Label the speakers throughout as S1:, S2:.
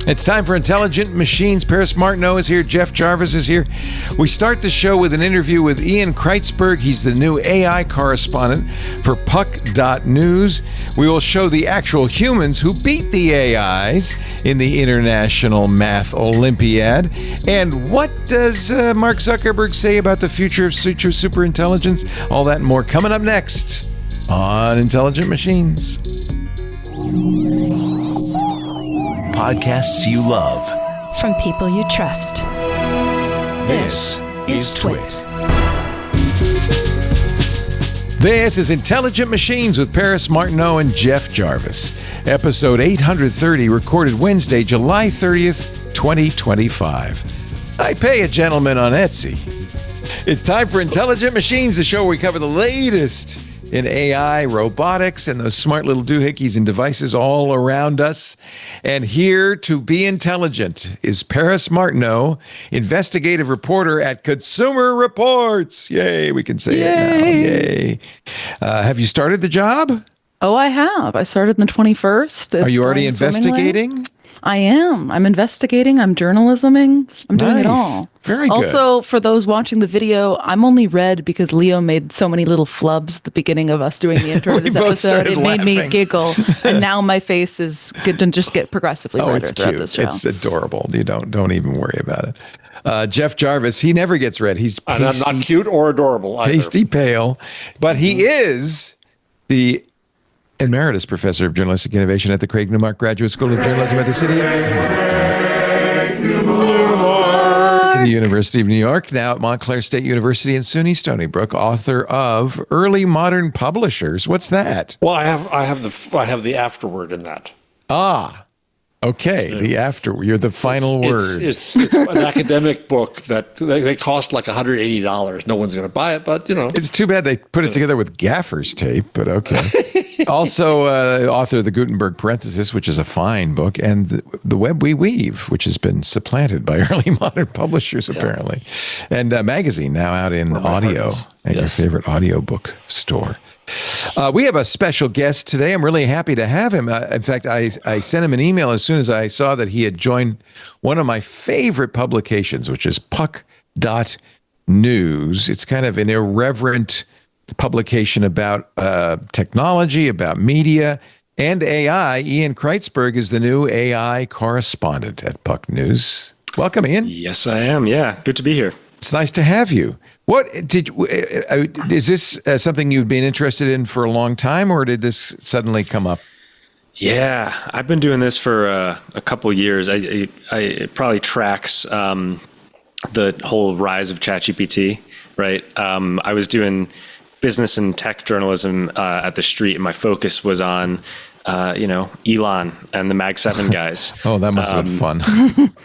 S1: It's time for Intelligent Machines. Paris Martineau is here. Jeff Jarvis is here. We start the show with an interview with Ian Krietzberg. He's the new AI correspondent for Puck.News. We will show the actual humans who beat the AIs in the International Math Olympiad. And what does Mark Zuckerberg say about the future of superintelligence? All that and more coming up next on Intelligent Machines.
S2: Podcasts you love.
S3: From people you trust.
S2: This is Twit.
S1: This is Intelligent Machines with Paris Martineau and Jeff Jarvis. Episode 830, recorded Wednesday, July 30th, 2025. I pay a gentleman on Etsy. It's time for Intelligent Machines, the show where we cover the latest in AI, robotics, and those smart little doohickeys and devices all around us. And here to be intelligent is Paris Martineau, investigative reporter at Consumer Reports. Yay, we can say it now. Yay. Have you started the job?
S4: Oh, I have. I started on the 21st.
S1: Are you already investigating?
S4: I am. I'm investigating. I'm journalisming. I'm doing it all.
S1: Very good.
S4: Also, for those watching the video, I'm only red because Leo made so many little flubs at the beginning of us doing the intro to this episode. It made me giggle. And now my face is going to just get progressively redder throughout this show.
S1: It's adorable. You don't even worry about it. Jeff Jarvis, he never gets red. He's pasty,
S5: and I'm not cute or adorable either.
S1: Pasty pale, but he is the Emeritus Professor of Journalistic Innovation at the Craig Newmark Graduate School of Journalism at the City the University of New York, now at Montclair State University, and SUNY Stony Brook, author of Early Modern Publishers. What's that?
S5: Well, I have the afterword in that.
S1: Okay, the after. You're the final word.
S5: It's an academic book that they cost like $180. No one's going to buy it, but you know.
S1: It's too bad they put it together with gaffer's tape, but okay. Also, author of the Gutenberg Parenthesis, which is a fine book, and the Web We Weave, which has been supplanted by Early Modern Publishers, apparently, and a magazine now out in audio at your favorite audiobook store. We have a special guest today. I'm really happy to have him. In fact, I sent him an email as soon as I saw that he had joined one of my favorite publications, which is Puck.News. It's kind of an irreverent publication about technology, about media, and AI. Ian Krietzberg is the new AI correspondent at Puck.News. Welcome, Ian.
S6: Yes, I am. Yeah, good to be here.
S1: It's nice to have you. Is this something you've been interested in for a long time, or did this suddenly come up?
S6: Yeah, I've been doing this for a couple years. It probably tracks the whole rise of ChatGPT, right? I was doing business and tech journalism at the Street, and my focus was on Elon and the Mag 7 guys.
S1: Oh, that must have been fun.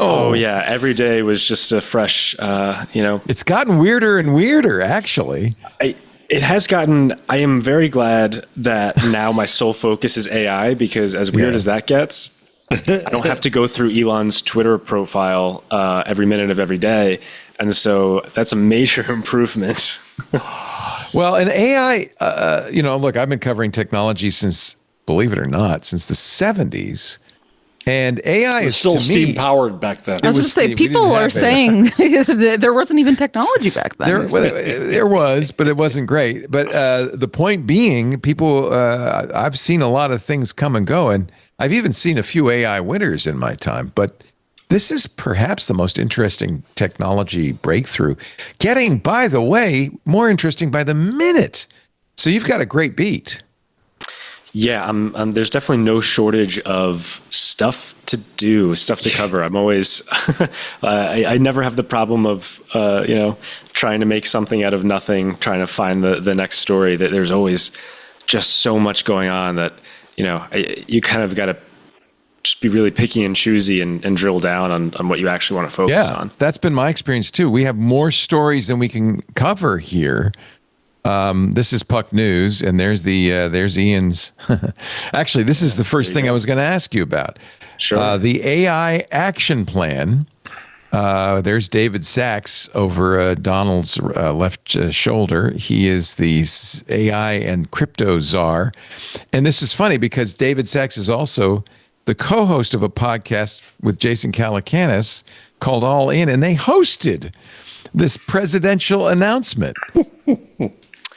S6: Oh yeah, every day was just a fresh, It's
S1: gotten weirder and weirder, actually.
S6: It has gotten. I am very glad that now my sole focus is AI, because as weird as that gets, I don't have to go through Elon's Twitter profile every minute of every day, and so that's a major improvement.
S1: Well, and AI, look, I've been covering technology since, believe it or not, since the 70s. And AI is
S5: still steam powered back then.
S4: I was going to say, people are saying that there wasn't even technology back then.
S1: There was, but it wasn't great. But the point being, people, I've seen a lot of things come and go, and I've even seen a few AI winners in my time. But this is perhaps the most interesting technology breakthrough. Getting, by the way, more interesting by the minute. So you've got a great beat.
S6: Yeah, there's definitely no shortage of stuff to do, stuff to cover. I'm always, I never have the problem of, trying to make something out of nothing, trying to find the next story. That there's always just so much going on that, you kind of got to just be really picky and choosy and drill down on what you actually want to focus on. That's
S1: been my experience too. We have more stories than we can cover here. This is Puck.News, and there's Ian's. Actually, this is the first thing I was going to ask you about.
S6: Sure.
S1: The AI action plan. There's David Sachs over Donald's left shoulder. He is the AI and crypto czar. And this is funny because David Sachs is also the co-host of a podcast with Jason Calacanis called All In, and they hosted this presidential announcement.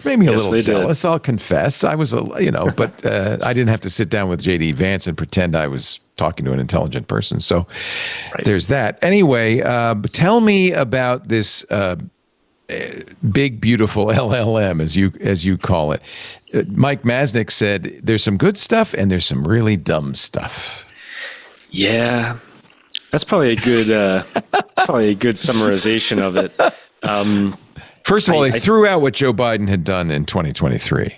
S1: Made me a little jealous, I'll confess. I was, but I didn't have to sit down with J.D. Vance and pretend I was talking to an intelligent person. So there's that. Anyway, tell me about this big, beautiful LLM, as you call it. Mike Masnick said there's some good stuff and there's some really dumb stuff.
S6: Yeah, that's probably a good summarization of it.
S1: First of all, they threw out what Joe Biden had done in 2023,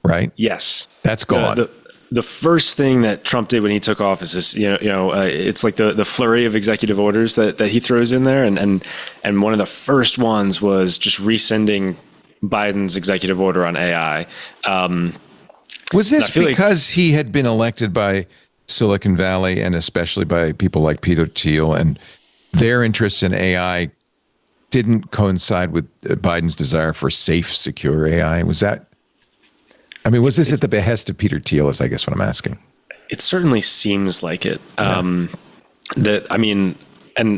S1: right?
S6: Yes,
S1: that's gone.
S6: The first thing that Trump did when he took office is, it's like the flurry of executive orders that he throws in there, and one of the first ones was just rescinding Biden's executive order on AI.
S1: Was this because he had been elected by Silicon Valley and especially by people like Peter Thiel, and their interests in AI didn't coincide with Biden's desire for safe, secure AI? Was this at the behest of Peter Thiel, is I guess what I'm asking?
S6: It certainly seems like it. And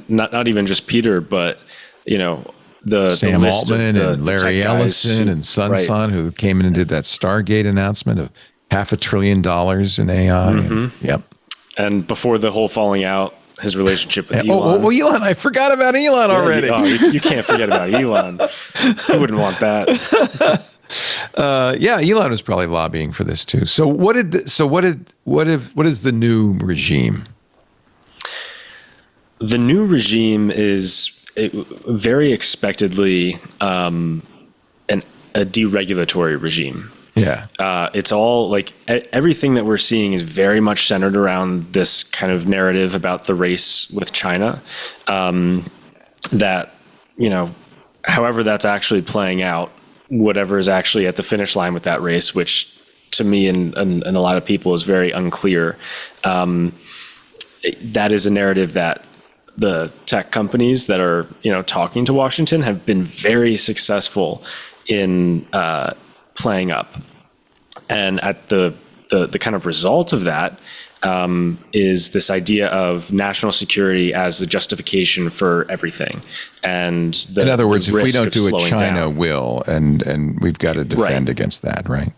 S6: not even just Peter, but, the
S1: Sam
S6: the list
S1: Altman
S6: of
S1: and Larry Ellison and Sun Sun, who came in and did that Stargate announcement of $500 billion in AI.
S6: Mm-hmm.
S1: Yep.
S6: And before the whole falling out, his relationship with Elon.
S1: Elon. I forgot about Elon already.
S6: You can't forget about Elon. He wouldn't want that.
S1: Elon was probably lobbying for this too. So what is the new regime?
S6: The new regime is very expectedly a deregulatory regime.
S1: Yeah.
S6: It's all like everything that we're seeing is very much centered around this kind of narrative about the race with China. That, however that's actually playing out, whatever is actually at the finish line with that race, which to me and a lot of people is very unclear. That is a narrative that the tech companies that are, talking to Washington have been very successful in playing up. And at the kind of result of that is this idea of national security as the justification for everything. And in
S1: other words, if we don't do it, China will, and we've got to defend against that, right?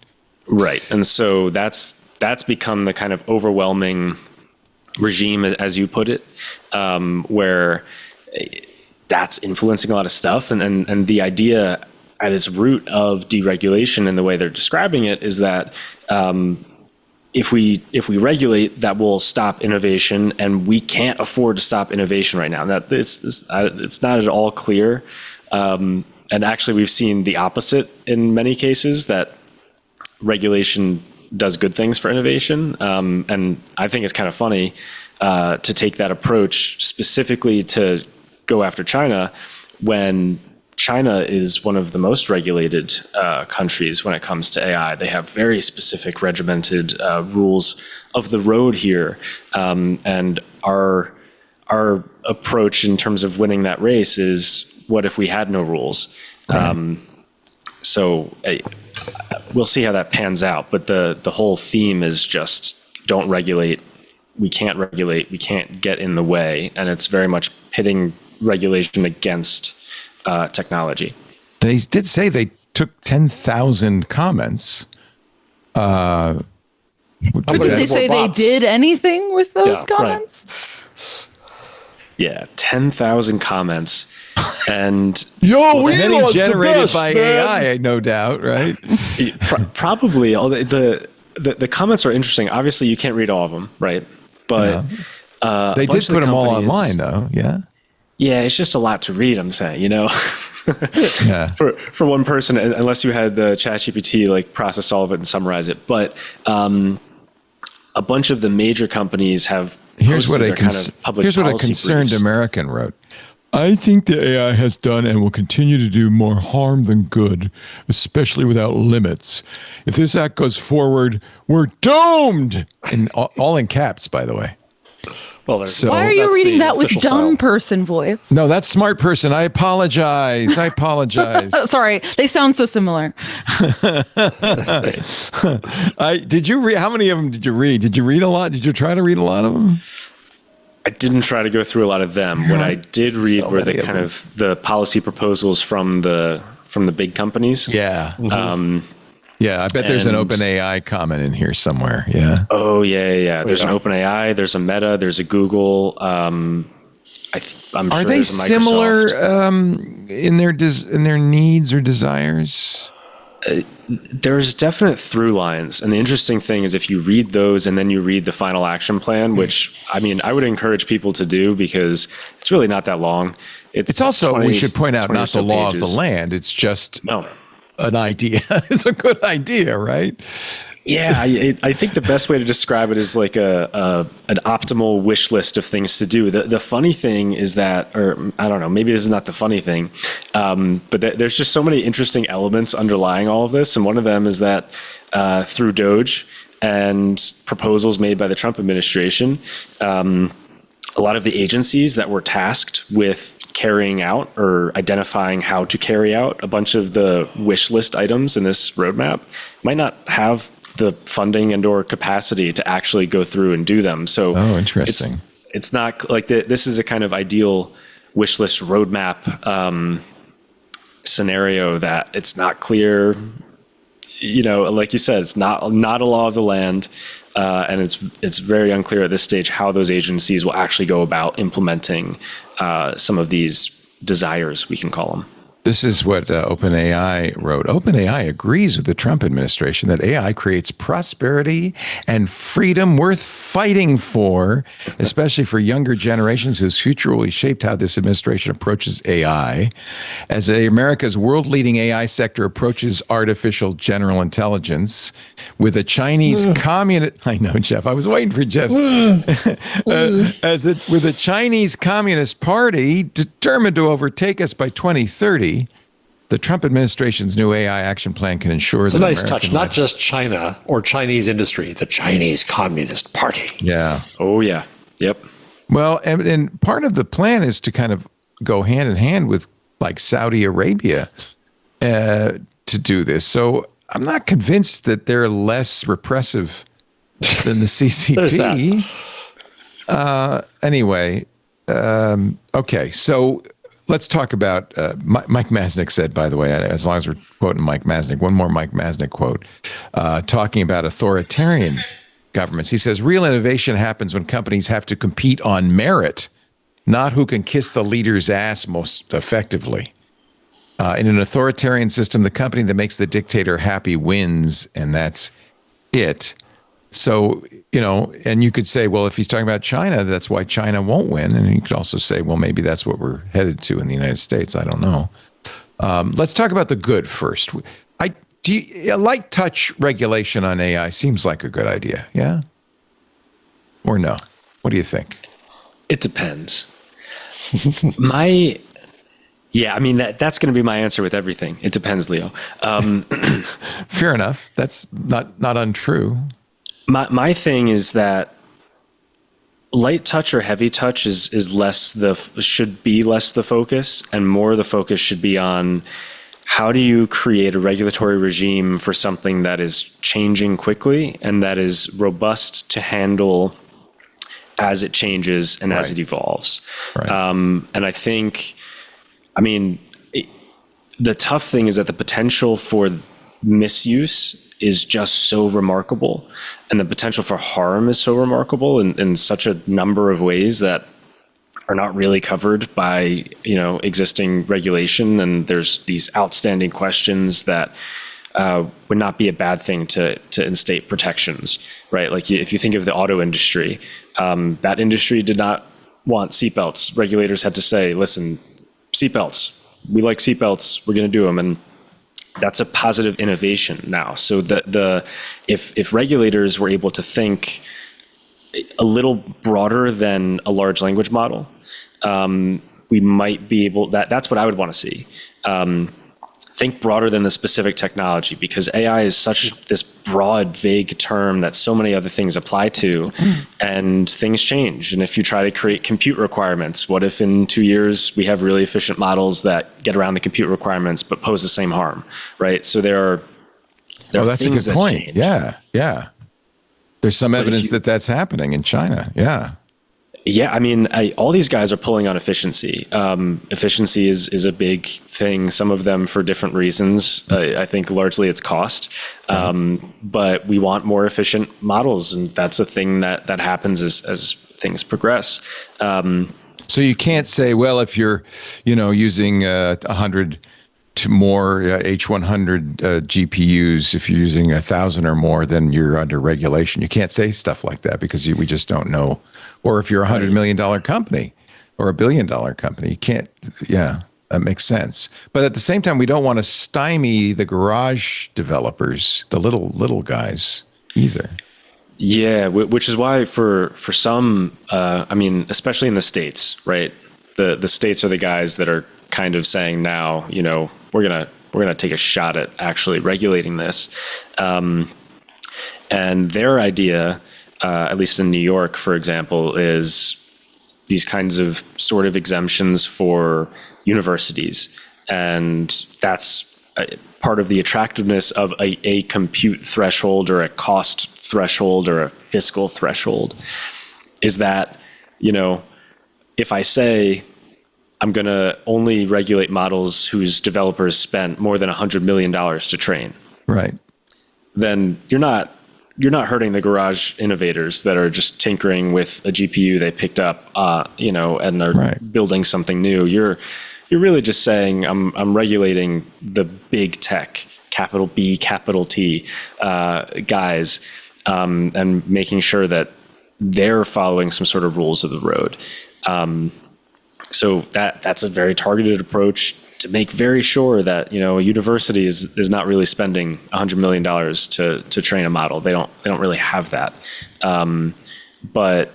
S6: Right. And so that's become the kind of overwhelming regime, as you put it, where that's influencing a lot of stuff. And the idea at its root of deregulation and the way they're describing it is that if we regulate, that will stop innovation, and we can't afford to stop innovation right now. That it's not at all clear. And actually, we've seen the opposite in many cases, that regulation does good things for innovation. And I think it's kind of funny to take that approach specifically to go after China when China is one of the most regulated countries when it comes to AI. They have very specific regimented rules of the road here. And our approach in terms of winning that race is, what if we had no rules? Right. We'll see how that pans out. But the whole theme is just don't regulate. We can't regulate. We can't get in the way. And it's very much pitting regulation against technology.
S1: They did say they took 10,000 comments.
S4: Did they say they did anything with those comments?
S6: Right. Yeah, 10,000 comments. And
S1: many generated by AI, no doubt, right?
S6: Probably. The comments are interesting. Obviously, you can't read all of them, right? But
S1: they did put them all online, though. Yeah.
S6: Yeah, it's just a lot to read, I'm saying, Yeah. For one person, unless you had ChatGPT process all of it and summarize it. But a bunch of the major companies have
S1: here's what a
S6: concerned
S1: briefs. American wrote. I think the AI has done and will continue to do more harm than good, especially without limits. If this act goes forward, we're doomed. And all in caps, by the way.
S5: Well,
S4: why are you reading that with dumb person voice?
S1: No, that's smart person. I apologize.
S4: Sorry, they sound so similar.
S1: Did you read? How many of them did you read? Did you read a lot? Did you try to read a lot of them?
S6: I didn't try to go through a lot of them. What I did read were the kind of the policy proposals from the big companies.
S1: Yeah. Yeah, I bet there's an OpenAI comment in here somewhere. Yeah.
S6: Oh yeah. There's an OpenAI. There's a Meta. There's a Google. I'm sure.
S1: Are they similar in their needs or desires?
S6: There's definite through lines. And the interesting thing is if you read those and then you read the final action plan, which I mean, I would encourage people to do because it's really not that long. It's also,
S1: we should point out, not the law of the land. It's just an idea. It's a good idea, right?
S6: Yeah, I think the best way to describe it is like an optimal wish list of things to do. The funny thing is that, or I don't know, maybe this is not the funny thing, but there's just so many interesting elements underlying all of this. And one of them is that through Doge and proposals made by the Trump administration, a lot of the agencies that were tasked with carrying out or identifying how to carry out a bunch of the wish list items in this roadmap might not have the funding and or capacity to actually go through and do them. So
S1: interesting.
S6: It's not like this is a kind of ideal wish list roadmap scenario that it's not clear, like you said, it's not a law of the land. And it's very unclear at this stage how those agencies will actually go about implementing some of these desires, we can call them.
S1: This is what OpenAI wrote. OpenAI agrees with the Trump administration that AI creates prosperity and freedom worth fighting for, especially for younger generations whose future will be shaped how this administration approaches AI. As America's world-leading AI sector approaches artificial general intelligence with a Chinese communist... I know, Jeff. I was waiting for Jeff. With a Chinese Communist Party determined to overtake us by 2030, the Trump administration's new AI action plan can ensure
S5: it's a nice touch, not just China or Chinese industry, the Chinese Communist Party.
S1: Yeah.
S6: Oh, yeah. Yep.
S1: Well, and part of the plan is to kind of go hand in hand with like Saudi Arabia to do this. So I'm not convinced that they're less repressive than the CCP. Anyway, okay, so let's talk about Mike Masnick said, by the way, as long as we're quoting Mike Masnick, one more Mike Masnick quote, talking about authoritarian governments. He says, real innovation happens when companies have to compete on merit, not who can kiss the leader's ass most effectively. In an authoritarian system, the company that makes the dictator happy wins, and that's it. So, and you could say, well, if he's talking about China, that's why China won't win. And you could also say, well, maybe that's what we're headed to in the United States. I don't know. Let's talk about the good first. A light touch regulation on AI seems like a good idea. Yeah? Or no? What do you think?
S6: It depends. That's going to be my answer with everything. It depends, Leo.
S1: Fair enough. That's not untrue.
S6: My thing is that light touch or heavy touch should be less the focus, and more the focus should be on how do you create a regulatory regime for something that is changing quickly and that is robust to handle as it changes and as it evolves. Right. And I think, the tough thing is that the potential for misuse is just so remarkable, and the potential for harm is so remarkable in such a number of ways that are not really covered by existing regulation. And there's these outstanding questions that would not be a bad thing to instate protections, right? Like if you think of the auto industry, that industry did not want seatbelts. Regulators had to say, listen, seatbelts, we like seatbelts, we're going to do them. And that's a positive innovation now. So if regulators were able to think a little broader than a large language model, we might be able, that's what I would want to see. think broader than the specific technology, because AI is such this broad, vague term that so many other things apply to, and things change. And if you try to create compute requirements, what if in 2 years we have really efficient models that get around the compute requirements but pose the same harm, right? So there are
S1: that's a good point.
S6: Change.
S1: Yeah. There's some evidence that that's happening in China. Yeah.
S6: Yeah, I mean, all these guys are pulling on efficiency. Efficiency is a big thing, some of them for different reasons. I think largely it's cost. But we want more efficient models, and that's a thing that happens as things progress.
S1: So you can't say, well, if you're, using 100 to more H100 GPUs, if you're using 1,000 or more, then you're under regulation. You can't say stuff like that because we just don't know. Or if you're a $100 million company or $1 billion company, you can't. Yeah, that makes sense. But at the same time, we don't want to stymie the garage developers, the little guys either.
S6: Yeah, which is why for some, I mean, especially in the States, right? The States are the guys that are kind of saying now, we're gonna take a shot at actually regulating this, and their idea, at least in New York, for example, is these kinds of sort of exemptions for universities, and that's part of the attractiveness of a compute threshold or a cost threshold or a fiscal threshold, is that if I say I'm going to only regulate models whose developers spent more than $100 million to train.
S1: Right.
S6: Then you're not hurting the garage innovators that are just tinkering with a GPU they picked up, and are building something new. You're really just saying I'm regulating the big tech, capital B, capital T, guys, and making sure that they're following some sort of rules of the road. So that's a very targeted approach to make very sure that a university is not really spending $100 million to train a model. They don't really have that. But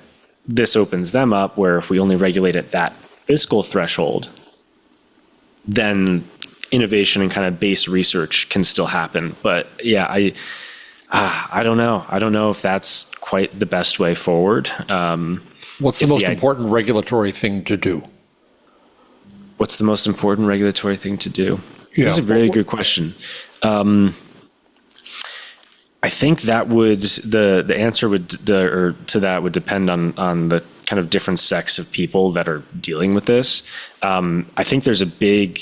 S6: this opens them up where if we only regulate at that fiscal threshold, then innovation and kind of base research can still happen. But yeah, I don't know. I don't know if that's quite the best way forward.
S5: What's the most important regulatory thing to do?
S6: What's the most important regulatory thing to do? Yeah. This is a very good question. I think that the answer to that would depend on the kind of different sects of people that are dealing with this. I think there's a big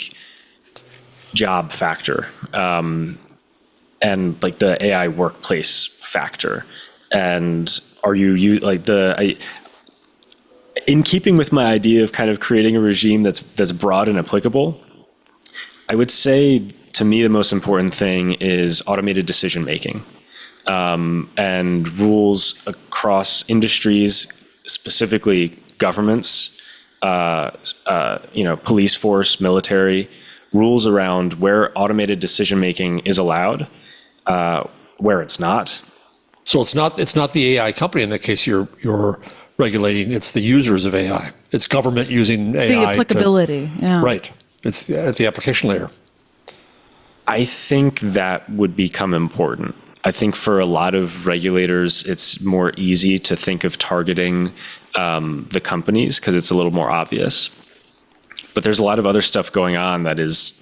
S6: job factor, and like the AI workplace factor. And are you like in keeping with my idea of kind of creating a regime that's broad and applicable, I would say to me the most important thing is automated decision making, and rules across industries, specifically governments, police force, military, rules around where automated decision making is allowed, where it's not.
S5: So it's not the AI company in that case you're regulating, it's the users of AI. It's government using AI.
S4: The applicability, yeah.
S5: Right. It's at the application layer.
S6: I think that would become important. I think for a lot of regulators, it's more easy to think of targeting the companies because it's a little more obvious. But there's a lot of other stuff going on that is,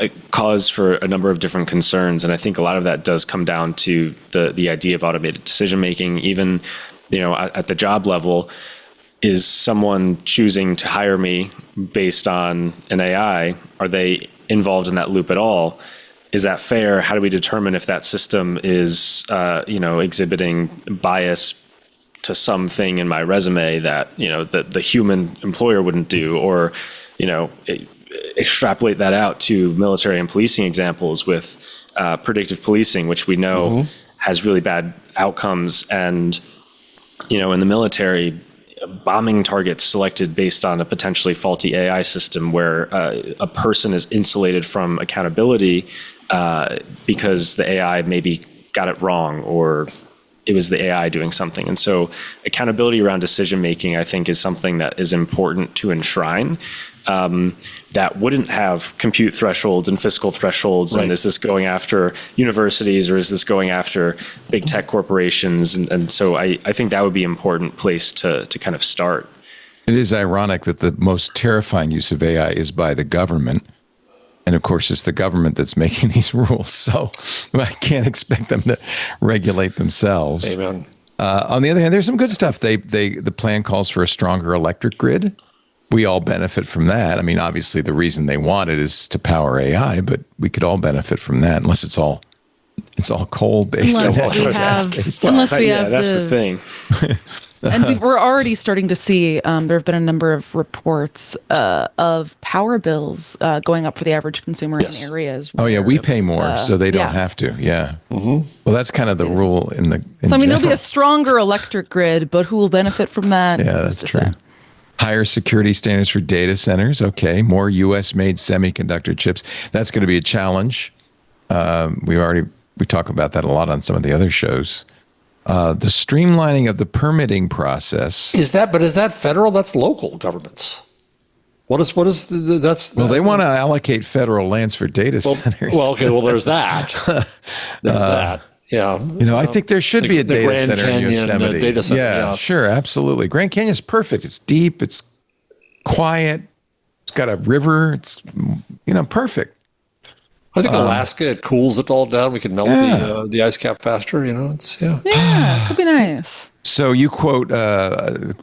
S6: a cause for a number of different concerns. And I think a lot of that does come down to the idea of automated decision making. Even at the job level, is someone choosing to hire me based on an AI? Are they involved in that loop at all? Is that fair? How do we determine if that system is, exhibiting bias to something in my resume that, that the human employer wouldn't do, or, extrapolate that out to military and policing examples with predictive policing, which we know has really bad outcomes. And, in the military, bombing targets selected based on a potentially faulty AI system where a person is insulated from accountability because the AI maybe got it wrong or it was the AI doing something. And so accountability around decision making, I think, is something that is important to enshrine. That wouldn't have compute thresholds and fiscal thresholds. Right. And is this going after universities or is this going after big tech corporations? And so I think that would be an important place to kind of start.
S1: It is ironic that the most terrifying use of AI is by the government. And of course, it's the government that's making these rules. So I can't expect them to regulate themselves.
S5: Amen.
S1: On the other hand, there's some good stuff. The plan calls for a stronger electric grid. We all benefit from that. I mean, obviously, the reason they want it is to power AI, but we could all benefit from that, unless it's all coal based.
S4: Unless we have
S6: that's the thing.
S4: And we're already starting to see, there have been a number of reports of power bills going up for the average consumer in areas.
S1: Oh, yeah, we pay more, so they don't have to. Yeah. Mm-hmm. Well, that's kind of the rule in
S4: So, I mean, there'll be a stronger electric grid, but who will benefit from that?
S1: Yeah, that's true. Higher security standards for data centers. Okay. More U.S.-made semiconductor chips. That's going to be a challenge. We talk about that a lot on some of the other shows. The streamlining of the permitting process.
S5: Is that federal? That's local governments. That's.
S1: Well, they want to allocate federal lands for data centers.
S5: Well, okay. Well, there's that. There's that. Yeah.
S1: I think there should be a data
S5: Grand
S1: center
S5: Canyon,
S1: in Yosemite.
S5: Data center,
S1: yeah, sure, absolutely. Grand Canyon's perfect. It's deep. It's quiet. It's got a river. It's perfect.
S5: I think Alaska, it cools it all down. We can melt the ice cap faster.
S4: Yeah, could be nice.
S1: So you quote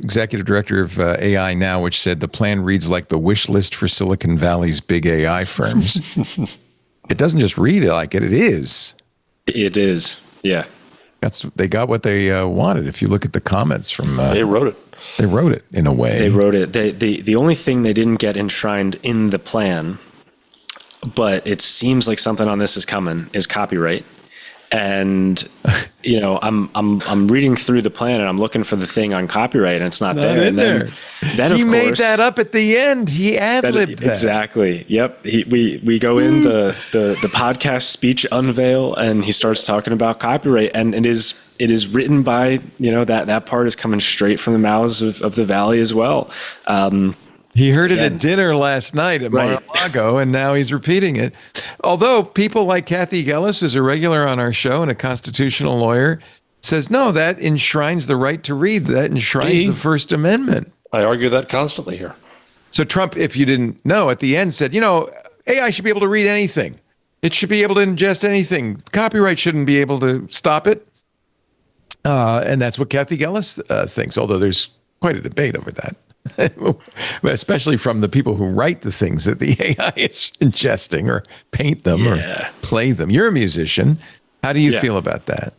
S1: executive director of AI Now, which said the plan reads like the wish list for Silicon Valley's big AI firms. It doesn't just read it like it is.
S6: It is, yeah.
S1: They got what they wanted. If you look at the comments from,
S5: they wrote it.
S1: They wrote it in a way.
S6: They wrote it. The only thing they didn't get enshrined in the plan, but it seems like something on this is coming, is copyright. And I'm reading through the plan and I'm looking for the thing on copyright and it's not there.
S1: And then he made that up at the end. He ad-libbed that.
S6: Exactly. Yep. We go in the podcast speech unveil and he starts talking about copyright, and it is written by that part is coming straight from the mouths of the Valley as well.
S1: He heard it at dinner last night at Mar-a-Lago, and now he's repeating it. Although people like Kathy Gellis, who's a regular on our show and a constitutional lawyer, says, no, that enshrines the right to read. That enshrines the First Amendment.
S5: I argue that constantly here.
S1: So Trump, if you didn't know, at the end said, AI should be able to read anything. It should be able to ingest anything. Copyright shouldn't be able to stop it. And that's what Kathy Gellis thinks, although there's quite a debate over that. Especially from the people who write the things that the AI is ingesting or paint them or play them. You're a musician. How do you feel about that?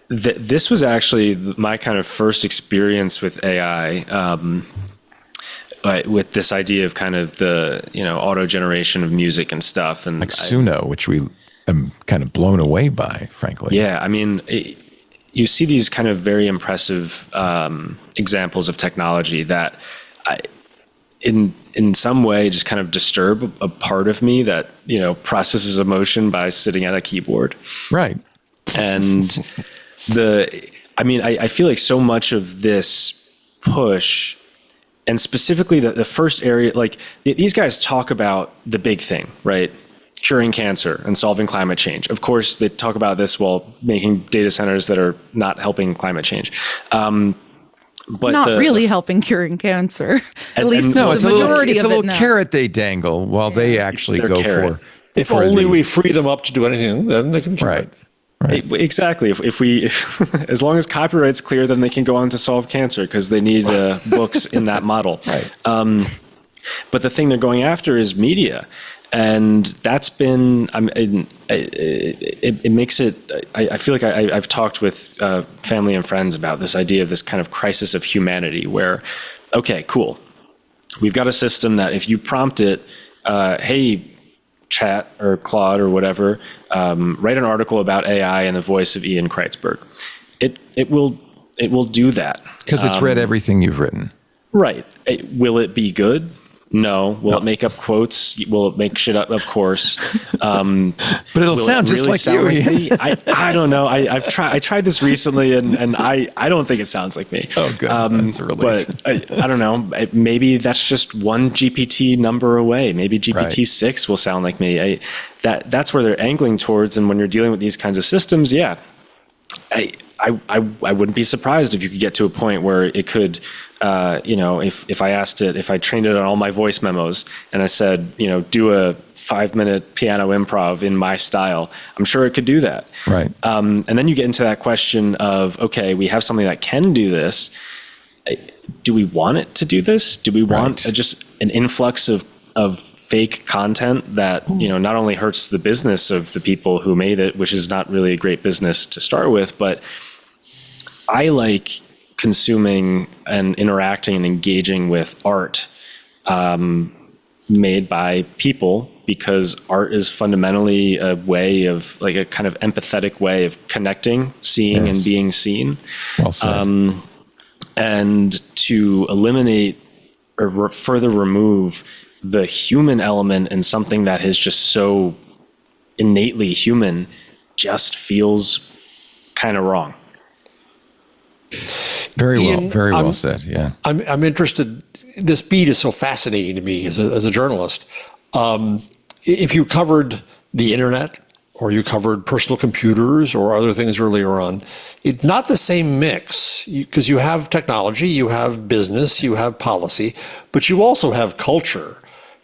S6: This was actually my kind of first experience with AI, with this idea of kind of the auto generation of music and stuff, and
S1: like Suno, which we am kind of blown away by, frankly.
S6: Yeah, I mean. You see these kind of very impressive examples of technology that in some way just kind of disturb a part of me that, processes emotion by sitting at a keyboard.
S1: Right.
S6: And I feel like so much of this push, and specifically the first area, like these guys talk about the big thing, right? Curing cancer and solving climate change. Of course, they talk about this while making data centers that are not helping climate change. But
S4: not really helping curing cancer. At least
S1: no,
S4: it's a
S1: little carrot they dangle while they actually go
S6: carrot.
S5: If only we free them up to do anything, then they can try.
S6: Right. Exactly. If as long as copyright's clear, then they can go on to solve cancer because they need books in that model.
S1: Right.
S6: But the thing they're going after is media. And that's been, it makes it, I feel like I've talked with family and friends about this idea of this kind of crisis of humanity where, okay, cool. We've got a system that if you prompt it, hey, Chat or Claude or whatever, write an article about AI in the voice of Ian Krietzberg. It will do that.
S1: Because it's read everything you've written.
S6: Right. Will it be good? No. Will it make up quotes? Will it make shit up? Of course.
S1: But it'll sound just like you.
S6: Me? I don't know. I tried this recently, and I don't think it sounds like me.
S1: Oh, good. That's a relief.
S6: But I don't know. Maybe that's just one GPT number away. Maybe GPT-6 will sound like me. That's where they're angling towards. And when you're dealing with these kinds of systems, yeah, I wouldn't be surprised if you could get to a point where it could, if I asked it, if I trained it on all my voice memos and I said, do a 5-minute piano improv in my style, I'm sure it could do that.
S1: Right.
S6: And then you get into that question of, okay, we have something that can do this. Do we want it to do this? Do we want just an influx of fake content that, not only hurts the business of the people who made it, which is not really a great business to start with, but I like consuming and interacting and engaging with art made by people, because art is fundamentally a way of, like, a kind of empathetic way of connecting, seeing and being seen.
S1: Well said.
S6: And to eliminate or further remove the human element in something that is just so innately human just feels kind of wrong.
S1: Very
S5: Ian,
S1: well said. Yeah.
S5: I'm interested. This beat is so fascinating to me as a journalist. If you covered the internet, or you covered personal computers or other things earlier on, it's not the same mix, because you have technology, you have business, you have policy, but you also have culture.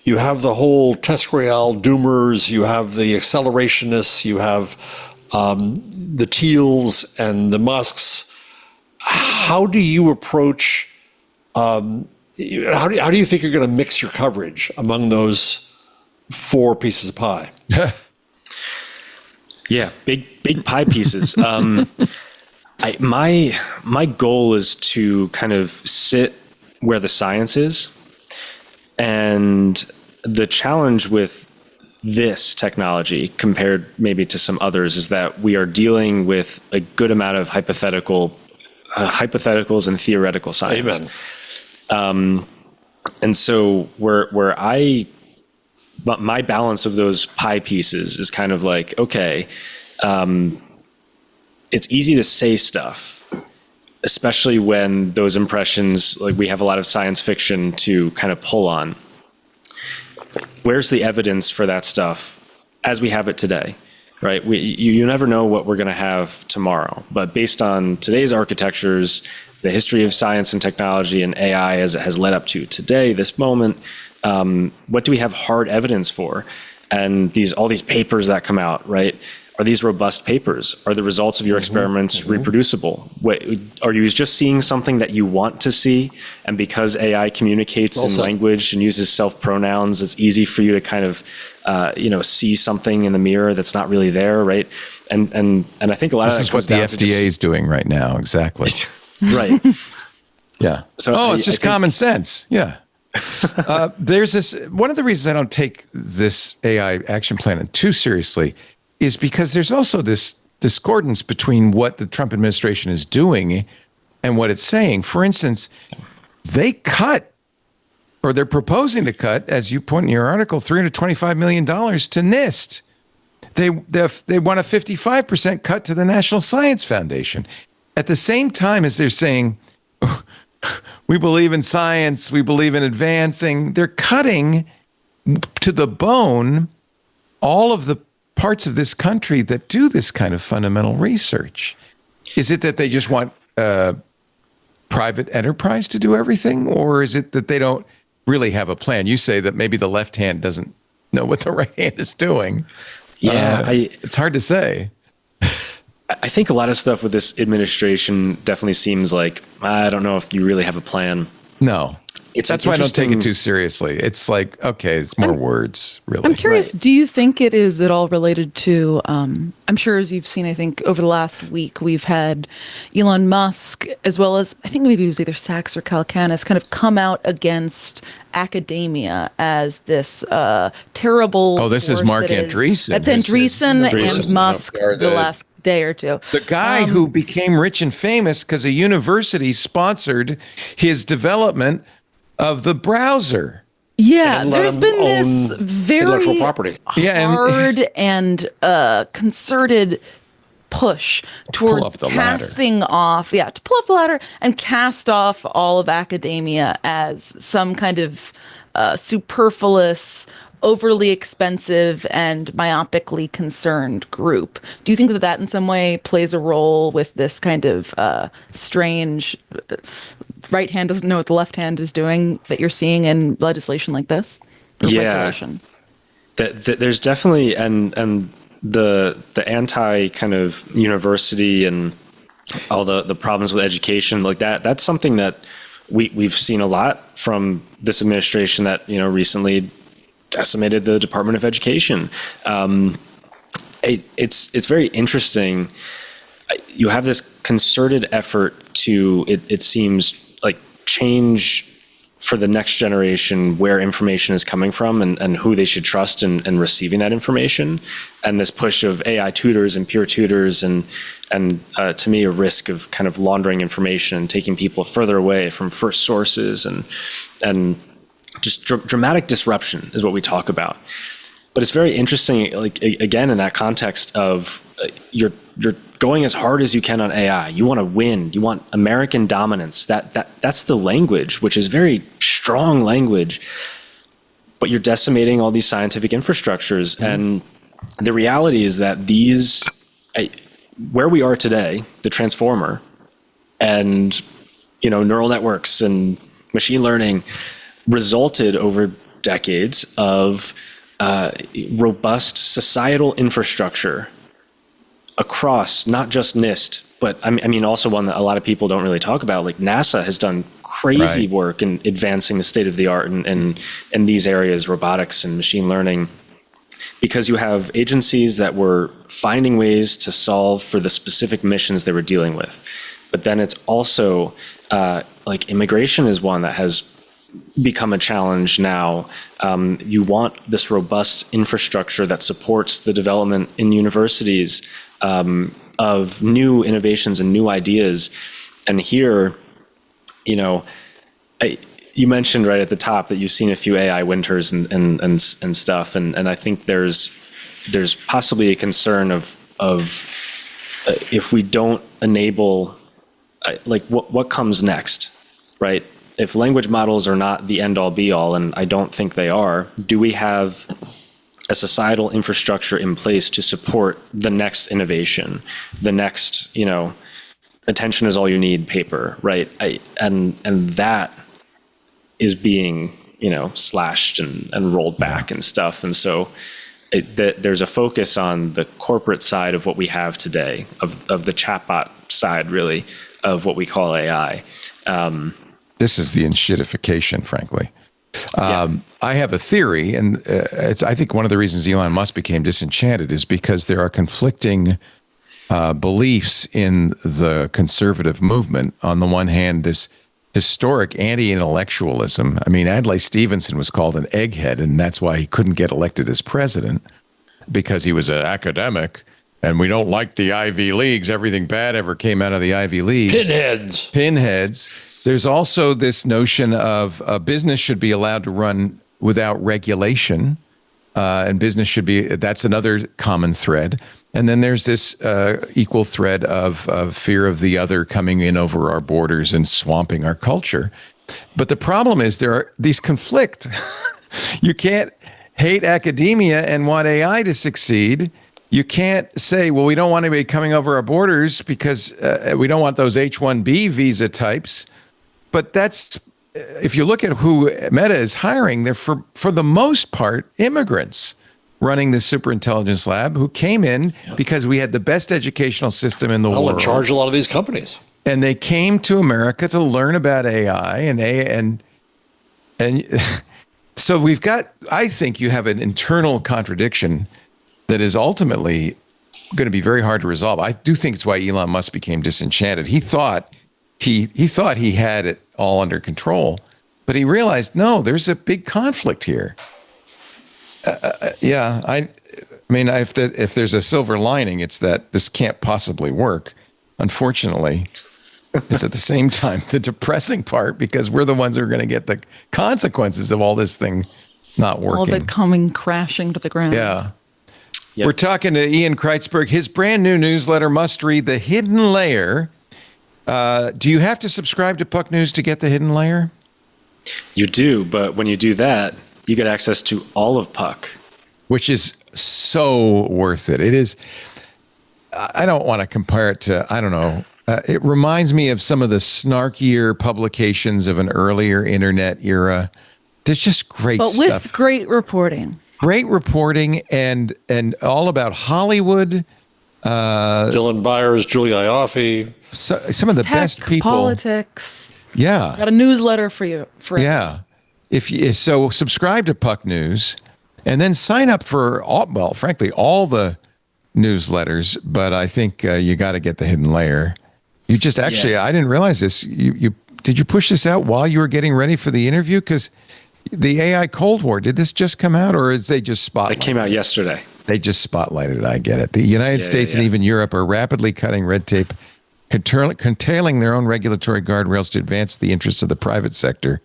S5: You have the whole TESCREAL doomers, you have the accelerationists, you have the Thiels and the Musks. How do you approach, how do you think you're going to mix your coverage among those 4 pieces of pie?
S6: Yeah, big pie pieces. My goal is to kind of sit where the science is. And the challenge with this technology, compared maybe to some others, is that we are dealing with a good amount of hypotheticals and theoretical science.
S5: Amen.
S6: And so but my balance of those pie pieces is kind of like, okay, it's easy to say stuff, especially when those impressions, like, we have a lot of science fiction to kind of pull on. Where's the evidence for that stuff as we have it today, right? You never know what we're going to have tomorrow, but based on today's architectures, the history of science and technology and AI as it has led up to today, this moment, what do we have hard evidence for? And all these papers that come out, right? Are these robust papers? Are the results of your experiments reproducible? Are you just seeing something that you want to see? And because AI communicates in language and uses self-pronouns, it's easy for you to kind of, see something in the mirror that's not really there, right? And I think a lot of that
S1: is what the FDA is doing right now. Exactly.
S6: Right.
S1: Yeah. So it's just common sense. Yeah. There's this. One of the reasons I don't take this AI action plan too seriously is because there's also this discordance between what the Trump administration is doing and what it's saying. For instance, they cut, or they're proposing to cut, as you point in your article, $325 million to NIST. They want a 55% cut to the National Science Foundation. At the same time as they're saying, we believe in science, we believe in advancing, they're cutting to the bone all of the parts of this country that do this kind of fundamental research. Is it that they just want private enterprise to do everything, or is it that they don't really have a plan? You say that maybe the left hand doesn't know what the right hand is doing.
S6: Yeah,
S1: it's hard to say.
S6: I think a lot of stuff with this administration definitely seems like, I don't know if you really have a plan.
S1: No. That's why I don't take it too seriously. It's like, okay, it's more words, really.
S4: I'm curious, do you think it is at all related to, I'm sure as you've seen, I think over the last week, we've had Elon Musk, as well as, I think maybe it was either Sachs or Calacanis, kind of come out against academia as this terrible...
S1: Oh, this is Mark Andreessen.
S4: That's Andreessen and Musk the last day or two.
S1: The guy who became rich and famous because a university sponsored his development of the browser.
S4: Yeah,
S5: and let
S4: there's
S5: them
S4: been this
S5: own
S4: very
S5: intellectual property.
S4: hard and concerted push towards
S1: up the ladder.
S4: casting off, to pull up the ladder and cast off all of academia as some kind of superfluous, overly expensive, and myopically concerned group. Do you think that that in some way plays a role with this kind of strange right hand doesn't know what the left hand is doing that you're seeing in legislation like this? Or regulation?
S6: There's definitely and the anti kind of university and all the problems with education like that's something that we've seen a lot from this administration that recently decimated the Department of Education. It's very interesting. You have this concerted effort to it seems like change for the next generation where information is coming from and who they should trust in receiving that information, and this push of AI tutors and peer tutors and to me a risk of kind of laundering information and taking people further away from first sources and just dramatic disruption is what we talk about. But it's very interesting, like again in that context of you're going as hard as you can on AI. You want to win. You want American dominance. That's the language, which is very strong language. But you're decimating all these scientific infrastructures. Mm-hmm. And the reality is that where we are today, the transformer, and neural networks and machine learning resulted over decades of robust societal infrastructure across not just NIST, but I mean also one that a lot of people don't really talk about. Like NASA has done crazy work in advancing the state of the art in these areas, robotics and machine learning, because you have agencies that were finding ways to solve for the specific missions they were dealing with. But then it's also like immigration is one that has become a challenge now. You want this robust infrastructure that supports the development in universities of new innovations and new ideas. And here, you mentioned right at the top that you've seen a few AI winters and stuff, and I think there's possibly a concern of if we don't enable like what comes next, right? If language models are not the end all be all, and I don't think they are, do we have a societal infrastructure in place to support the next innovation, the next, attention is all you need paper, right? And that is being, slashed and rolled back and stuff. And so there's a focus on the corporate side of what we have today, of the chatbot side, really, of what we call AI.
S1: This is the enshittification, frankly. I have a theory, and I think one of the reasons Elon Musk became disenchanted is because there are conflicting beliefs in the conservative movement. On the one hand, this historic anti-intellectualism. I mean, Adlai Stevenson was called an egghead, and that's why he couldn't get elected as president, because he was an academic, and we don't like the Ivy Leagues. Everything bad ever came out of the Ivy Leagues. Pinheads. There's also this notion of business should be allowed to run without regulation, and business should be, that's another common thread. And then there's this equal thread of fear of the other coming in over our borders and swamping our culture. But the problem is these conflict. You can't hate academia and want AI to succeed. You can't say, well, we don't want anybody coming over our borders because we don't want those H-1B visa types. But that's, if you look at who Meta is hiring, they're for the most part immigrants running the Superintelligence lab who came in because we had the best educational system in the world.
S5: In charge of a lot of these companies.
S1: And they came to America to learn about AI and so we've got, I think you have an internal contradiction that is ultimately going to be very hard to resolve. I do think it's why Elon Musk became disenchanted. He thought he had it all under control, but he realized, no, there's a big conflict here. I mean, if there's a silver lining, it's that this can't possibly work, unfortunately. It's at the same time the depressing part because we're the ones who are going to get the consequences of all this thing not working.
S4: All of it coming crashing to the ground.
S1: Yeah.
S6: Yep.
S1: We're talking to Ian Krietzberg. His brand new newsletter, must read, The Hidden Layer. Do you have to subscribe to Puck News to get The Hidden Layer?
S6: You do, but when you do that, you get access to all of Puck.
S1: Which is so worth it. It is, I don't want to compare it to, I don't know. It reminds me of some of the snarkier publications of an earlier internet era. There's just great stuff.
S4: But with great reporting.
S1: Great reporting and all about Hollywood.
S5: Dylan Byers, Julie Ioffe.
S1: So, some of the best people.
S4: Politics.
S1: Yeah.
S4: Got a newsletter for you.
S1: Yeah. So subscribe to Puck News and then sign up for frankly, all the newsletters. But I think you got to get The Hidden Layer. You just actually, I didn't realize this. Did you push this out while you were getting ready for the interview? Because the AI Cold War, did this just come out or is they just spotlighted?
S6: It came out yesterday.
S1: They just spotlighted it. I get it. The United States and even Europe are rapidly cutting red tape, curtailing their own regulatory guardrails to advance the interests of the private sector.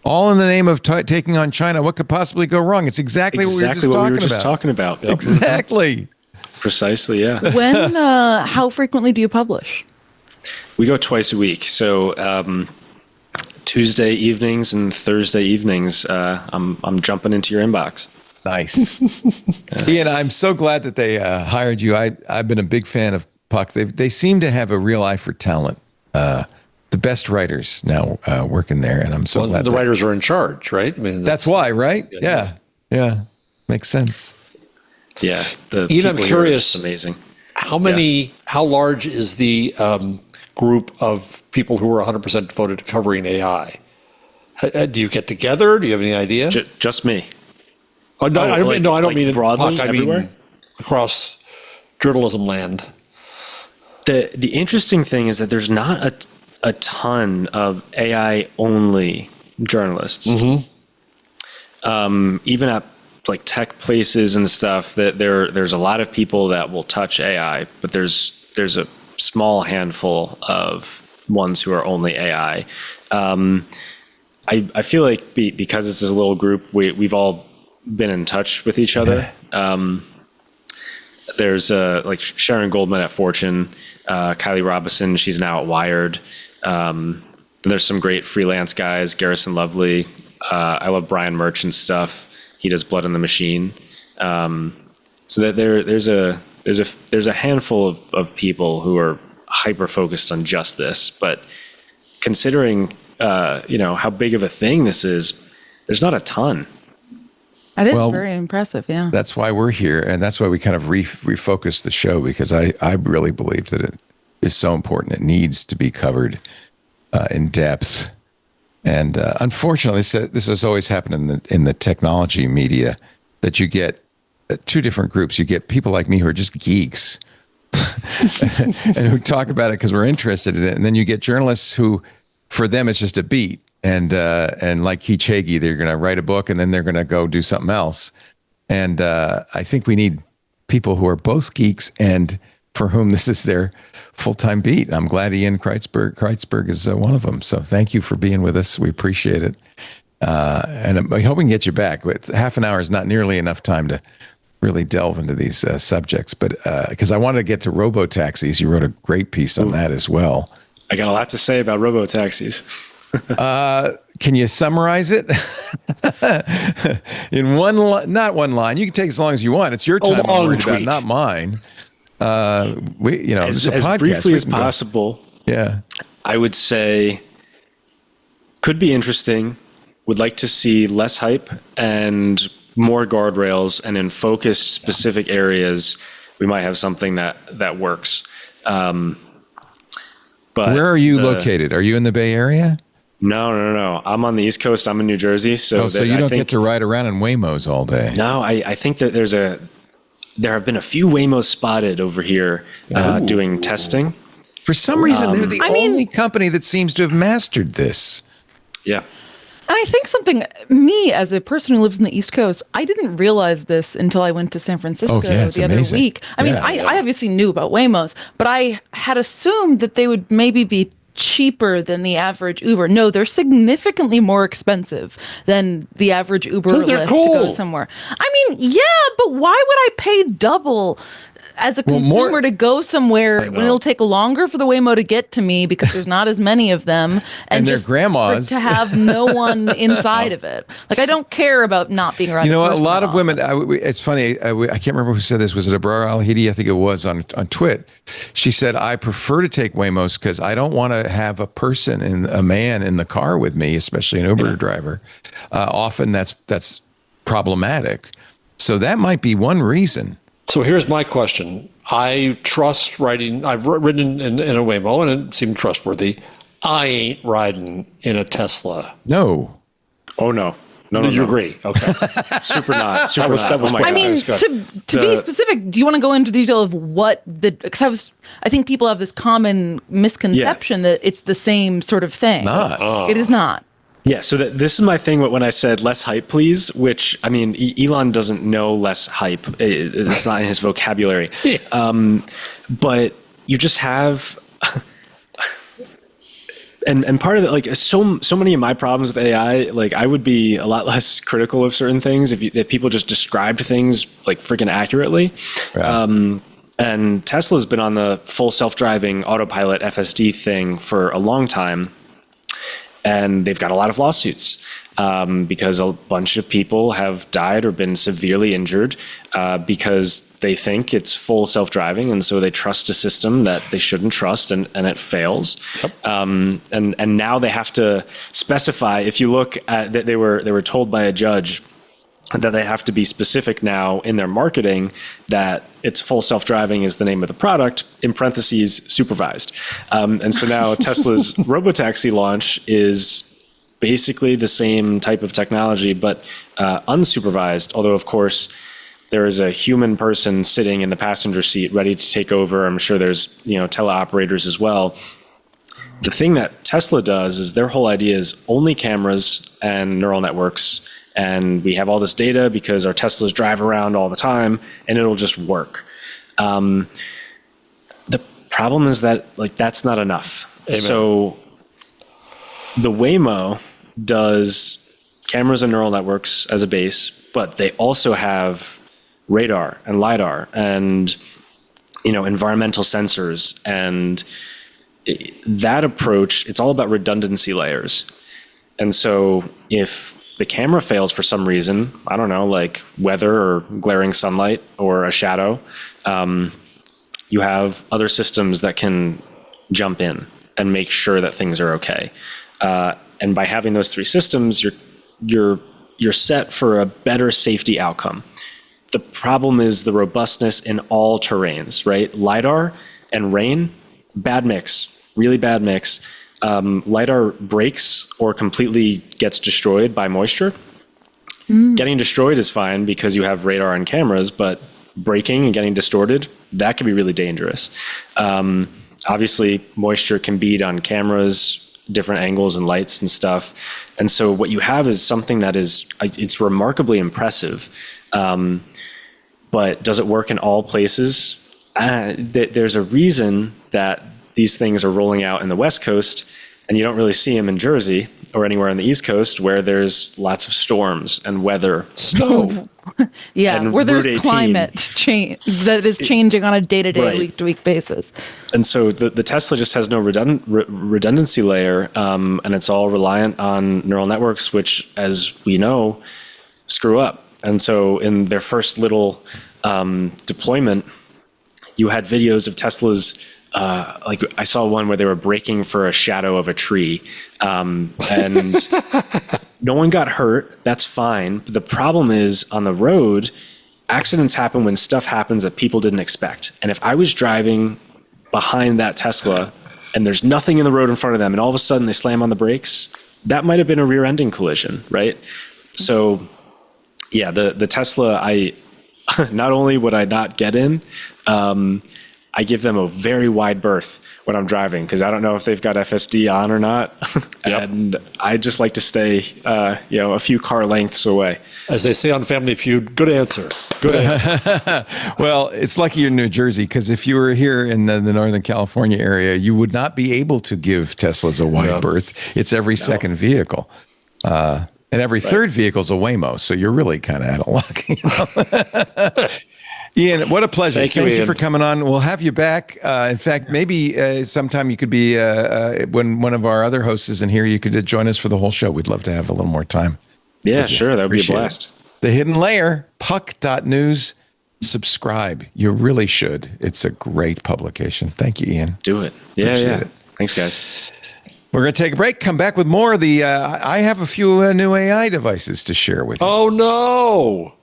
S1: All in the name of taking on China. What could possibly go wrong? It's exactly what we were just talking about.
S6: Yep.
S1: Exactly.
S6: Precisely, yeah.
S4: When, how frequently do you publish?
S6: We go twice a week. So Tuesday evenings and Thursday evenings, I'm jumping into your inbox.
S1: Nice. Ian, I'm so glad that they hired you. I've been a big fan of Puck. They seem to have a real eye for talent. The best writers now working there, and I'm so glad.
S5: The writers are in charge, right? I mean,
S1: that's why, right? Yeah. Makes sense.
S6: Yeah.
S5: Ian, I'm curious.
S6: Amazing.
S5: How large is the group of people who are 100% devoted to covering AI? Do you get together? Do you have any idea?
S6: Just me.
S5: I don't mean
S6: broadly
S5: Puck,
S6: everywhere.
S5: I mean across journalism land.
S6: The interesting thing is that there's not a ton of AI only journalists. Mm-hmm. Even at like tech places and stuff, that there's a lot of people that will touch AI, but there's a small handful of ones who are only AI. I feel like because it's this little group, we've all been in touch with each other. There's like Sharon Goldman at Fortune, Kylie Robinson, she's now at Wired. There's some great freelance guys, Garrison Lovely. I love Brian Merchant's stuff. He does Blood in the Machine. So that there's a handful of people who are hyper focused on just this. But considering how big of a thing this is, there's not a ton.
S4: That is very impressive, yeah.
S1: That's why we're here, and that's why we kind of refocused the show, because I really believe that it is so important. It needs to be covered in depth. And unfortunately, this has always happened in the technology media, that you get two different groups. You get people like me who are just geeks and who talk about it because we're interested in it. And then you get journalists who, for them, it's just a beat. And like Keith Hagee, they're going to write a book and then they're going to go do something else. And I think we need people who are both geeks and for whom this is their full-time beat. I'm glad Ian Krietzberg is one of them. So thank you for being with us. We appreciate it. And I hope we can get you back. Half an hour is not nearly enough time to really delve into these subjects. But because I wanted to get to robo-taxis, you wrote a great piece on that as well.
S6: I got a lot to say about robo-taxis.
S1: Can you summarize it in not one line? You can take as long as you want. It's your time. I'm worried about, not mine. As
S6: briefly as possible.
S1: Yeah,
S6: I would say could be interesting. Would like to see less hype and more guardrails, and in focused specific areas, we might have something that works. But
S1: where are you located? Are you in the Bay Area?
S6: No. I'm on the East Coast. I'm in New Jersey. So
S1: you don't get to ride around in Waymos all day.
S6: No, I think that there have been a few Waymos spotted over here doing testing.
S1: For some reason, they're the only company that seems to have mastered this.
S6: Yeah.
S4: And I think me as a person who lives in the East Coast, I didn't realize this until I went to San Francisco the other week. I mean, I obviously knew about Waymos, but I had assumed that they would maybe be cheaper than the average Uber. No, they're significantly more expensive than the average Uber or Lyft to go somewhere. I mean, yeah, but why would I pay double as a consumer to go somewhere when it'll take longer for the Waymo to get to me because there's not as many of them, and
S1: their
S4: just
S1: grandmas
S4: to have no one inside of it. Like, I don't care about not being around.
S1: You know, a lot of women. It's funny. I can't remember who said this. Was it Abrar Al-Hidi? I think it was on Twit. She said, "I prefer to take Waymos because I don't want to have a man in the car with me, especially an Uber driver. Often that's problematic. So that might be one reason."
S5: So here's my question. I trust writing. I've ridden in a Waymo and it seemed trustworthy. I ain't riding in a Tesla.
S1: No.
S6: Oh, no. No,
S5: you agree? Okay.
S6: Super not. Super
S5: that was
S6: not.
S4: I mean, to be specific, do you want to go into detail of what because I think people have this common misconception that it's the same sort of thing. It is not.
S6: Yeah, so this is my thing when I said less hype, please, which, I mean, Elon doesn't know less hype. It's not in his vocabulary. But you just have... And part of it, like, so many of my problems with AI, like, I would be a lot less critical of certain things if people just described things, like, freaking accurately. Yeah. And Tesla's been on the full self-driving autopilot FSD thing for a long time. And they've got a lot of lawsuits because a bunch of people have died or been severely injured because they think it's full self-driving, and so they trust a system that they shouldn't trust, and it fails. Yep. And now they have to specify. If you look at that, they were told by a judge that they have to be specific now in their marketing that it's full self-driving is the name of the product, in parentheses, supervised. And so now Tesla's robotaxi launch is basically the same type of technology, but unsupervised, although, of course, there is a human person sitting in the passenger seat ready to take over. I'm sure there's, teleoperators as well. The thing that Tesla does is their whole idea is only cameras and neural networks, and we have all this data because our Teslas drive around all the time, and it'll just work. The problem is that, like, that's not enough. Amen. So the Waymo does cameras and neural networks as a base, but they also have radar and LiDAR and, environmental sensors. And that approach, it's all about redundancy layers. And so if the camera fails for some reason, I don't know, like weather or glaring sunlight or a shadow, you have other systems that can jump in and make sure that things are okay. And by having those three systems, you're set for a better safety outcome. The problem is the robustness in all terrains, right? LiDAR and rain, bad mix, really bad mix. LiDAR breaks or completely gets destroyed by moisture. Getting destroyed is fine because you have radar and cameras, but breaking and getting distorted, that can be really dangerous. Obviously, moisture can bead on cameras, different angles and lights and stuff. And so what you have is something that it's remarkably impressive. But does it work in all places? There's a reason that these things are rolling out in the West Coast, and you don't really see them in Jersey or anywhere on the East Coast where there's lots of storms and weather.
S5: Snow.
S4: Yeah, where there's climate change that is changing on a day-to-day, week-to-week basis.
S6: And so the Tesla just has no redundancy layer, and it's all reliant on neural networks, which, as we know, screw up. And so in their first little deployment, you had videos of Tesla's, like I saw one where they were braking for a shadow of a tree, and no one got hurt. That's fine. But the problem is on the road, accidents happen when stuff happens that people didn't expect. And if I was driving behind that Tesla and there's nothing in the road in front of them, and all of a sudden they slam on the brakes, that might have been a rear-ending collision, right? So yeah, the Tesla, not only would I not get in, I give them a very wide berth when I'm driving because I don't know if they've got FSD on or not. And I just like to stay, a few car lengths away.
S5: As they say on Family Feud, good answer. Good answer.
S1: Well, it's lucky you're in New Jersey, because if you were here in the Northern California area, you would not be able to give Teslas a wide berth. It's every second vehicle. And every third vehicle is a Waymo. So you're really kind of out of luck. Ian, what a pleasure. Thank you for coming on. We'll have you back. In fact, maybe sometime you could be, when one of our other hosts isn't here, you could join us for the whole show. We'd love to have a little more time.
S6: Yeah, sure. That would be a blast.
S1: The Hidden Layer, puck.news. Subscribe. You really should. It's a great publication. Thank you, Ian.
S6: Do it. Yeah. Thanks, guys.
S1: We're going to take a break, come back with more. I have a few new AI devices to share with you.
S5: Oh, no.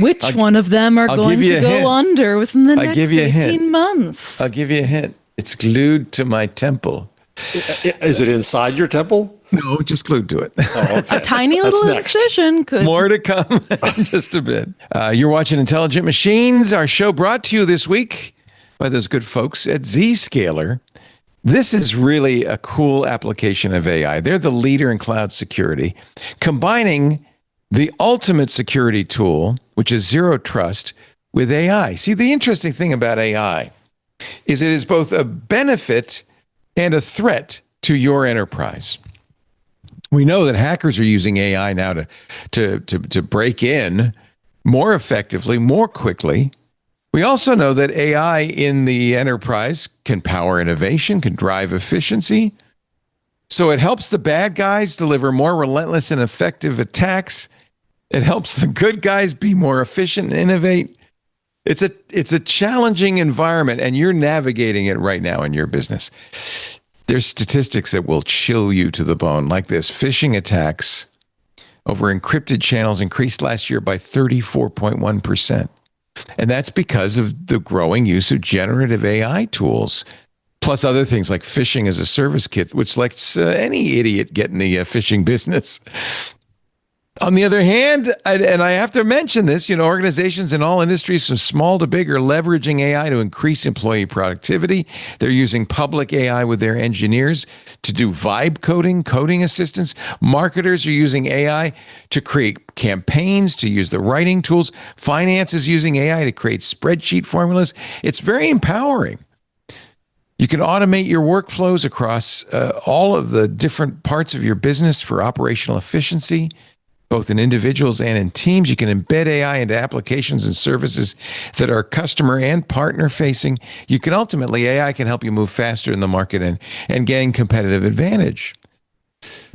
S4: Which one of them are going to go under within the next 18 months?
S1: I'll give you a hint. It's glued to my temple.
S5: Is it inside your temple?
S1: No, just glued to it.
S5: Oh, okay.
S4: A tiny little incision could.
S1: More to come in just a bit. You're watching Intelligent Machines, our show brought to you this week by those good folks at Zscaler. This is really a cool application of AI. They're the leader in cloud security, combining the ultimate security tool, which is zero trust, with AI. See, the interesting thing about AI is it is both a benefit and a threat to your enterprise. We know that hackers are using AI now to break in more effectively, more quickly. We also know that AI in the enterprise can power innovation, can drive efficiency. So it helps the bad guys deliver more relentless and effective attacks. It helps the good guys be more efficient and innovate. It's a challenging environment, and you're navigating it right now in your business. There's statistics that will chill you to the bone, like this. Phishing attacks over encrypted channels increased last year by 34.1%. And that's because of the growing use of generative AI tools, plus other things like phishing as a service kit, which lets any idiot get in the phishing business. On the other hand, and I have to mention this, organizations in all industries, from small to big, are leveraging AI to increase employee productivity. They're using public AI with their engineers to do vibe coding assistance. Marketers are using AI to create campaigns, to use the writing tools. Finance is using AI to create spreadsheet formulas. It's very empowering. You can automate your workflows across all of the different parts of your business for operational efficiency, both in individuals and in teams. You can embed AI into applications and services that are customer and partner facing. You can AI can help you move faster in the market and gain competitive advantage.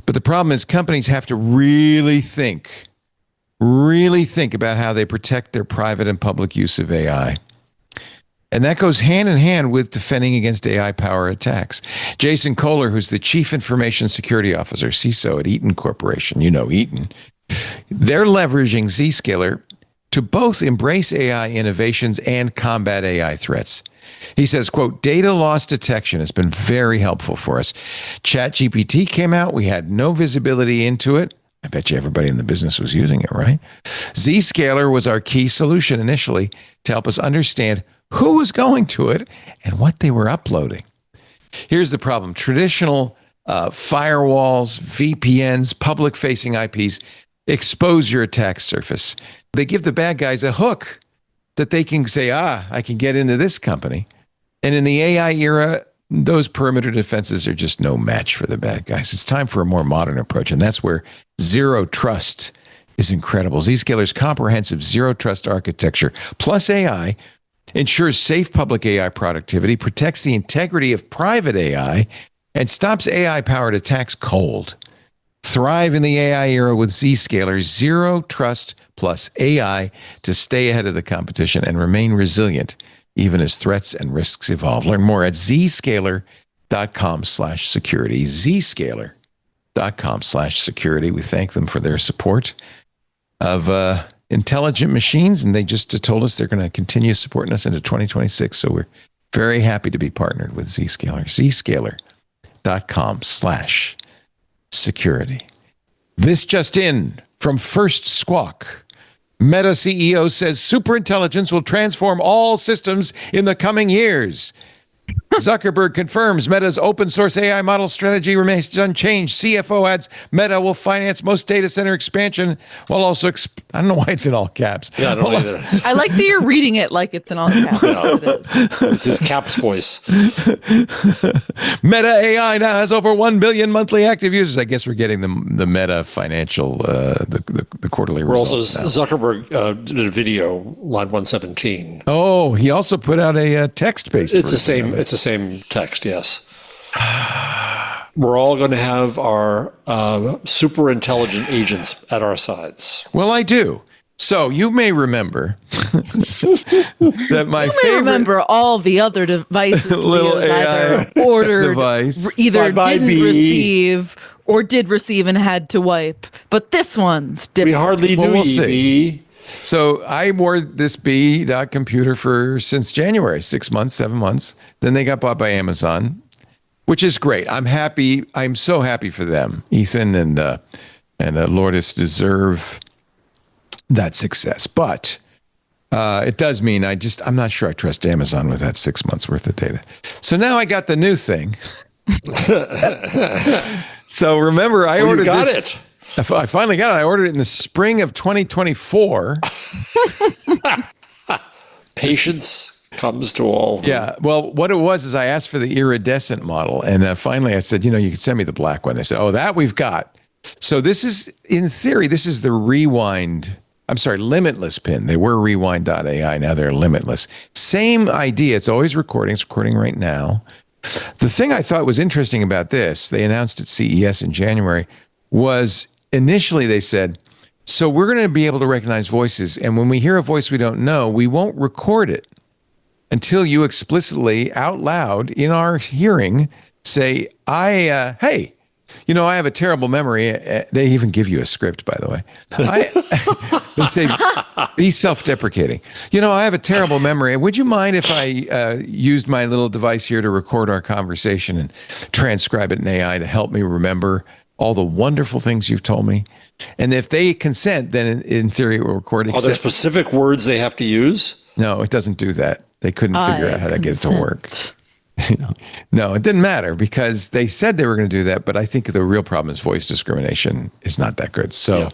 S1: But the problem is companies have to really think about how they protect their private and public use of AI. And that goes hand in hand with defending against AI-powered attacks. Jason Kohler, who's the Chief Information Security Officer, CISO at Eaton Corporation, Eaton, they're leveraging Zscaler to both embrace AI innovations and combat AI threats. He says, quote, data loss detection has been very helpful for us. ChatGPT came out. We had no visibility into it. I bet you everybody in the business was using it, right? Zscaler was our key solution initially to help us understand who was going to it and what they were uploading. Here's the problem. Traditional firewalls, VPNs, public-facing IPs expose your attack surface. They give the bad guys a hook that they can say, I can get into this company. And in the AI era, those perimeter defenses are just no match for the bad guys. It's time for a more modern approach, and that's where zero trust is incredible. Zscaler's comprehensive zero trust architecture plus AI ensures safe public AI productivity, protects the integrity of private AI, and stops AI-powered attacks cold. Thrive in the AI era with Zscaler, zero trust plus AI to stay ahead of the competition and remain resilient even as threats and risks evolve. Learn more at zscaler.com/security. Zscaler.com/security. We thank them for their support of Intelligent Machines, and they just told us they're going to continue supporting us into 2026. So we're very happy to be partnered with Zscaler. Zscaler.com/security. This just in from First Squawk. Meta CEO says superintelligence will transform all systems in the coming years. Zuckerberg confirms Meta's open source AI model strategy remains unchanged. CFO adds Meta will finance most data center expansion while also, I don't know why it's in all caps.
S5: Yeah, I don't know either.
S4: I like that you're reading it like it's in all caps.
S5: It's his caps voice.
S1: Meta AI now has over 1 billion monthly active users. I guess we're getting the Meta financial, the quarterly results.
S5: Also, Zuckerberg did a video, line 117.
S1: Oh, he also put out a text-based
S5: It's the
S1: version
S5: same.
S1: of it.
S5: It's the same text. Yes. We're all going to have our super intelligent agents at our sides.
S1: Well, I do. So you may remember that my favorite
S4: Remember all the other devices
S1: little
S4: Leo's
S1: AI
S4: either ordered,
S1: device.
S4: either
S5: Bye-bye,
S4: didn't
S5: bee.
S4: receive or did receive and had to wipe. But this one's
S5: We
S4: different.
S5: hardly
S1: Well,
S5: knew
S1: we'll
S5: ye,
S1: see.
S5: bee.
S1: So I wore this B dot computer since January, 6 months, 7 months. Then they got bought by Amazon, which is great. I'm happy. I'm so happy for them. Ethan and Lourdes deserve that success. But it does mean I'm not sure I trust Amazon with that 6 months worth of data. So now I got the new thing. So remember, I ordered
S5: You got
S1: this.
S5: it.
S1: I finally got it. I ordered it in the spring of 2024.
S5: Patience comes to all.
S1: Yeah. Well, what it was is I asked for the iridescent model. And finally I said, you can send me the black one. They said, oh, that we've got. So this is, in theory, this is the limitless pin. They were rewind.ai. Now they're limitless. Same idea. It's always recording. It's recording right now. The thing I thought was interesting about this, they announced at CES in January, was initially they said, so we're going to be able to recognize voices. And when we hear a voice we don't know, we won't record it until you explicitly out loud in our hearing say, hey, I have a terrible memory. They even give you a script, by the way. They say, be self-deprecating. I have a terrible memory. Would you mind if I used my little device here to record our conversation and transcribe it in AI to help me remember all the wonderful things you've told me? And if they consent, then in theory it will record.
S5: Are there specific words they have to use?
S1: No, it doesn't do that. They couldn't figure out how to get it to work. No, it didn't matter because they said they were going to do that. But I think the real problem is voice discrimination is not that good. So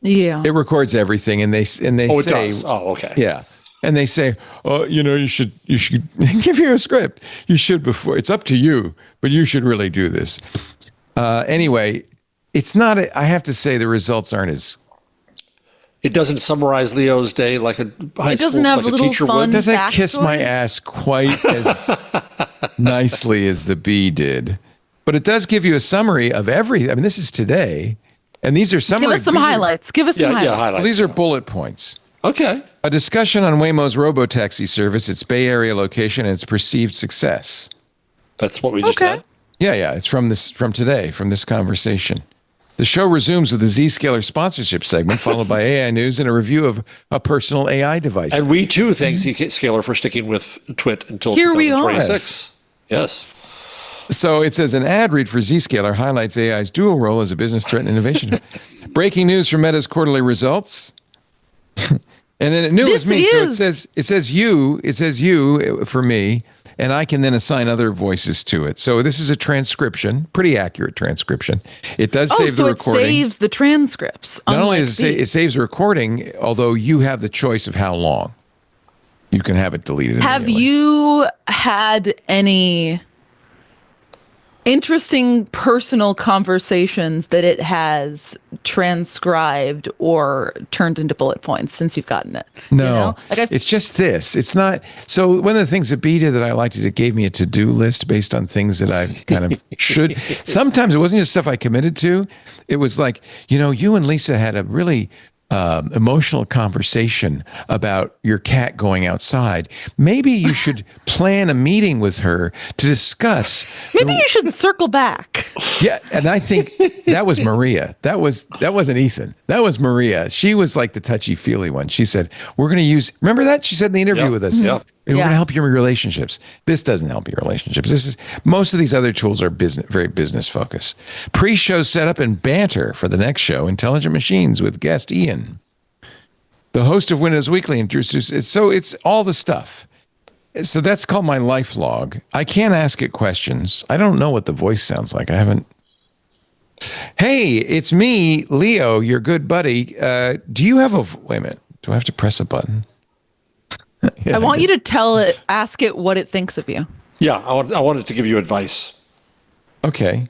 S4: Yeah.
S1: it records everything, and they say,
S5: It does. Oh, okay.
S1: yeah. And they say, oh, you should give you a script. You should before. It's up to you, but you should really do this. Anyway, it's not. I have to say the results aren't as.
S5: It doesn't summarize Leo's day like a high
S4: It
S5: school,
S4: doesn't have
S5: like
S4: a
S5: a
S4: little
S5: teacher
S4: fun-
S5: would.
S1: It doesn't kiss my
S4: backstory?
S1: ass quite as nicely as the bee did, but it does give you a summary of everything. I mean, this is today, and these are summary.
S4: Give us some highlights. Give us some highlights.
S5: Highlights.
S1: These are bullet points.
S5: Okay.
S1: A discussion on Waymo's robotaxi service, its Bay Area location, and its perceived success.
S5: That's what we just
S4: Okay.
S5: had.
S1: Yeah, it's from today, from this conversation. The show resumes with the Zscaler sponsorship segment, followed by AI news and a review of a personal AI device.
S5: And we too thank Zscaler for sticking with Twit until
S4: Here we are.
S5: 2026. Yes.
S1: So it says an ad read for Zscaler highlights AI's dual role as a business threat and innovation. Breaking news from Meta's quarterly results. And then it knew it was me. So it says you for me, and I can then assign other voices to it. So this is a transcription, pretty accurate transcription. It does save the recording.
S4: It saves the transcripts.
S1: Not only
S4: unlike
S1: does it saves the recording, although you have the choice of how long. You can have it deleted.
S4: Have
S1: immediately.
S4: you had any interesting personal conversations that it has transcribed or turned into bullet points since you've gotten it?
S1: No,
S4: Like
S1: it's just this. It's not. So one of the things that B did that I liked is it gave me a to-do list based on things that I kind of should. Sometimes it wasn't just stuff I committed to. It was like, you and Lisa had a really emotional conversation about your cat going outside. Maybe you should plan a meeting with her to discuss.
S4: Maybe you should circle back.
S1: Yeah, and I think that was Maria. That wasn't Ethan. That was Maria. She was like the touchy-feely one. She said, "We're going to use." Remember that she said in the interview
S5: Yep.
S1: with us.
S5: Yep.
S1: We're going
S4: Yeah.
S1: to help your relationships. This doesn't help your relationships. This is most of these other tools are very business focused. Pre-show setup and banter for the next show, Intelligent Machines with guest Ian. The host of Windows Weekly introduces it. So it's all the stuff. So that's called my life log. I can't ask it questions. I don't know what the voice sounds like. I haven't. Hey, it's me, Leo, your good buddy. Do you have a... Wait a minute. Do I have to press a button?
S4: I want you to ask it what it thinks of you.
S5: Yeah, I wanted to give you advice.
S1: Okay.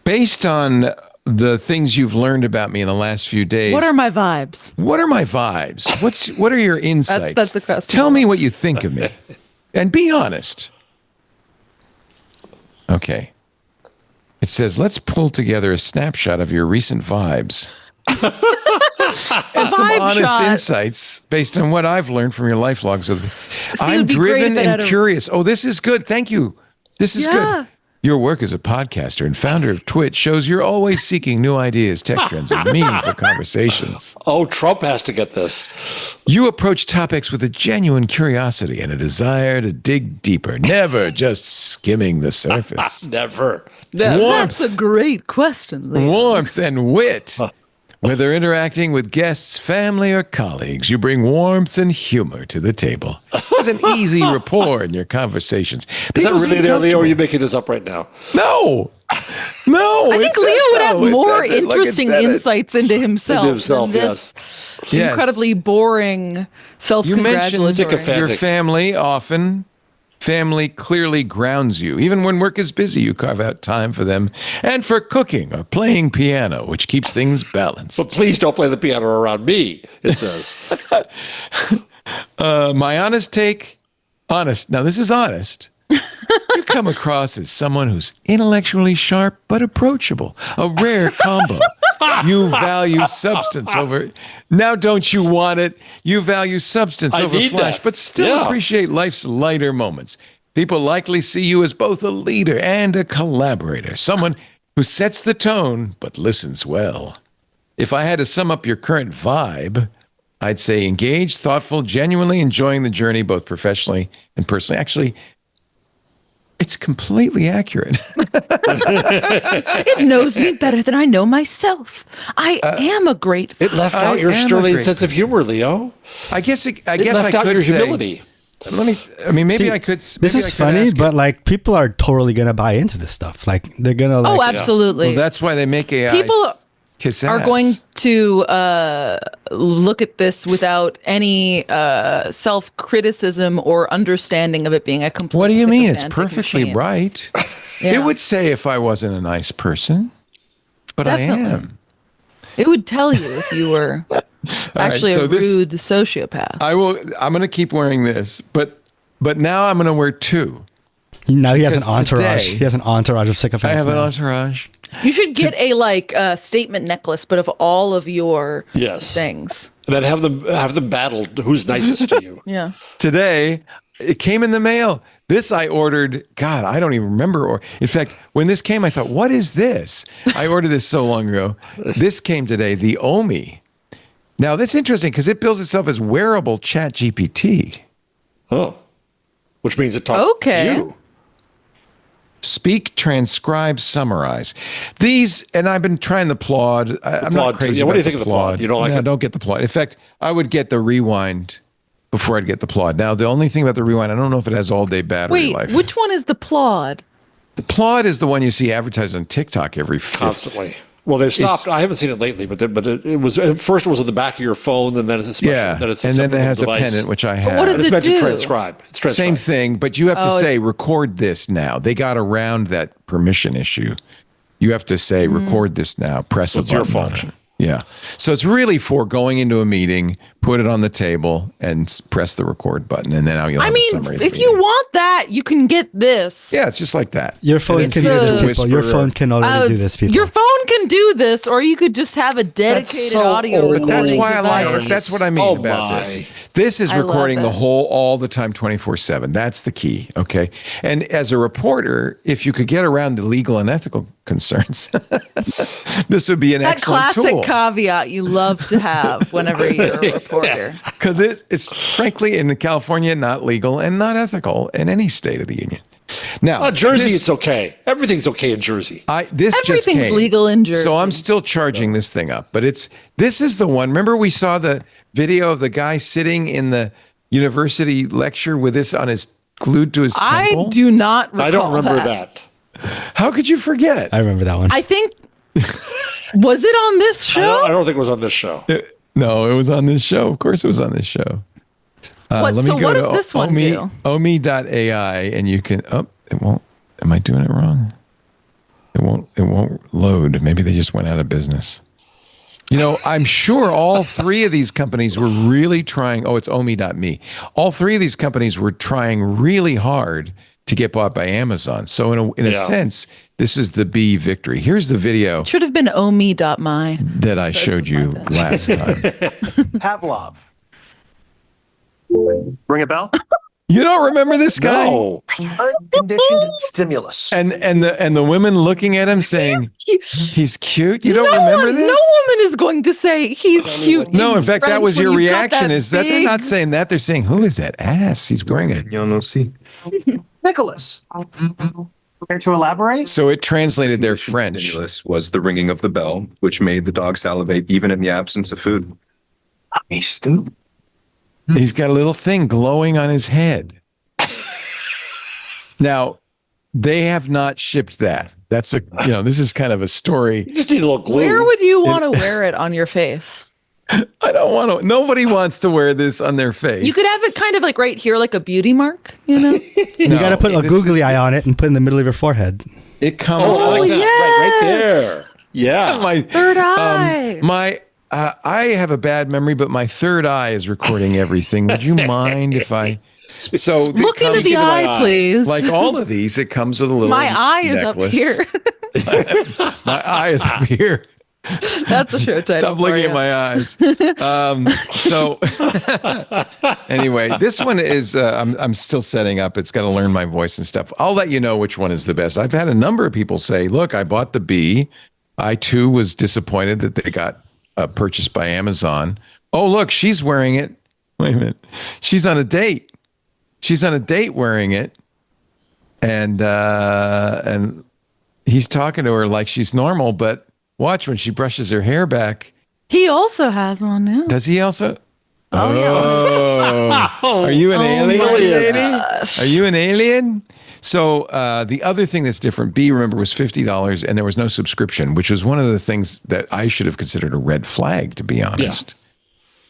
S1: Based on the things you've learned about me in the last few days.
S4: What are my vibes?
S1: What are my vibes? What are your insights?
S4: That's the question.
S1: Tell me what you think of me. And be honest. Okay. It says, let's pull together a snapshot of your recent vibes. And some honest insights based on what I've learned from your life logs. I'm driven and curious. Oh, this is good. Thank you. This is good. Your work as a podcaster and founder of Twitch shows you're always seeking new ideas, tech trends, and meaningful conversations.
S5: Oh, Trump has to get this.
S1: You approach topics with a genuine curiosity and a desire to dig deeper, never just skimming the surface.
S5: Never.
S1: Warmth.
S4: That's a great question, Leo.
S1: Warmth and wit. Whether interacting with guests, family, or colleagues, you bring warmth and humor to the table. There's an easy rapport in your conversations.
S5: Is that really there, Leo, or are you making this up right now?
S1: No.
S4: I think Leo would have more interesting insights into himself than this incredibly boring self-congratulatory.
S1: You mentioned your family often. Family clearly grounds you. Even when work is busy, you carve out time for them and for cooking or playing piano, which keeps things balanced.
S5: But please don't play the piano around me, it says.
S1: My honest take, honest. Now, this is honest. You come across as someone who's intellectually sharp but approachable, a rare combo. You value substance over... Now don't you want it? You value substance over flash, but still appreciate life's lighter moments. People likely see you as both a leader and a collaborator, someone who sets the tone but listens well. If I had to sum up your current vibe, I'd say engaged, thoughtful, genuinely enjoying the journey both professionally and personally. Actually, it's completely accurate.
S4: It knows me better than I know myself. I am a great
S5: It left out your sterling sense of humor, Leo.
S1: I guess
S5: it left out your humility.
S1: Maybe I could.
S7: This is funny, but like people are totally gonna buy into this stuff. Like they're gonna. Like,
S4: oh, absolutely.
S1: Well, that's why they make AI.
S4: People
S1: kiss
S4: are
S1: ass.
S4: going to look at this without any self-criticism or understanding of it being a complete.
S1: What do you mean? It's perfectly
S4: machine.
S1: right. It would say if I wasn't a nice person, but
S4: Definitely.
S1: I am.
S4: It would tell you if you were actually a rude sociopath.
S1: I'm going to keep wearing this, but now I'm going to wear two.
S7: Now he has an entourage. He has an entourage of sycophants.
S1: I have an entourage.
S4: You should get a statement necklace, but of all of your things.
S5: And then have them battle who's nicest to you.
S4: Yeah.
S1: Today, it came in the mail. This I ordered. God, I don't even remember. In fact, when this came, I thought, what is this? I ordered this so long ago. This came today, the Omi. Now, that's interesting because it bills itself as wearable Chat GPT.
S5: Oh. Which means it talks to you.
S1: Speak, transcribe, summarize. These, and I've been trying the Plod. I'm not crazy.
S5: What do you think of the Plod? You don't like it?
S1: I don't get the Plod. In fact, I would get the Rewind before I'd get the Plod. Now, the only thing about the Rewind, I don't know if it has all-day battery life.
S4: Wait, which one is the Plod?
S1: The Plod is the one you see advertised on TikTok every
S5: constantly. Well, they've stopped. I haven't seen it lately, but it was at first it was on the back of your phone, and then it's a special.
S1: Then it has device. A pendant, which I have.
S4: What does
S5: it's
S4: it
S5: meant
S4: do?
S5: to transcribe. It's transcribe.
S1: Same thing, but you have to say record this now. They got around that permission issue. You have to say record this now. Press a button.
S5: It's your fault.
S1: Yeah. So it's really for going into a meeting, put it on the table, and press the record button, and then you'll have a summary of the
S4: if you want that, you can get this.
S1: Yeah, it's just like that.
S7: Your phone can do this, people. Your phone can already do this, people.
S4: Your phone can do this, or you could just have a dedicated audio recording.
S1: That's why I like
S4: device.
S1: it. That's what I mean about this. This is recording the whole, all the time, 24/7. That's the key, okay? And as a reporter, if you could get around the legal and ethical concerns, this would be an excellent tool.
S4: That classic caveat you love to have whenever you're a reporter.
S1: Because it's frankly in California not legal and not ethical in any state of the union. Now,
S5: Jersey, it's okay. Everything's okay in Jersey.
S4: Everything's legal in Jersey.
S1: So I'm still charging this thing up, but this is the one. Remember, we saw the video of the guy sitting in the university lecture with this on his glued to his temple?
S4: I do not recall
S5: I don't remember that.
S1: How could you forget?
S7: I remember that one.
S4: I think, was it on this show?
S5: I don't think it was on this show.
S1: No, it was on this show. Of course it was on this show.
S4: What does this one do?
S1: Omi.ai, and you can, it won't, am I doing it wrong? It won't load. Maybe they just went out of business. You know, I'm sure all three of these companies were really trying. Oh, it's Omi.me. All three of these companies were trying really hard to get bought by Amazon. So in a sense, this is the B victory. Here's the video.
S4: Should have been Omi.my.
S1: That I showed you last time.
S8: Pavlov. Ring a bell?
S1: You don't remember this guy?
S5: No.
S8: Unconditioned stimulus.
S1: And the women looking at him saying he's cute. You don't remember this?
S4: No woman is going to say he's cute.
S1: No, in fact, that was your
S4: when you've got
S1: reaction. Is that they're not saying that? They're saying, "Who is that ass? He's wearing it."
S8: Nicholas. Care to elaborate?
S1: So it translated their French.
S9: Stimulus was the ringing of the bell, which made the dog salivate even in the absence of food.
S1: He's got a little thing glowing on his head. Now, they have not shipped that. That's this is kind of a story.
S5: You just need a little glue.
S4: Where would you want to wear it on your face?
S1: I don't want to. Nobody wants to wear this on their face.
S4: You could have it kind of like right here, like a beauty mark, you know?
S7: You got to put a googly eye on it and put in the middle of your forehead.
S1: It comes.
S5: like
S4: yes.
S5: that. Right there. Yeah.
S1: My
S4: third eye.
S1: I have a bad memory, but my third eye is recording everything. Would you mind if I? So
S4: Look into the eye, please.
S1: Like all of these, it comes with a little.
S4: My eye is up
S1: necklace.
S4: here.
S1: My eye is up here.
S4: That's a show title.
S1: Stop looking at my eyes. So anyway, this one is I'm still setting up. It's got to learn my voice and stuff. I'll let you know which one is the best. I've had a number of people say, "Look, I bought the B. I too was disappointed that they got purchased by Amazon. Oh, look, she's wearing it. Wait a minute. She's on a date. She's on a date wearing it, and he's talking to her like she's normal, but." Watch when she brushes her hair back.
S4: He also has one now.
S1: Does he also?
S4: Oh.
S1: Are you an alien, lady?
S4: Gosh.
S1: Are you an alien? So the other thing that's different, B, remember, was $50, and there was no subscription, which was one of the things that I should have considered a red flag, to be honest. Yeah.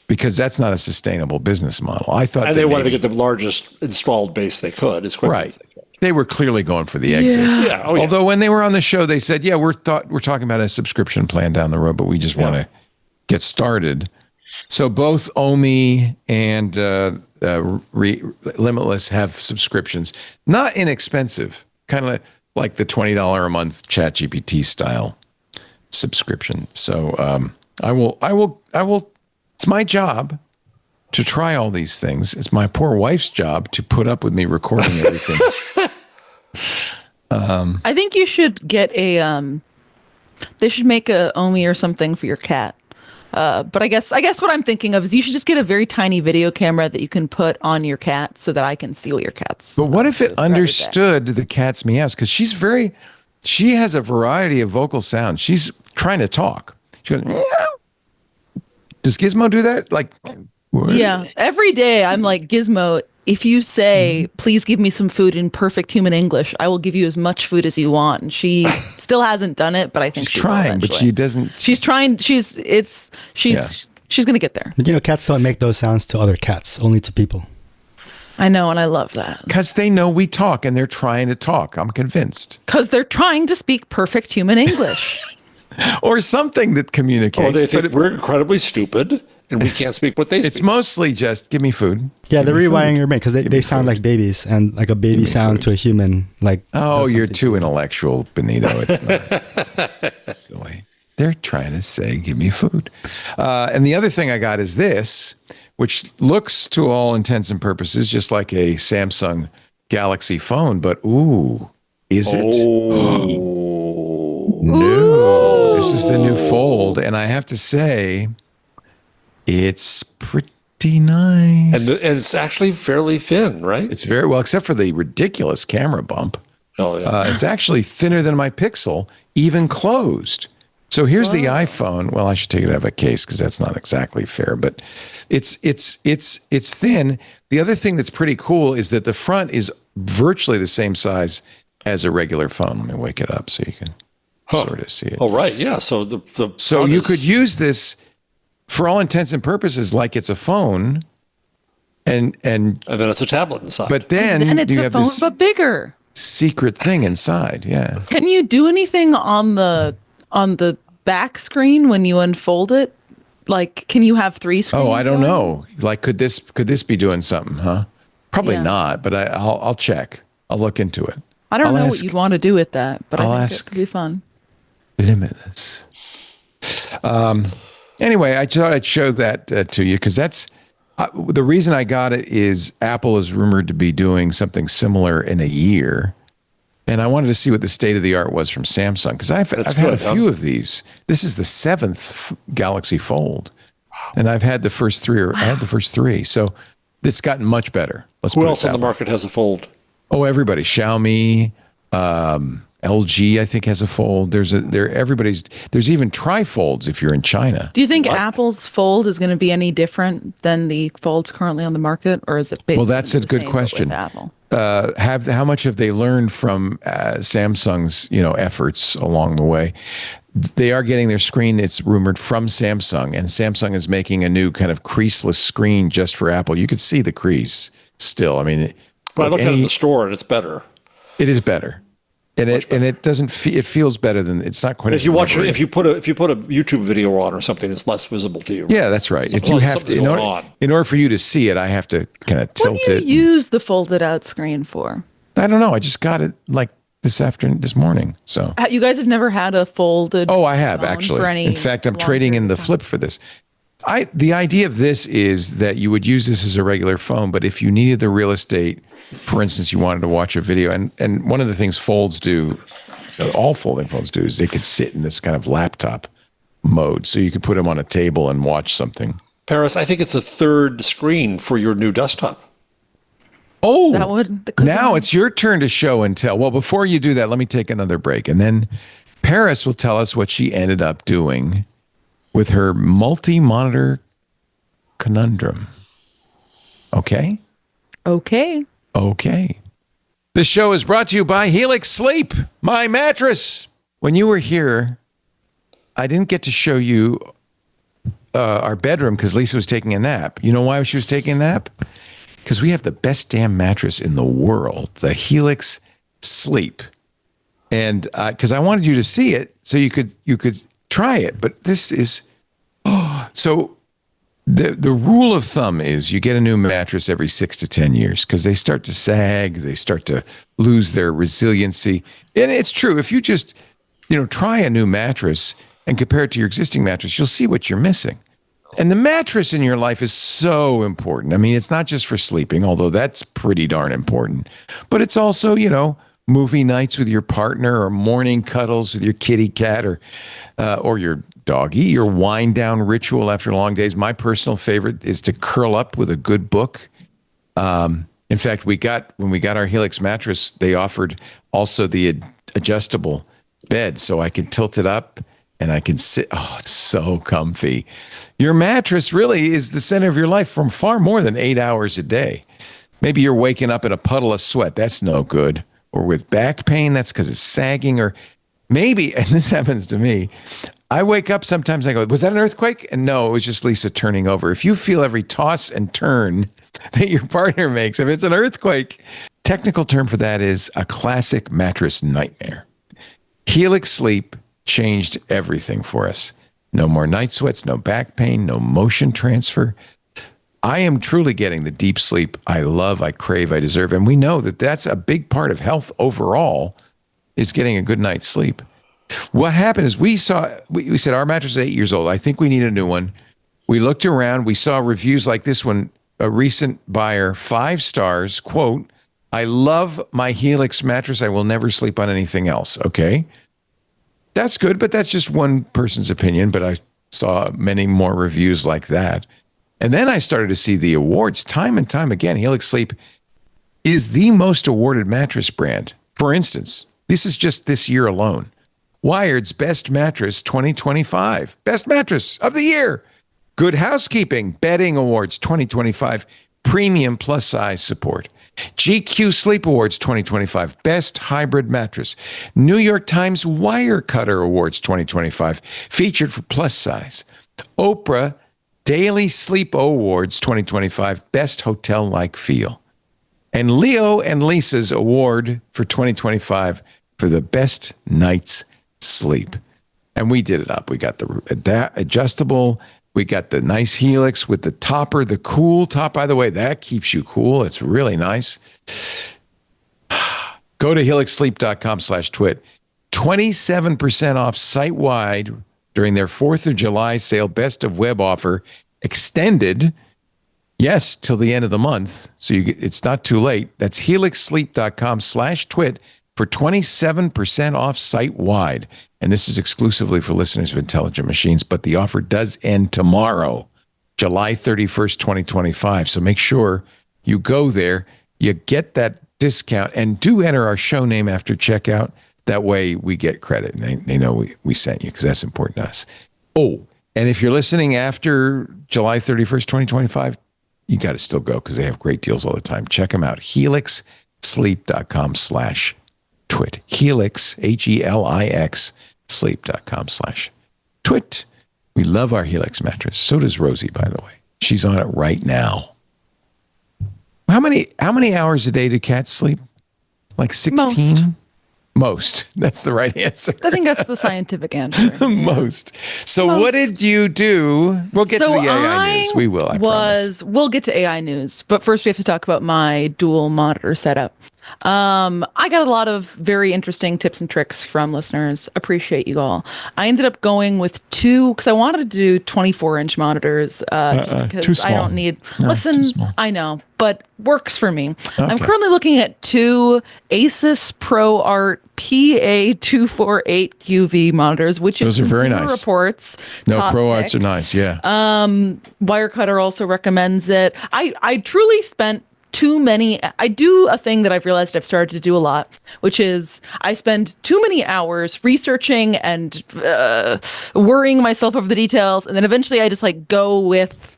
S1: Because that's not a sustainable business model. I thought,
S5: and they wanted to get the largest installed base they could as quickly as they could.
S1: They were clearly going for the exit.
S5: Yeah. Oh, yeah.
S1: Although when they were on the show, they said, "Yeah, we're talking about a subscription plan down the road, but we just want to get started." So both Omi and Limitless have subscriptions, not inexpensive, kind of like the $20 a month ChatGPT style subscription. So I will. It's my job to try all these things. It's my poor wife's job to put up with me recording everything.
S4: I think you should get they should make a Omi or something for your cat. But I guess what I'm thinking of is you should just get a very tiny video camera that you can put on your cat so that I can see what your cat's.
S1: But what if it understood the cat's meows? Because she has a variety of vocal sounds. She's trying to talk. She goes, meow. Does Gizmo do that? Like, what?
S4: Yeah. Every day I'm like, Gizmo, if you say, please give me some food in perfect human English, I will give you as much food as you want. And she still hasn't done it, but I think she's
S1: trying, but she doesn't.
S4: She's trying. She's going to get there.
S7: You know, cats don't make those sounds to other cats, only to people.
S4: I know. And I love that.
S1: Because they know we talk and they're trying to talk. I'm convinced.
S4: Because they're trying to speak perfect human English.
S1: Or something that communicates.
S5: Or they think we're incredibly stupid and we can't speak what they speak.
S1: It's mostly just, give me food.
S7: Yeah, they're rewiring your brain because they sound like babies, and like a baby sound to a human. Like,
S1: oh, you're too intellectual, Benito. It's not silly. They're trying to say, give me food. And the other thing I got is this, which looks to all intents and purposes just like a Samsung Galaxy phone, but ooh, is it? No, this is the new Fold, and I have to say, it's pretty nice.
S5: And it's actually fairly thin, right?
S1: It's very well, except for the ridiculous camera bump.
S5: Oh, yeah.
S1: It's actually thinner than my Pixel, even closed. So here's the iPhone. Well, I should take it out of a case because that's not exactly fair, but it's thin. The other thing that's pretty cool is that the front is virtually the same size as a regular phone. Let me wake it up so you can sort of see it.
S5: Oh, right. Yeah. So
S1: so you could use this for all intents and purposes like it's a phone, and then
S5: it's a tablet inside.
S1: But then
S4: it's
S1: you
S4: a
S1: have
S4: phone,
S1: this
S4: but bigger
S1: secret thing inside. Yeah.
S4: Can you do anything on the back screen when you unfold it? Like, can you have 3 screens?
S1: Oh, I don't know. Like, could this be doing something? Huh? Probably not. But I'll check. I'll look into it.
S4: I don't know what you'd want to do with that, but I think it could be fun.
S1: Limitless. Anyway, I thought I'd show that to you because that's the reason I got it is Apple is rumored to be doing something similar in a year. And I wanted to see what the state of the art was from Samsung because I've had a few of these. This is the 7th Galaxy Fold, and I've had the first 3. I had the first 3, so it's gotten much better.
S5: Who else on the market has a Fold?
S1: Oh, everybody. Xiaomi, LG, I think has a Fold. There's even trifolds if you're in China.
S4: Do you think Apple's Fold is going to be any different than the Folds currently on the market, or is it basically?
S1: Well, that's a good question.
S4: Apple?
S1: How much have they learned from Samsung's efforts along the way? They are getting their screen, it's rumored, from Samsung, and Samsung is making a new kind of creaseless screen just for Apple. You could see the crease still. I mean,
S5: but I looked at it in the store and it's better.
S1: It is better. And it doesn't it feels better than it's not quite.
S5: If you watch if you put a YouTube video on or something, it's less visible to you.
S1: Yeah, that's right. If you have to, in order for you to see it, I have to kind of tilt it.
S4: What do you use the folded out screen for?
S1: I don't know. I just got it like this morning. So
S4: you guys have never had a folded?
S1: Oh, I have actually. In fact, I'm trading in the Flip for this. The idea of this is that you would use this as a regular phone, but if you needed the real estate, for instance, you wanted to watch a video, and one of the things folds do, all folding phones do, is they could sit in this kind of laptop mode. So you could put them on a table and watch something.
S5: Paris, I think it's a 3rd screen for your new desktop.
S1: Oh, now it's your turn to show and tell. Well, before you do that, let me take another break. And then Paris will tell us what she ended up doing with her multi-monitor conundrum. Okay?
S4: Okay.
S1: This show is brought to you by Helix Sleep, my mattress. When you were here, I didn't get to show you our bedroom because Lisa was taking a nap. You know why she was taking a nap? Because we have the best damn mattress in the world, the Helix Sleep. And because I wanted you to see it so you could try it. But this is, so the rule of thumb is you get a new mattress every 6 to 10 years because they start to sag, they start to lose their resiliency. And it's true. If you just, try a new mattress and compare it to your existing mattress, you'll see what you're missing. And the mattress in your life is so important. I mean, it's not just for sleeping, although that's pretty darn important, but it's also, movie nights with your partner or morning cuddles with your kitty cat or your doggy, your wind down ritual after long days. My personal favorite is to curl up with a good book. In fact, when we got our Helix mattress, they offered also the adjustable bed so I can tilt it up and I can sit. Oh, it's so comfy. Your mattress really is the center of your life from far more than 8 hours a day. Maybe you're waking up in a puddle of sweat. That's no good. Or with back pain, that's because it's sagging. Or maybe, and this happens to me, I wake up sometimes, I go, was that an earthquake? And no, it was just Lisa turning over. If you feel every toss and turn that your partner makes, if it's an earthquake, technical term for that is a classic mattress nightmare. Helix Sleep changed everything for us. No more night sweats, no back pain, no motion transfer. I am truly getting the deep sleep I love, I crave, I deserve. And we know that that's a big part of health overall is getting a good night's sleep. What happened is we said our mattress is 8 years old. I think we need a new one. We looked around. We saw reviews like this one. A recent buyer, 5 stars, quote, I love my Helix mattress. I will never sleep on anything else. Okay. That's good, but that's just one person's opinion. But I saw many more reviews like that. And then I started to see the awards time and time again. Helix Sleep is the most awarded mattress brand. For instance, this is just this year alone. Wired's Best Mattress 2025. Best Mattress of the Year. Good Housekeeping Bedding Awards 2025. Premium plus size support. GQ Sleep Awards 2025. Best Hybrid Mattress. New York Times Wirecutter Awards 2025. Featured for plus size. Oprah Daily Sleep Awards 2025. Best Hotel-like Feel. And Leo and Lisa's award for 2025 for the best night's sleep. And we did it up. We got the adjustable. We got the nice Helix with the topper, the cool top. By the way, that keeps you cool. It's really nice. Go to helixsleep.com/twit. 27% off site-wide during their 4th of July sale. Best of web offer extended. Yes, till the end of the month. So it's not too late. That's helixsleep.com/twit for 27% off site-wide. And this is exclusively for listeners of Intelligent Machines, but the offer does end tomorrow, July 31st, 2025. So make sure you go there, you get that discount, and do enter our show name after checkout. That way we get credit, and they know we sent you, because that's important to us. Oh, and if you're listening after July 31st, 2025, you got to still go, because they have great deals all the time. Check them out. helixsleep.com/twit. Helix, Helix, sleep.com/twit. We love our Helix mattress. So does Rosie, by the way. She's on it right now. How many hours a day do cats sleep? Like 16? Most. That's the right answer.
S4: I think that's the scientific answer.
S1: Most. So what did you do? We'll get to the AI news. We will, I promise.
S4: We'll get to AI news, but first we have to talk about my dual monitor setup. I got a lot of very interesting tips and tricks from listeners. Appreciate you all. I ended up going with 2 because I wanted to do 24-inch monitors because
S1: too small.
S4: I don't need.
S1: No,
S4: listen, I know, but works for me. Okay. I'm currently looking at 2 Asus ProArt PA248QV monitors, which
S1: those
S4: is
S1: are very nice.
S4: Reports.
S1: No, ProArts are nice. Yeah.
S4: Wirecutter also recommends it. I truly spent too many. I do a thing that I've realized I've started to do a lot, which is I spend too many hours researching and worrying myself over the details, and then eventually I just go with.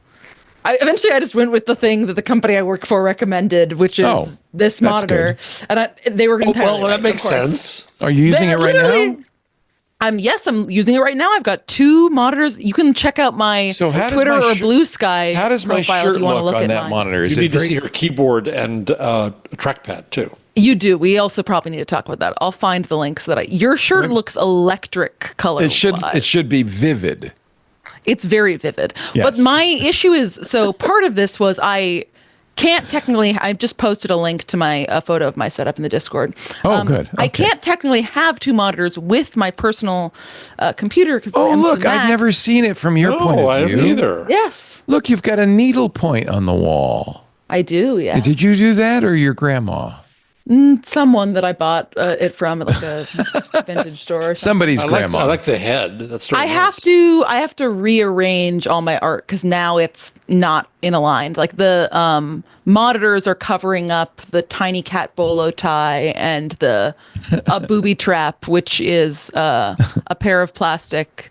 S4: I just went with the thing that the company I work for recommended, which is this monitor, and they were going to.
S5: Well, that makes sense.
S1: Are you using it right now?
S4: I'm using it right now. I've got 2 monitors. You can check out my Twitter or Blue Sky.
S1: How does my shirt look on that monitor?
S5: You need to see your keyboard and trackpad too.
S4: You do. We also probably need to talk about that. I'll find the links your shirt looks electric color.
S1: It should be vivid.
S4: It's very vivid.
S1: Yes.
S4: But my issue is, part of this was I can't technically, I just posted a link to a photo of my setup in the Discord.
S1: Oh, good. Okay.
S4: I can't technically have 2 monitors with my personal computer because
S1: look, I've never seen it from your point of view.
S5: I haven't either.
S4: Yes.
S1: Look, you've got a needle point on the wall.
S4: I do, yeah.
S1: Did you do that or your grandma?
S4: Someone that I bought it from at a vintage store.
S1: Somebody's grandma.
S5: I like the head. That's
S4: I have to rearrange all my art because now it's not in aligned. Like the monitors are covering up the tiny cat bolo tie and a booby trap, which is a pair of plastic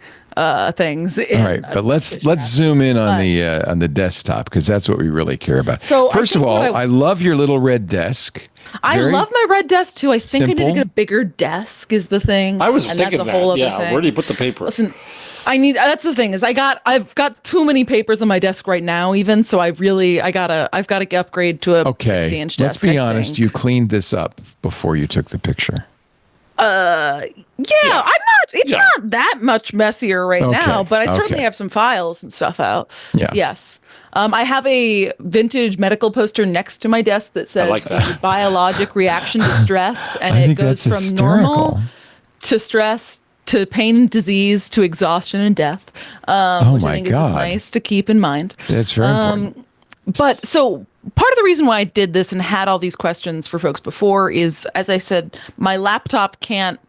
S4: things.
S1: All right, but let's zoom in on the desktop because that's what we really care about.
S4: So
S1: first of all, I love your little red desk.
S4: I love my red desk too. I think I need to get a bigger desk is the thing.
S5: I was thinking
S4: that's a whole other thing.
S5: Where do you put the paper?
S4: Listen, that's the thing is I've got too many papers on my desk right now even, so I've got to upgrade to a 60-inch desk.
S1: Let's be honest, you cleaned this up before you took the picture.
S4: It's not that much messier right now, but I certainly have some files and stuff out.
S1: Yeah.
S4: Yes. I have a vintage medical poster next to my desk that says biologic reaction to stress, and it goes from normal to stress to pain and disease to exhaustion and death, which I think is just nice to keep in mind.
S1: That's very important.
S4: But so part of the reason why I did this and had all these questions for folks before is, as I said, my laptop can't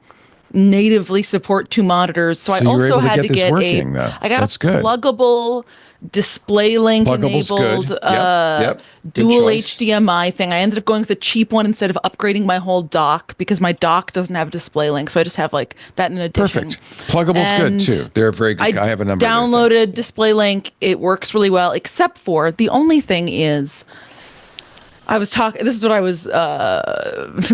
S4: natively support 2 monitors. So I
S1: you were
S4: also
S1: able to
S4: had
S1: get
S4: to
S1: this
S4: get
S1: working, though.
S4: I got
S1: That's
S4: a
S1: good.
S4: pluggable display link
S1: Pluggable's
S4: enabled
S1: good. Yep. Good
S4: dual
S1: choice.
S4: HDMI thing. I ended up going with the cheap one instead of upgrading my whole dock because my dock doesn't have a display link. So I just have like that in addition.
S1: Perfect. Pluggable's good
S4: And
S1: too. They're very good. I have a number of their
S4: downloaded
S1: things.
S4: display link. It works really well, except for the only thing is I was talking. This is what I was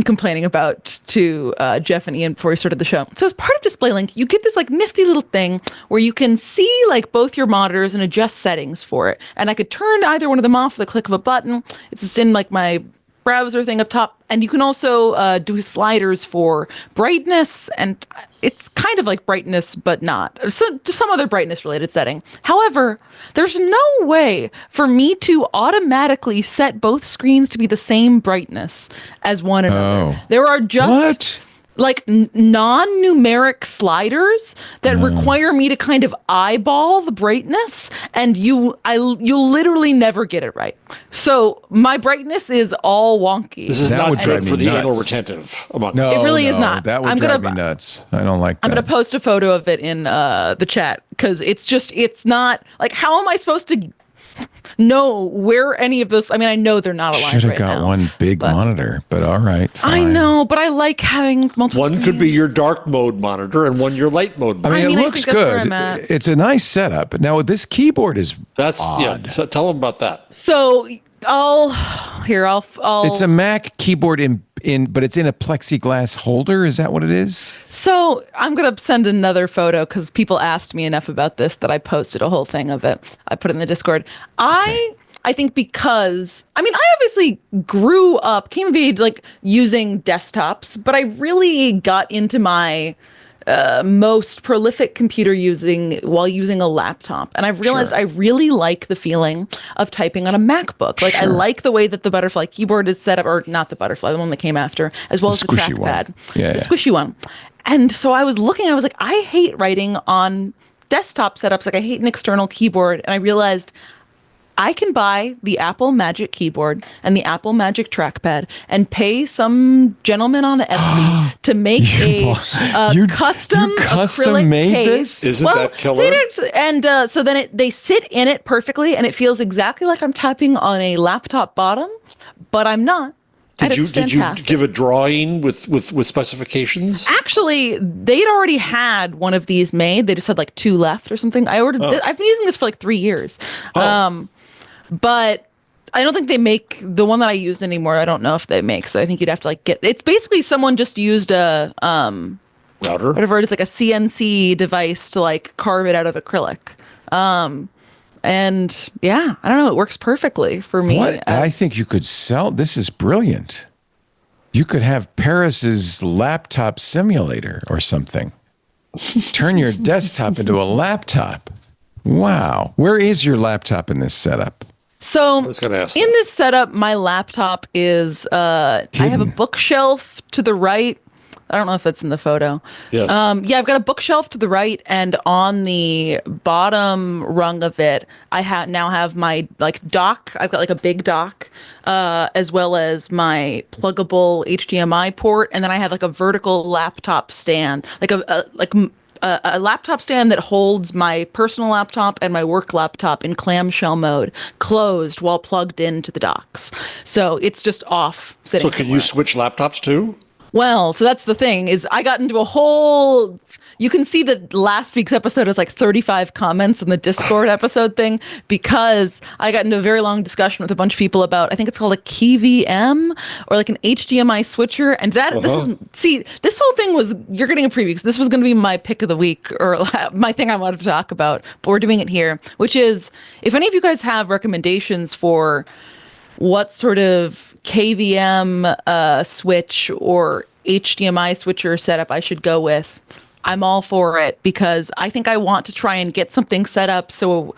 S4: complaining about to Jeff and Ian before we started the show. So as part of Display Link, you get this like nifty little thing where you can see like both your monitors and adjust settings for it. And I could turn either one of them off with a click of a button. It's just in like my browser thing up top, and you can also do sliders for brightness, and it's kind of like brightness but not some other brightness related setting. However, there's no way for me to automatically set both screens to be the same brightness as one another. There are just like non-numeric sliders that require me to kind of eyeball the brightness, and you'll literally never get it right. So my brightness is all wonky.
S5: This is
S1: That
S5: not
S1: would drive
S5: good for
S1: me
S5: the
S1: nuts.
S5: anal retentive among
S1: No,
S5: us.
S4: It really is not.
S1: That would
S4: I'm
S1: drive
S4: gonna-
S1: me nuts. I don't like that.
S4: I'm going to post a photo of it in the chat because it's not like, how am I supposed to know where any of those, I mean, I know they're not aligned
S1: Should have
S4: right
S1: got
S4: now,
S1: one big
S4: but-
S1: monitor, but all right.
S4: I
S1: Fine.
S4: know, but I like having multiple
S5: One could be
S4: screens.
S5: your dark mode monitor and one your light mode
S1: I
S5: monitor.
S1: mean,
S4: I
S1: it
S4: think
S1: looks
S4: that's where
S1: good.
S4: I'm at.
S1: It's a nice setup. Now, this keyboard is
S5: That's
S1: odd.
S5: So tell them about that.
S4: So I'll
S1: It's a Mac keyboard but it's in a plexiglass holder. Is that what it is?
S4: So I'm going to send another photo because people asked me enough about this that I posted a whole thing of it. I put it in the Discord. I think because, I mean, I obviously grew up, came of age, like using desktops, but I really got into my most prolific computer while using a laptop. And I've realized I really like the feeling of typing on a MacBook. Like I like the way that the butterfly keyboard is set up, or not the butterfly, the one that came after, as well as the
S1: squishy one.
S4: trackpad.
S1: Yeah,
S4: the
S1: yeah.
S4: squishy one. And so I was like, I hate writing on desktop setups. Like I hate an external keyboard. And I realized I can buy the Apple Magic Keyboard and the Apple Magic Trackpad and pay some gentleman on Etsy to make a custom acrylic
S1: made
S4: case.
S1: this?
S5: Isn't that killer?
S4: They did, and so then they sit in it perfectly, and it feels exactly like I'm tapping on a laptop bottom, but I'm not. And
S5: Did you
S4: it's fantastic.
S5: give a drawing with specifications?
S4: Actually, they'd already had one of these made. They just had like 2 left or something. I ordered. I've been using this for like 3 years. But I don't think they make the one that I used anymore. I don't know if they make. So I think you'd have to like it's basically someone just used a
S5: Router?
S4: whatever it is, like a CNC device to like carve it out of acrylic. And yeah, I don't know. It works perfectly for me.
S1: What? I think you could sell. This is brilliant. You could have Paris's laptop simulator or something. Turn your desktop into a laptop. Wow. Where is your laptop in this setup?
S4: So
S5: was gonna ask
S4: in
S5: that.
S4: this setup, my laptop is I have a bookshelf to the right. I don't know if that's in the photo.
S5: Yes.
S4: Yeah, I've got a bookshelf to the right, and on the bottom rung of it, I now have my like dock. I've got like a big dock, as well as my pluggable HDMI port, and then I have like a vertical laptop stand, like a laptop stand that holds my personal laptop and my work laptop in clamshell mode, closed while plugged into the docks. So it's just off sitting.
S5: So can you switch laptops too?
S4: Well, so that's the thing is I got into a whole, you can see that last week's episode was like 35 comments in the Discord episode thing because I got into a very long discussion with a bunch of people about, I think it's called a key VM or like an HDMI switcher. And this whole thing was, you're getting a preview because this was going to be my pick of the week or my thing I wanted to talk about, but we're doing it here, which is if any of you guys have recommendations for what sort of KVM switch or HDMI switcher setup I should go with, I'm all for it because I think I want to try and get something set up so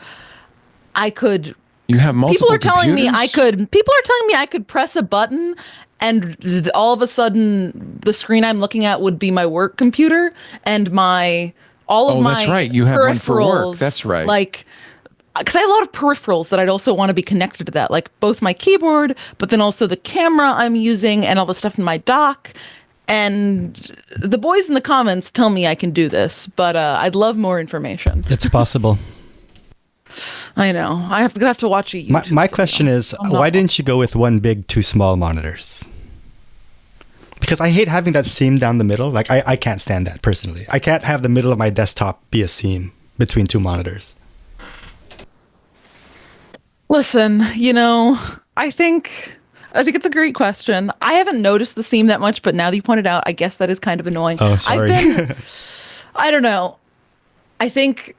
S4: I could.
S1: You have multiple
S4: People are telling me
S1: computers?
S4: I could press a button and all of a sudden the screen I'm looking at would be my work computer and my
S1: that's right. You have one for work.
S4: peripherals,
S1: That's right.
S4: Like, because I have a lot of peripherals that I'd also want to be connected to that, like both my keyboard, but then also the camera I'm using and all the stuff in my dock. And the boys in the comments tell me I can do this, but I'd love more information.
S7: It's possible.
S4: I know. I'm gonna have to watch a YouTube
S7: My
S4: video.
S7: question is, why didn't you go with one big, two small monitors? Because I hate having that seam down the middle. Like, I can't stand that personally. I can't have the middle of my desktop be a seam between two monitors.
S4: Listen, I think it's a great question. I haven't noticed the seam that much, but now that you pointed out, I guess that is kind of annoying.
S7: Oh, sorry.
S4: I don't know. I think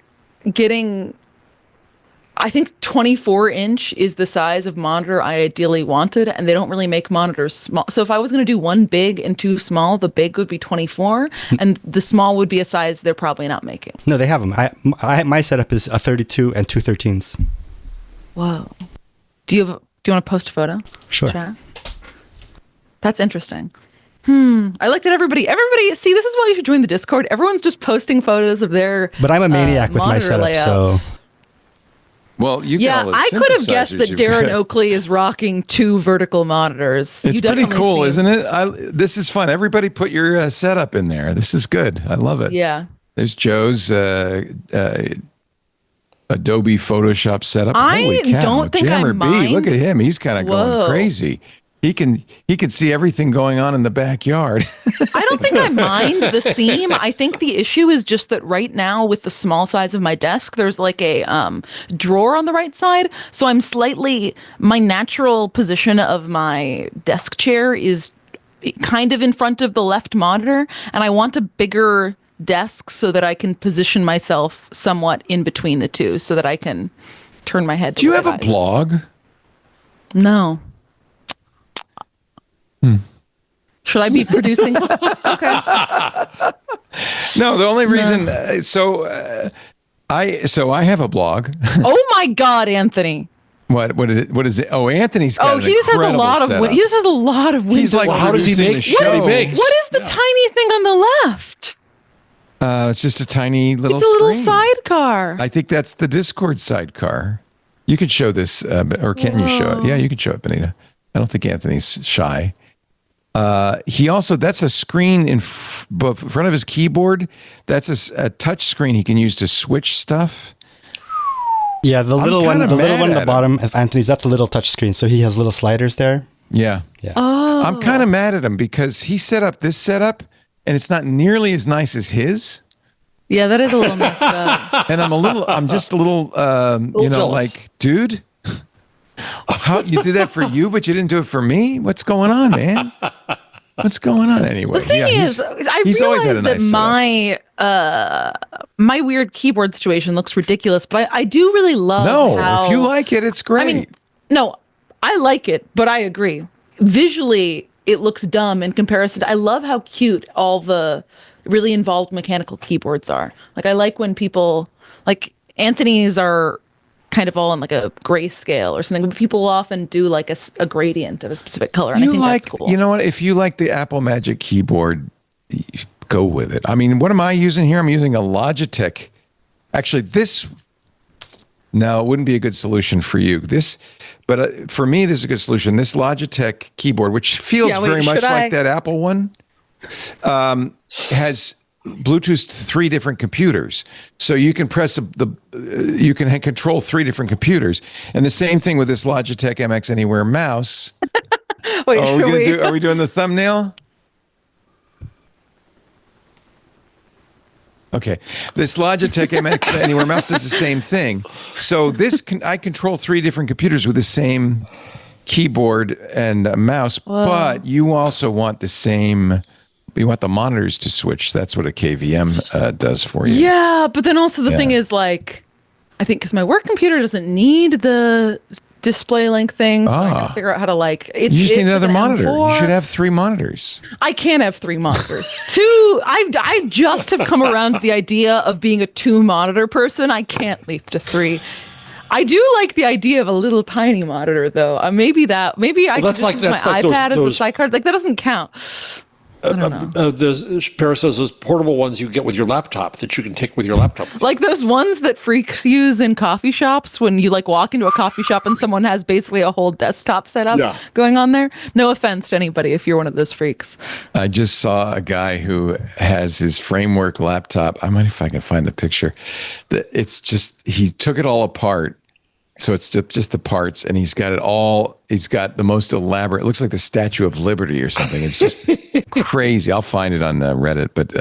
S4: 24-inch is the size of monitor I ideally wanted, and they don't really make monitors small. So if I was going to do one big and two small, the big would be 24, and the small would be a size they're probably not making.
S7: No, they have them. My setup is a 32 and two 13s.
S4: Whoa. Do you want to post a photo?
S7: Sure.
S4: Chat? That's interesting. I like that everybody, see, this is why you should join the Discord. Everyone's just posting photos of their
S7: But I'm a maniac with my
S4: monitor
S7: setup,
S4: layout.
S7: so...
S1: Well, you
S4: Yeah,
S1: get all the
S4: I could have guessed
S1: synthesizers
S4: that
S1: you've
S4: Darren
S1: got.
S4: Oakley is rocking two vertical monitors.
S1: It's
S4: You
S1: pretty
S4: definitely
S1: cool,
S4: seem-
S1: isn't it? This is fun. Everybody put your setup in there. This is good. I love it.
S4: Yeah.
S1: There's Joe's Adobe Photoshop setup.
S4: I
S1: Holy cow.
S4: don't think I
S1: Jammer B,
S4: mind.
S1: look at him. He's kind of going
S4: Whoa.
S1: crazy. He can see everything going on in the backyard.
S4: I don't think I mind the seam. I think the issue is just that right now with the small size of my desk, there's like a drawer on the right side. So my natural position of my desk chair is kind of in front of the left monitor. And I want a bigger desk so that I can position myself somewhat in between the two so that I can turn my head to
S1: Do you
S4: the
S1: have a
S4: side.
S1: blog?
S4: No. Should I be producing? Okay.
S1: No, the only reason. I have a blog.
S4: Oh my God, Anthony.
S1: What is it? Oh, Anthony's got an
S4: He just has a
S1: incredible
S4: lot of
S1: setup.
S4: he just has a lot of
S1: He's
S4: windows.
S1: like
S5: how does he
S1: producing
S5: make-
S1: the
S5: what
S1: show.
S5: he makes?
S4: What is the tiny thing on the left?
S1: It's just a tiny little.
S4: It's a little
S1: screen.
S4: sidecar.
S1: I think that's the Discord sidecar. You could show this, or can you show it? Yeah, you could show it, Benita. I don't think Anthony's shy. He also, that's a screen in front of his keyboard. That's a touch screen he can use to switch stuff.
S7: Yeah, the little one,
S1: kinda
S7: the little
S1: mad
S7: one at the
S1: at
S7: bottom of Anthony's, that's a little touch screen. So he has little sliders there.
S1: Yeah.
S7: Yeah.
S4: Oh.
S1: I'm kind of mad at him because he set up this setup and it's not nearly as nice as his.
S4: Yeah, that is a little messed up.
S1: And I'm just a little,
S5: jealous.
S1: like, dude, how you did that for you, but you didn't do it for me? What's going on, man? What's going on anyway?
S4: The thing is, I realize that my weird keyboard situation looks ridiculous, but I do really love how...
S1: if you like it, it's great.
S4: I mean, no, I like it, but I agree. Visually, it looks dumb in comparison. I love how cute all the really involved mechanical keyboards are. Like, I like when people, like, Anthony's are kind of all in like a grayscale or something, but people often do like a gradient of a specific color. And I think that's cool.
S1: You know what? If you like the Apple Magic Keyboard, go with it. I mean, what am I using here? I'm using a Logitech. Actually, no, it wouldn't be a good solution for you. But for me, this is a good solution. This Logitech keyboard, which feels very much like that Apple one, has Bluetooth to 3 different computers. So you can press you can control 3 different computers. And the same thing with this Logitech MX Anywhere mouse.
S4: Wait,
S1: are we doing the thumbnail? Okay. This Logitech MX Anywhere mouse does the same thing. So I control 3 different computers with the same keyboard and mouse, but you also want you want the monitors to switch. That's what a KVM does for you.
S4: Yeah, but then also the thing is, like, I think because my work computer doesn't need the display link thing, so I gotta figure out how to
S1: You just need another monitor.
S4: M4.
S1: You should have 3 monitors.
S4: I can't have 3 monitors. 2. I just have come around to the idea of being a 2 monitor person. I can't leap to 3. I do like the idea of a little tiny monitor, though. Maybe I could
S5: that's
S4: just
S5: like-
S4: use
S5: that's
S4: my
S5: like
S4: iPad as a
S5: those-
S4: sidecar. Like, that doesn't count. I don't know.
S5: Paris says those portable ones you get with your laptop that you can take with your laptop.
S4: Like those ones that freaks use in coffee shops when you like walk into a coffee shop and someone has basically a whole desktop setup going on there. No offense to anybody if you're one of those freaks.
S1: I just saw a guy who has his framework laptop. I might if I can find the picture. It's just he took it all apart. So it's just the parts, and he's got it all. He's got the most elaborate. It looks like the Statue of Liberty or something. It's just crazy. I'll find it on Reddit. But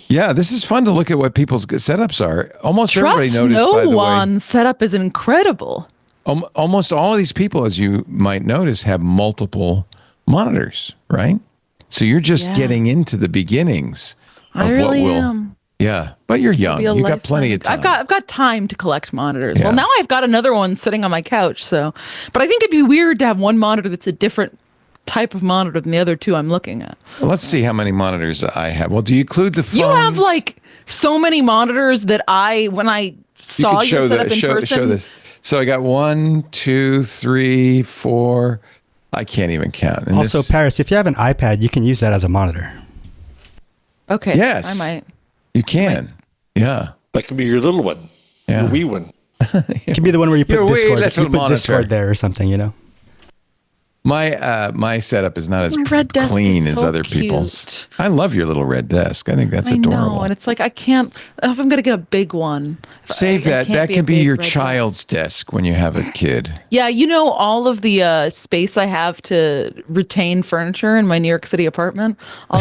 S1: yeah, this is fun to look at what people's setups are. Almost everybody noticed. By the way,
S4: one's setup is incredible.
S1: Almost all of these people, as you might notice, have multiple monitors, right? So you're just getting into the beginnings of
S4: I really
S1: what will.
S4: am.
S1: Yeah, but you're young. You've got plenty of time.
S4: I've got time to collect monitors.
S1: Yeah.
S4: Well, now I've got another one sitting on my couch. So, but I think it'd be weird to have one monitor that's a different type of monitor than the other two I'm looking at.
S1: Well, let's see how many monitors I have. Well, do you include the phones?
S4: You have like so many monitors that when I saw your setup in person.
S1: Show this. So I got 1, 2, 3, 4. I can't even count. And
S7: also, Paris, if you have an iPad, you can use that as a monitor.
S4: Okay.
S1: Yes.
S4: I might.
S1: You can. Yeah.
S5: That could be your little one, your wee one.
S7: It could be the one where you put
S1: Your wee
S7: Discord.
S1: little
S7: You put
S1: monitor.
S7: Discord there or something, you know.
S1: My setup is not as
S4: My red desk
S1: clean
S4: is
S1: as
S4: so
S1: other
S4: cute.
S1: people's. I love your little red desk. I think that's
S4: I
S1: adorable.
S4: know, and it's like I can't. If I'm gonna get a big one,
S1: Save
S4: I
S1: that.
S4: can't
S1: That
S4: a
S1: can be
S4: big
S1: your
S4: red desk.
S1: child's desk when you have a kid.
S4: Yeah, you know, all of the space I have to retain furniture in my New York City apartment. I'll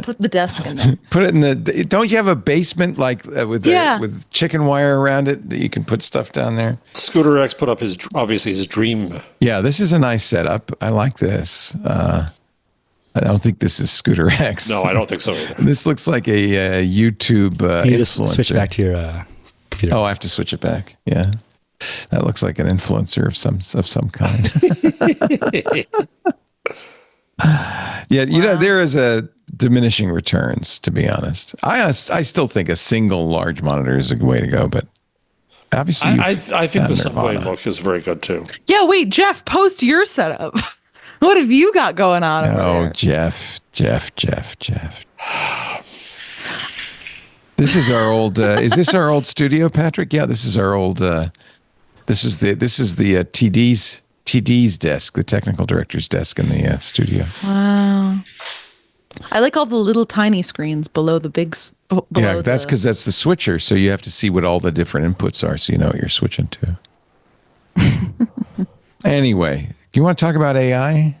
S4: put the desk in there.
S1: Put it in the. Don't you have a basement like with chicken wire around it that you can put stuff down there?
S5: Scooter X put up his dream.
S1: Yeah, this is a nice setup. I like this. I don't think this is Scooter X.
S5: No, I don't think so either.
S1: This looks like a YouTube
S7: You just
S1: influencer.
S7: switch back to your computer.
S1: Oh, I have to switch it back. Yeah, that looks like an influencer of some kind. Yeah, you know, there is a diminishing returns. To be honest, I still think a single large monitor is a way to go, but obviously,
S5: I think the Subway book is very good too.
S4: Yeah, wait, Jeff, post your setup. What have you got going on over there?
S1: Jeff. This is our old. Is this our old studio, Patrick? Yeah, this is our old. This is the TD's desk, the technical director's desk in the studio.
S4: Wow. I like all the little tiny screens below the big.
S1: Yeah, that's because that's the switcher. So you have to see what all the different inputs are, so you know what you're switching to. Anyway, do you want to talk about AI?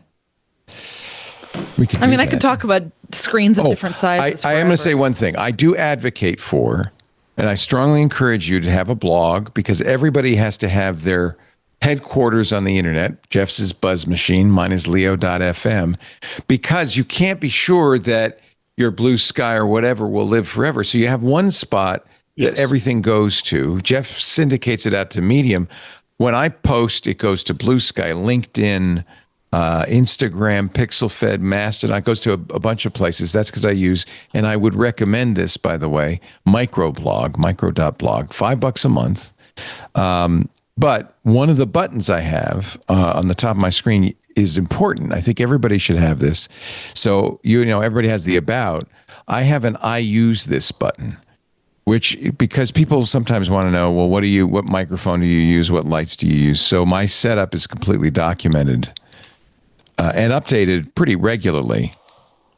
S1: We could.
S4: I could talk about screens of different sizes.
S1: I am going to say one thing. I do advocate for, and I strongly encourage you to have a blog because everybody has to have their headquarters on the internet. Jeff's is Buzz Machine, mine is Leo.fm, because you can't be sure that your Blue Sky or whatever will live forever. So you have one spot that everything goes to. Jeff syndicates it out to Medium. When I post, it goes to Blue Sky, LinkedIn, Instagram, PixelFed, Mastodon. It goes to a bunch of places. That's because I use, and I would recommend this, by the way, microblog, micro.blog, $5 a month. But one of the buttons I have on the top of my screen is important. I think everybody should have this. So, you know, everybody has the about. I have an I use this button, which because people sometimes want to know, well, what microphone do you use? What lights do you use? So my setup is completely documented and updated pretty regularly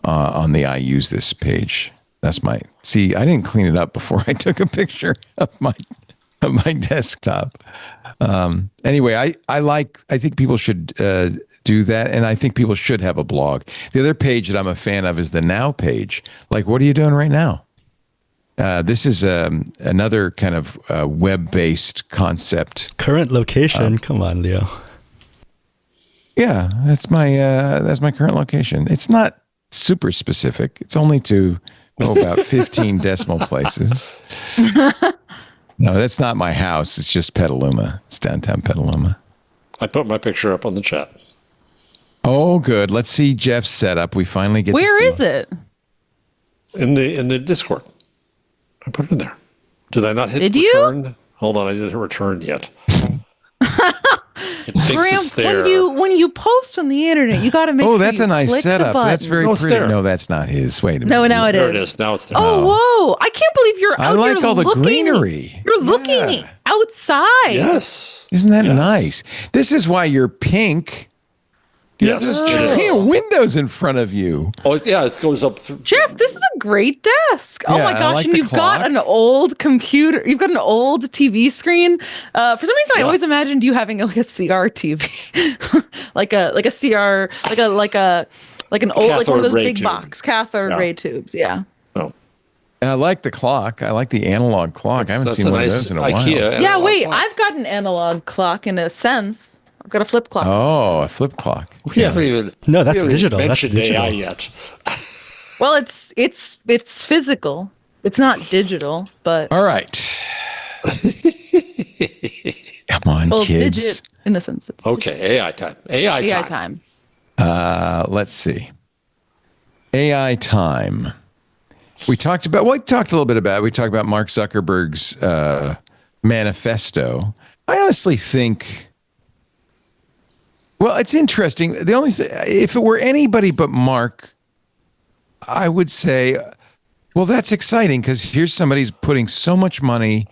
S1: on the I use this page. That's I didn't clean it up before I took a picture of my desktop. Anyway, I think people should do that, and I think people should have a blog. The other page that I'm a fan of is the Now page. Like, what are you doing right now? This is another kind of web-based concept.
S7: Current location. Come on, Leo.
S1: Yeah, that's my current location. It's not super specific. It's only to about 15 decimal places. No, that's not my house. It's just Petaluma. It's downtown Petaluma.
S5: I put my picture up on the chat.
S1: Oh, good. Let's see Jeff's setup. We finally get.
S4: Where is it?
S5: In the Discord. I put it in there. Did I not hit
S4: Did
S5: return?
S4: You?
S5: Hold on, I didn't hit return yet. It thinks
S4: Graham,
S5: it's there.
S4: when you post on the internet, you got to make.
S1: Oh,
S4: sure
S1: that's
S4: you
S1: a nice
S4: click the
S1: setup. That's
S4: button.
S1: very
S5: No, it's
S1: pretty.
S5: there.
S1: No, that's not his. Wait a minute.
S4: No, now it
S5: There
S4: is.
S5: it is. Now it's there.
S4: Oh, whoa! I can't believe you're
S1: I
S4: out
S1: like
S4: here
S1: all the
S4: looking-
S1: greenery.
S4: You're looking
S1: Yeah.
S4: outside.
S5: Yes.
S1: Isn't that
S5: Yes.
S1: nice? This is why you're pink.
S5: Yes.
S1: There's
S5: it is.
S1: giant windows in front of you.
S5: Oh, yeah. It goes up through.
S4: Jeff, this is a great desk. Oh
S1: Yeah,
S4: my
S1: I
S4: gosh,
S1: like
S4: and
S1: the
S4: you've got
S1: clock.
S4: an old computer. You've got an old TV screen. For some reason, I
S5: Yeah.
S4: always imagined you having like a CR TV, like a CR, like an old, like one of those
S5: Cathode ray
S4: big
S5: tube.
S4: box cathode
S5: Yeah.
S4: ray tubes. Yeah.
S5: Oh,
S1: And I like the clock. I like the analog clock. I haven't
S5: that's
S1: seen
S5: a
S1: one of
S5: nice
S1: those in a
S5: IKEA.
S1: while.
S4: Yeah.
S5: analog
S4: Wait,
S5: clock.
S4: I've got an analog clock in a sense. I've got a flip clock.
S1: Oh, a flip clock.
S5: We haven't even.
S7: No, that's
S5: we haven't
S7: digital. That's
S5: mentioned
S7: digital.
S5: AI yet.
S4: Well, it's physical. It's not digital, but
S1: All right. Come on,
S4: well,
S1: kids.
S4: digit in the sense it's
S5: Okay, AI time. AI
S4: AI
S5: time.
S4: time.
S1: Let's see. AI time. We talked a little bit about. We talked about Mark Zuckerberg's manifesto. I honestly think. Well, it's interesting. The only thing, if it were anybody but Mark, I would say, well, that's exciting because here's somebody who's putting so much money,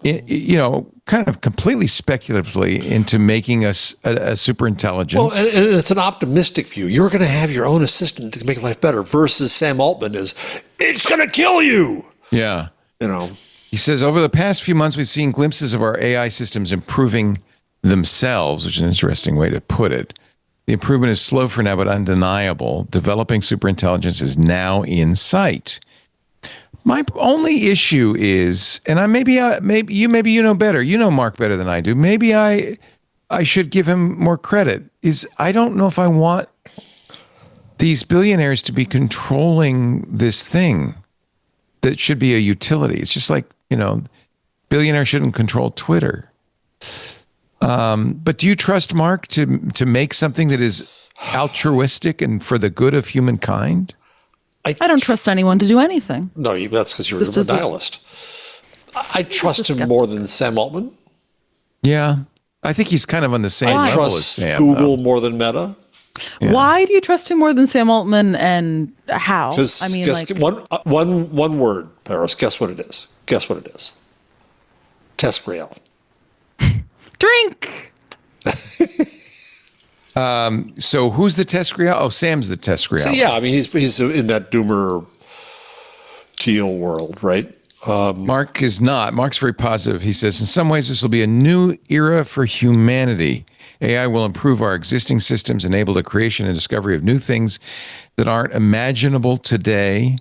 S1: kind of completely speculatively into making us a super intelligence.
S5: Well, and it's an optimistic view. You're going to have your own assistant to make life better versus Sam Altman is, it's going to kill you.
S1: Yeah.
S5: You know,
S1: He says, over the past few months, we've seen glimpses of our AI systems improving themselves, which is an interesting way to put it. The improvement is slow for now, but undeniable. Developing superintelligence is now in sight. My only issue is, and maybe you know better. You know Mark better than I do. Maybe I should give him more credit. Is I don't know if I want these billionaires to be controlling this thing that should be a utility. It's just like, billionaires shouldn't control Twitter. But do you trust Mark to make something that is altruistic and for the good of humankind?
S4: I don't trust anyone to do anything.
S5: No, that's because you're
S4: Just
S5: a
S4: as a-
S5: nihilist. I trust him more than Sam Altman.
S1: Yeah, I think he's kind of on the same
S5: I
S1: level as
S5: trust
S1: Sam.
S5: Google
S1: though.
S5: more than Meta.
S4: Why do you trust him more than Sam Altman, and how?
S5: Because
S4: I mean, like,
S5: one word, Paris. Guess what it is? Guess what it is? Test rail.
S4: drink.
S1: So who's the test real? Oh, Sam's the test real.
S5: So, yeah, I mean he's in that doomer teal world, right?
S1: Mark is not. Mark's very positive. He says, in some ways, this will be a new era for humanity. AI will improve our existing systems, enable the creation and discovery of new things that aren't imaginable today.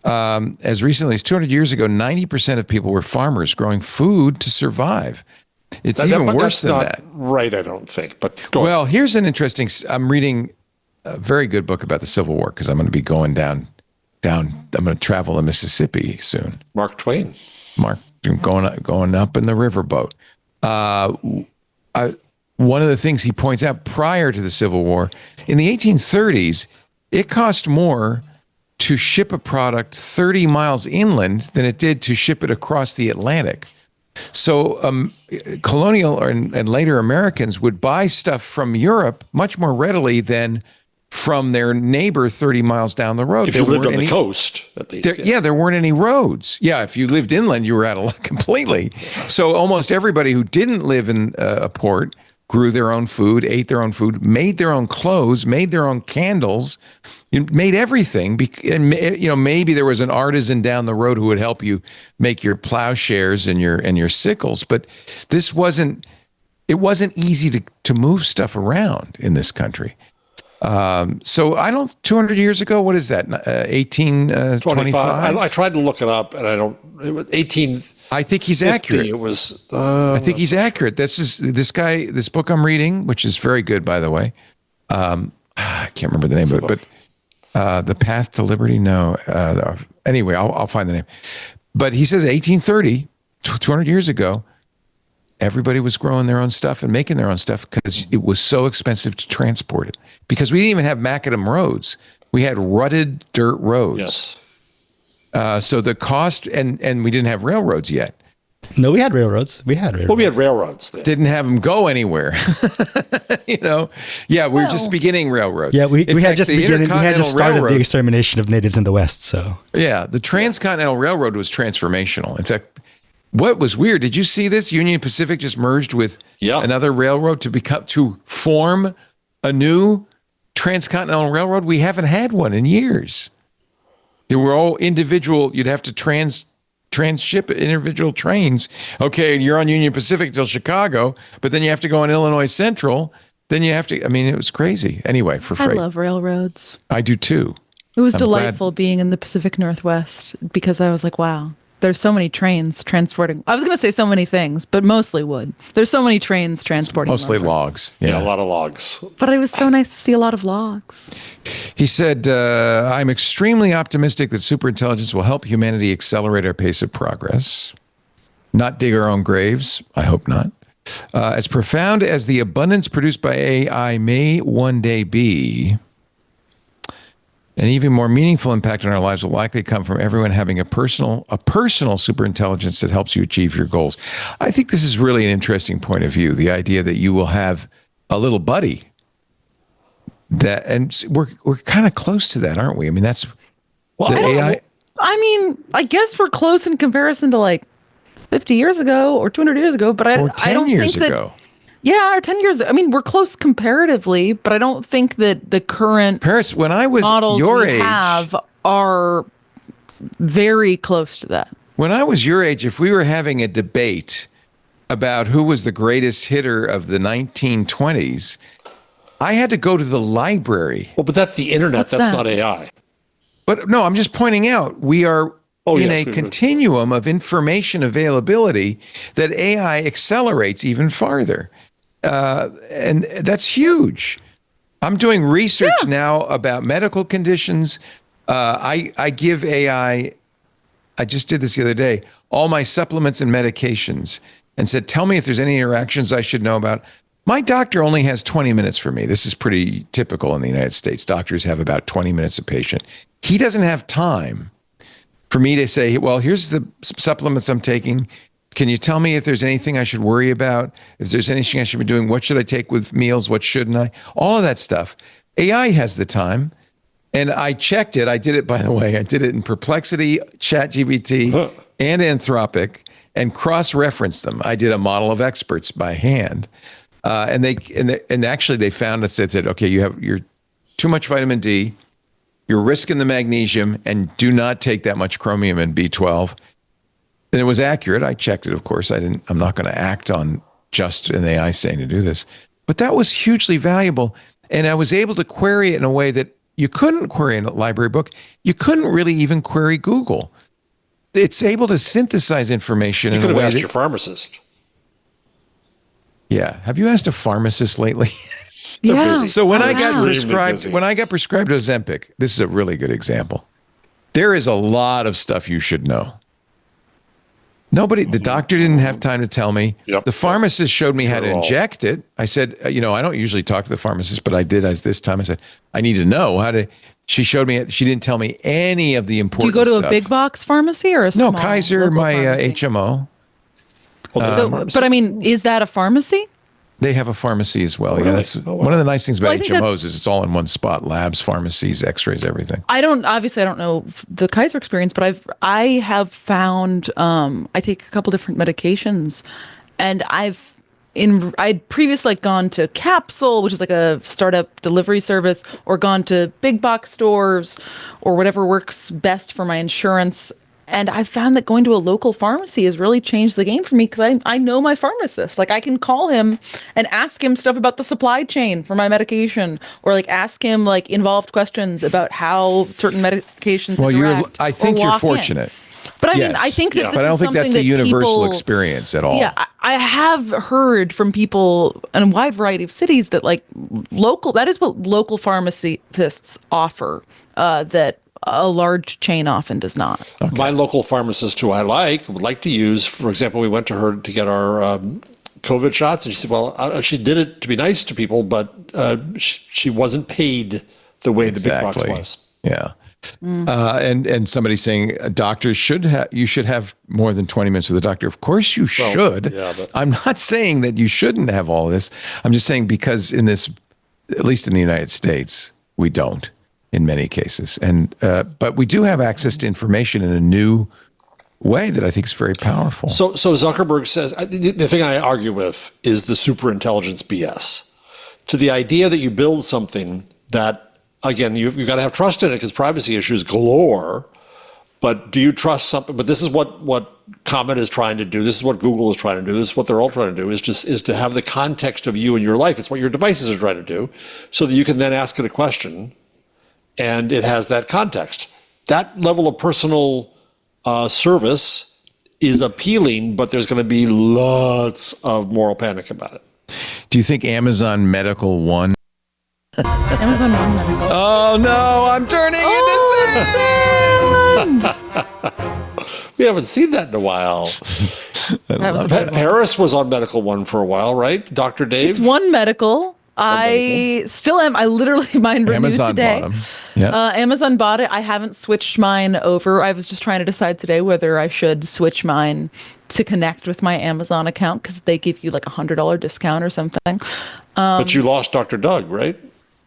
S1: As recently as 200 years ago, 90% of people were farmers growing food to survive. It's even
S5: But
S1: worse
S5: that's
S1: than
S5: not
S1: that.
S5: right, I don't think. But go ahead.
S1: Well, here's an interesting. I'm reading a very good book about the Civil War because I'm going to be going down. I'm going to travel to Mississippi soon.
S5: Mark Twain.
S1: Mark going up in the riverboat. One of the things he points out prior to the Civil War, in the 1830s, it cost more to ship a product 30 miles inland than it did to ship it across the Atlantic. So colonial and later Americans would buy stuff from Europe much more readily than from their neighbor 30 miles down the road.
S5: If you lived on the coast, at least.
S1: There weren't any roads. Yeah, if you lived inland, you were out of luck completely. So almost everybody who didn't live in a port grew their own food, ate their own food, made their own clothes, made their own candles, made everything. And maybe there was an artisan down the road who would help you make your plowshares and your sickles. But it wasn't easy to move stuff around in this country. So 200 years ago, what is that? 1825?
S5: I tried to look it up, and it was 18.
S1: I think he's accurate.
S5: It was.
S1: I think he's accurate. This book I'm reading, which is very good, by the way. I can't remember the name of it, but The Path to Liberty. No. Anyway, I'll find the name. But he says 1830, 200 years ago, everybody was growing their own stuff and making their own stuff because it was so expensive to transport it. Because we didn't even have macadam roads. We had rutted dirt roads.
S5: Yes.
S1: So the cost, and we didn't have railroads yet.
S7: No, we had railroads. We had railroads.
S5: Well, we had railroads then.
S1: Didn't have them go anywhere. Yeah, we were just beginning railroads.
S7: Yeah, we
S1: In
S7: had
S1: fact,
S7: just
S1: the
S7: beginning. We had just started
S1: Intercontinental
S7: the extermination of natives in the West. So
S1: Yeah, the Transcontinental Railroad was transformational. In fact, what was weird, did you see this? Union Pacific just merged with another railroad to form a new Transcontinental Railroad. We haven't had one in years. They were all individual. You'd have to transship individual trains. Okay, you're on Union Pacific till Chicago, but then you have to go on Illinois Central. Then you have to, I mean, it was crazy. Anyway, for freight.
S4: I love railroads.
S1: I do too.
S4: It was
S1: I'm
S4: delightful being in the Pacific Northwest because I was like, wow, there's so many trains transporting. I was going to say so many things, but mostly wood. There's so many trains transporting.
S1: Mostly
S4: lumber.
S1: logs.
S5: Yeah, a lot of logs.
S4: But it was so nice to see a lot of logs.
S1: He said, I'm extremely optimistic that superintelligence will help humanity accelerate our pace of progress, not dig our own graves. I hope not. As profound as the abundance produced by AI may one day be, an even more meaningful impact on our lives will likely come from everyone having a personal superintelligence that helps you achieve your goals. I think this is really an interesting point of view, the idea that you will have a little buddy that, and we're kind of close to that, aren't we? I mean, that's
S5: Well,
S1: the AI.
S4: I mean, I guess we're close in comparison to like 50 years ago or 200 years ago, but I
S1: Or 10
S4: don't
S1: years
S4: think that,
S1: ago.
S4: Yeah, or 10 years. I mean, we're close comparatively, but I don't think that the current
S1: Paris, when I was
S4: models
S1: your
S4: we
S1: age,
S4: have are very close to that.
S1: when I was your age, if we were having a debate about who was the greatest hitter of the 1920s, I had to go to the library.
S5: Well, but that's the internet.
S4: What's
S5: that's
S4: that?
S5: not AI.
S1: But no, I'm just pointing out we are in
S5: yes,
S1: a continuum of information availability that AI accelerates even farther. And that's huge. I'm doing research now about medical conditions. I give AI, I just did this the other day, all my supplements and medications and said, tell me if there's any interactions I should know about. My doctor only has 20 minutes for me. This is pretty typical in the United States. Doctors have about 20 minutes a patient. He doesn't have time for me to say, well, here's the supplements I'm taking. Can you tell me if there's anything I should worry about? If there's anything I should be doing, what should I take with meals? What shouldn't I? All of that stuff. AI has the time. And I checked it. I did it, by the way. I did it in Perplexity, ChatGPT, and Anthropic, and cross-referenced them. I did a model of experts by hand. And actually they found it said, okay, you're too much vitamin D, you're risking the magnesium, and do not take that much chromium and B12. And it was accurate. I checked it, of course. I'm not going to act on just an AI saying to do this. But that was hugely valuable. And I was able to query it in a way that you couldn't query in a library book. You couldn't really even query Google. It's able to synthesize information
S5: You
S1: in
S5: could
S1: a
S5: have
S1: way
S5: asked
S1: that,
S5: your pharmacist.
S1: Yeah. Have you asked a pharmacist lately?
S4: Yeah.
S5: busy.
S1: So when I
S5: Extremely
S1: got prescribed Ozempic, this is a really good example. There is a lot of stuff you should know. The doctor didn't have time to tell me.
S5: Yep.
S1: The pharmacist showed me how to
S5: Sure.
S1: inject it. I said, I don't usually talk to the pharmacist, but I did as this time. I said, I need to know how to. She showed me. She didn't tell me any of the
S4: Do you
S1: important
S4: go to
S1: stuff.
S4: a big box pharmacy or a
S1: No,
S4: small
S1: Kaiser,
S4: local
S1: my
S4: pharmacy?
S1: HMO.
S4: But I mean, is that a pharmacy?
S1: They have a pharmacy as well. Yeah,
S5: really?
S1: that's
S5: Oh, wow.
S1: one of the nice things about
S4: Well, I think
S1: HMOs is it's all in one spot: labs, pharmacies, X-rays, everything.
S4: I don't know the Kaiser experience, but I have found I take a couple different medications, and I'd previously gone to Capsule, which is like a startup delivery service, or gone to big box stores or whatever works best for my insurance. And I found that going to a local pharmacy has really changed the game for me because I know my pharmacist. Like I can call him and ask him stuff about the supply chain for my medication, or like ask him like involved questions about how certain medications interact.
S1: I think
S4: or
S1: you're
S4: walk in.
S1: fortunate.
S4: But I
S1: Yes.
S4: mean, I think that this
S1: But I don't
S4: is
S1: think that's
S4: something
S1: the
S4: that
S1: universal
S4: people-
S1: experience at all.
S4: Yeah, I have heard from people in a wide variety of cities that that is what local pharmacists offer that a large chain often does not.
S5: My local pharmacist, who I would like to use, for example, we went to her to get our COVID shots, and she said, well, she did it to be nice to people, but she wasn't paid the way the big box was.
S1: Yeah. And somebody saying doctors you should have more than 20 minutes with a doctor. Of course you should.
S5: Yeah, but
S1: I'm not saying that you shouldn't have all this. I'm just saying because in this, at least in the United States, we don't in many cases. And but we do have access to information in a new way that I think is very powerful.
S5: So Zuckerberg says, the thing I argue with is the superintelligence BS. To the idea that you build something that, again, you've got to have trust in it because privacy issues galore. But do you trust something? But this is what Comet is trying to do. This is what Google is trying to do. This is what they're all trying to do, is to have the context of you and your life. It's what your devices are trying to do, so that you can then ask it a question and it has that context. That level of personal service is appealing, but there's going to be lots of moral panic about it.
S1: Do you think Amazon Medical won?
S4: Amazon One Medical.
S1: Oh no, I'm turning into sand.
S5: We haven't seen that in a while.
S4: That was a bad one.
S5: Paris was on Medical One for a while, right? Dr. Dave?
S4: It's One Medical. I still am. I literally mine renewed
S1: Amazon
S4: today.
S1: bought 'em. Yeah.
S4: Amazon bought it. I haven't switched mine over. I was just trying to decide today whether I should switch mine to connect with my Amazon account because they give you like $100 discount or something.
S5: But you lost Dr. Doug, right?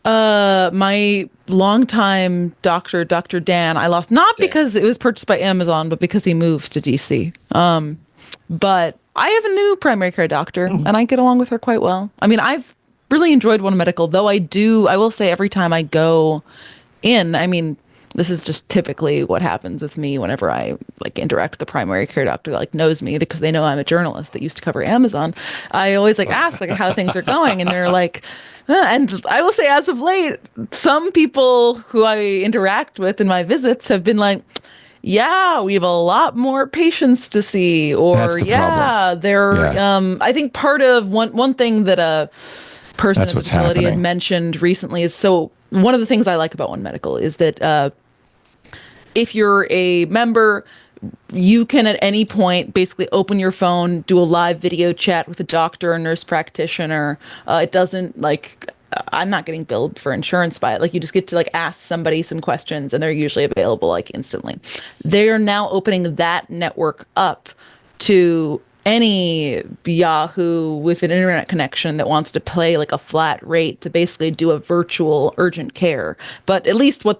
S4: My longtime doctor, Dr. Dan, I lost not because it was purchased by Amazon, but because he moved to DC. But I have a new primary care doctor, and I get along with her quite well. I mean, I've really enjoyed One Medical, though I will say every time I go in, I mean, this is just typically what happens with me whenever I like interact with the primary care doctor that like knows me because they know I'm a journalist that used to cover Amazon. I always like ask like how things are going, and they're like, and I will say as of late, some people who I interact with in my visits have been like, yeah, we have a lot more patients to see, or
S1: That's the problem.
S4: they're I think part of one thing that a person
S1: That's
S4: at the
S1: what's
S4: facility had
S1: happening.
S4: mentioned recently is, so one of the things I like about One Medical is that if you're a member, you can at any point basically open your phone, do a live video chat with a doctor or nurse practitioner. It doesn't like, I'm not getting billed for insurance by it. Like you just get to like ask somebody some questions and they're usually available like instantly. They are now opening that network up to any Yahoo with an internet connection that wants to pay like a flat rate to basically do a virtual urgent care. But at least what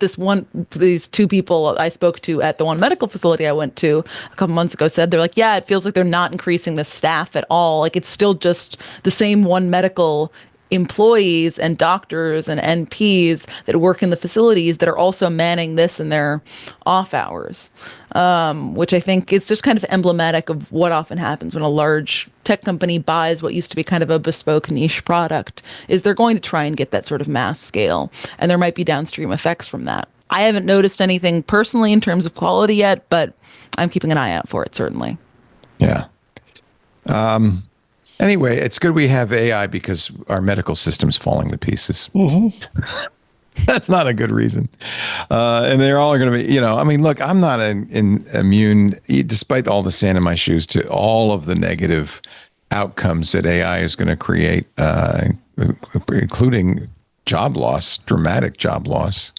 S4: these two people I spoke to at the One Medical facility I went to a couple months ago said, they're like, yeah, it feels like they're not increasing the staff at all. Like it's still just the same One Medical employees and doctors and NPs that work in the facilities that are also manning this in their off hours, which I think is just kind of emblematic of what often happens when a large tech company buys what used to be kind of a bespoke niche product, is they're going to try and get that sort of mass scale, and there might be downstream effects from that. I haven't noticed anything personally in terms of quality yet, but I'm keeping an eye out for it, certainly.
S1: Yeah. Anyway, it's good we have AI because our medical system's falling to pieces. That's not a good reason. And they're all going to be, I mean, look, I'm not immune, despite all the sand in my shoes, to all of the negative outcomes that AI is going to create, including job loss, dramatic job loss.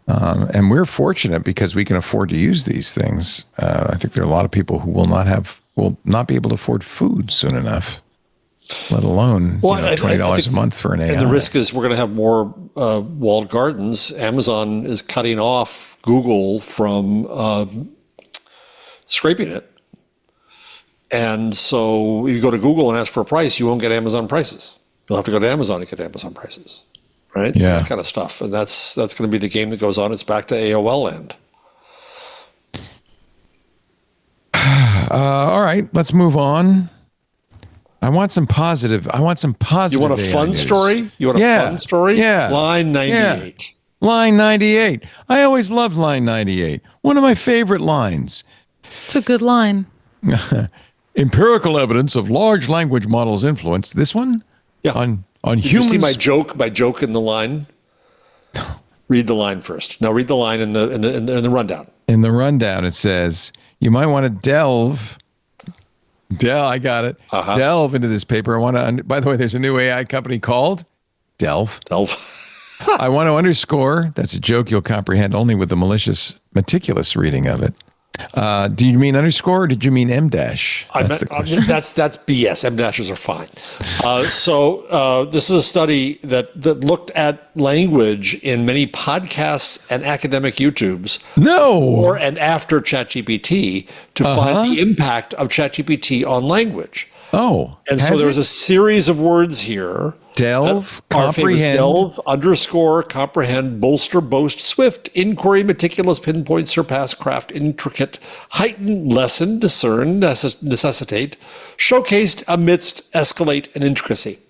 S1: And we're fortunate because we can afford to use these things. I think there are a lot of people who will not be able to afford food soon enough, let alone $20 a month for an AI.
S5: And the risk is we're going to have more walled gardens. Amazon is cutting off Google from scraping it. And so you go to Google and ask for a price, you won't get Amazon prices. You'll have to go to Amazon to get Amazon prices, right?
S1: Yeah.
S5: That kind of stuff. And that's going to be the game that goes on. It's back to AOL land.
S1: All right, let's move on. I want some positive.
S5: You want a fun
S1: news.
S5: story? You want a fun story?
S1: Yeah.
S5: Line 98.
S1: Yeah. Line 98. I always loved line 98. One of my favorite lines.
S4: It's a good line.
S1: Empirical evidence of large language models' influence. This one?
S5: Yeah.
S1: On
S5: Did
S1: humans.
S5: you see my joke in the line? Read the line first. No, read the line in the rundown.
S1: In the rundown, it says, you might want to delve. I got it. Delve into this paper. By the way, there's a new AI company called Delve. I want to underscore. That's a joke you'll comprehend only with the malicious, meticulous reading of it. Do you mean underscore or did you mean M dash?
S5: That's BS. M dashes are fine. So this is a study that looked at language in many podcasts and academic YouTubes before and after ChatGPT to find the impact of ChatGPT on language.
S1: Oh,
S5: and so there's a series of words here.
S1: Delve,
S5: comprehend. Delve, underscore, comprehend, bolster, boast, swift, inquiry, meticulous, pinpoint, surpass, craft, intricate, heighten, lessen, discern, necessitate, showcased, amidst, escalate, and intricacy.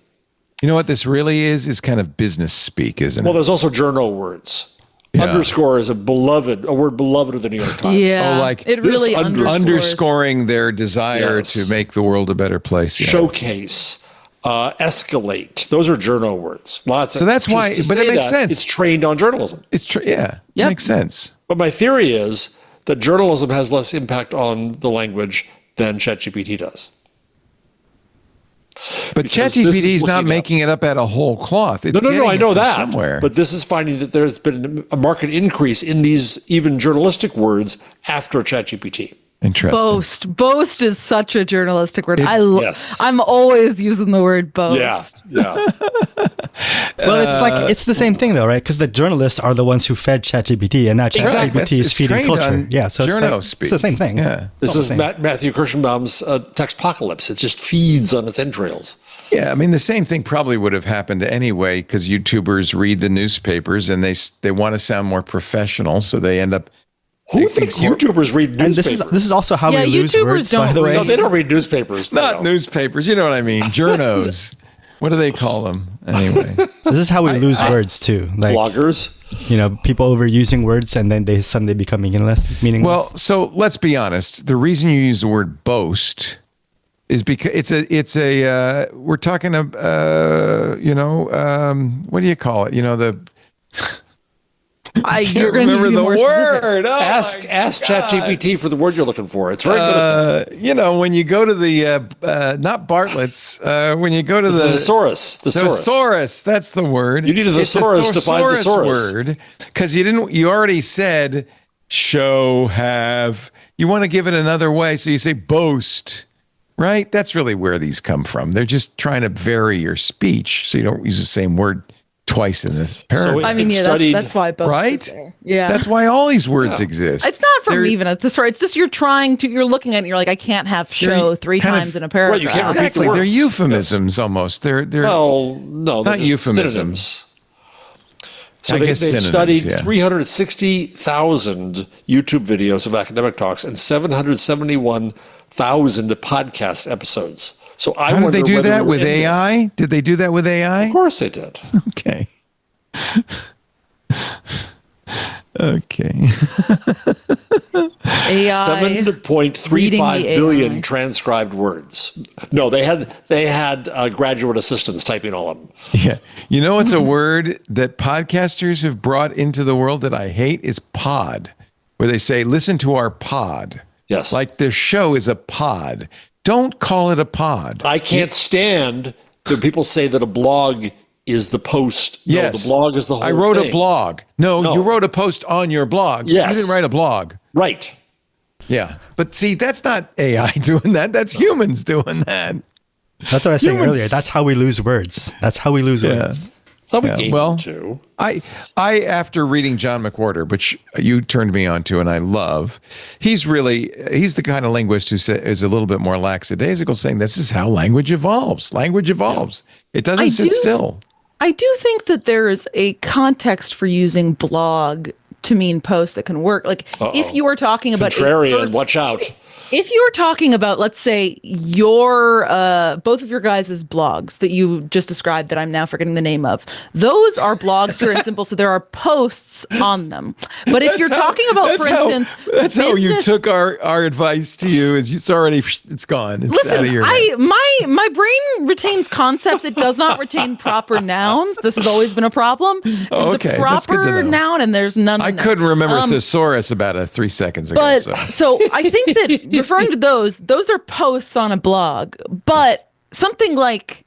S1: You know what this really is kind of business speak, isn't it?
S5: Well, there's also journal words. Yeah. Underscore is a word beloved of the New York Times.
S4: Yeah,
S1: so like
S4: it really
S1: underscoring their desire to make the world a better place. Yeah.
S5: Showcase. Escalate. Those are journal words.
S1: So that's why, but it makes sense.
S5: It's trained on journalism.
S1: It makes sense.
S5: But my theory is that journalism has less impact on the language than ChatGPT does.
S1: But ChatGPT is not making it up out of whole cloth. It's
S5: no, I know that.
S1: Somewhere.
S5: But this is finding that there's been a marked increase in these even journalistic words after ChatGPT.
S1: Interesting.
S4: Boast is such a journalistic word.
S5: Yes.
S4: I'm always using the word boast.
S5: Yeah.
S7: Well, it's the same thing though, right? Because the journalists are the ones who fed ChatGPT, and now ChatGPT is feeding culture. Yeah, so it's the same thing.
S1: Yeah,
S5: this is Matthew Kirschenbaum's textpocalypse. It just feeds on its entrails.
S1: Yeah, I mean the same thing probably would have happened anyway because YouTubers read the newspapers and they want to sound more professional, so they end up.
S5: Who thinks YouTubers read newspapers?
S7: And this is also how we lose
S4: YouTubers
S7: words, by the way.
S5: No, they don't read newspapers.
S1: Not newspapers. You know what I mean? Journos. What do they call them anyway?
S7: This is how we lose words too. Like
S5: bloggers.
S7: People overusing words and then they suddenly become meaningless.
S1: Well, so let's be honest. The reason you use the word boast is because it's a we're talking about what do you call it?
S4: You're going to
S1: remember the word. Oh
S5: ask ChatGPT for the word you're looking for. It's very good.
S1: When you go to the not Bartlett's, when you go to the
S5: thesaurus,
S1: that's the word.
S5: You need a thesaurus to find the thesaurus
S1: word because you already said show, have. You want to give it another way, so you say boast. Right? That's really where these come from. They're just trying to vary your speech so you don't use the same word twice in this paragraph.
S4: So that's why both is there. Yeah.
S1: That's why all these words exist.
S4: It's not from even at this, right? It's just you're looking at it and you're like, I can't have show three times in a paragraph.
S5: Right, you can't repeat the words.
S1: They're euphemisms almost. They're not euphemisms.
S5: Synonyms. So they've studied 360,000 YouTube videos of academic talks and 771,000 podcast episodes. So
S1: How did they do that with AI? Did they do that with AI?
S5: Of course they did.
S1: Okay. Okay.
S4: AI
S5: 7.35 billion transcribed words. No, they had graduate assistants typing all of them.
S1: Yeah. You know what's a word that podcasters have brought into the world that I hate is pod, where they say, listen to our pod.
S5: Yes.
S1: Like the show is a pod. Don't call it a pod.
S5: I can't stand when people say that a blog is the post.
S1: Yes.
S5: No, the blog is the whole thing.
S1: I wrote a blog. No, you wrote a post on your blog.
S5: Yes.
S1: You didn't write a blog.
S5: Right.
S1: Yeah. But see, that's not AI doing that. That's humans doing that.
S7: That's what I was saying earlier. That's how we lose words. That's how we lose words.
S5: Too.
S1: I after reading John McWhorter, which you turned me on to and I love, he's the kind of linguist who is a little bit more lackadaisical, saying this is how language evolves. Language evolves. It doesn't sit still.
S4: I do think that there is a context for using blog to mean post that can work. Like if you are talking about
S5: contrarian, watch out.
S4: If you were talking about, let's say, your both of your guys' blogs that you just described that I'm now forgetting the name of, those are blogs, pure and simple, so there are posts on them. But if you're talking about, for instance,
S1: that's how you took our advice to you. It's gone. It's out of your head.
S4: My brain retains concepts. It does not retain proper nouns. This has always been a problem. There's a proper noun, and there's none.
S1: I couldn't remember thesaurus about 3 seconds ago.
S4: But so I think that referring to those are posts on a blog, but something like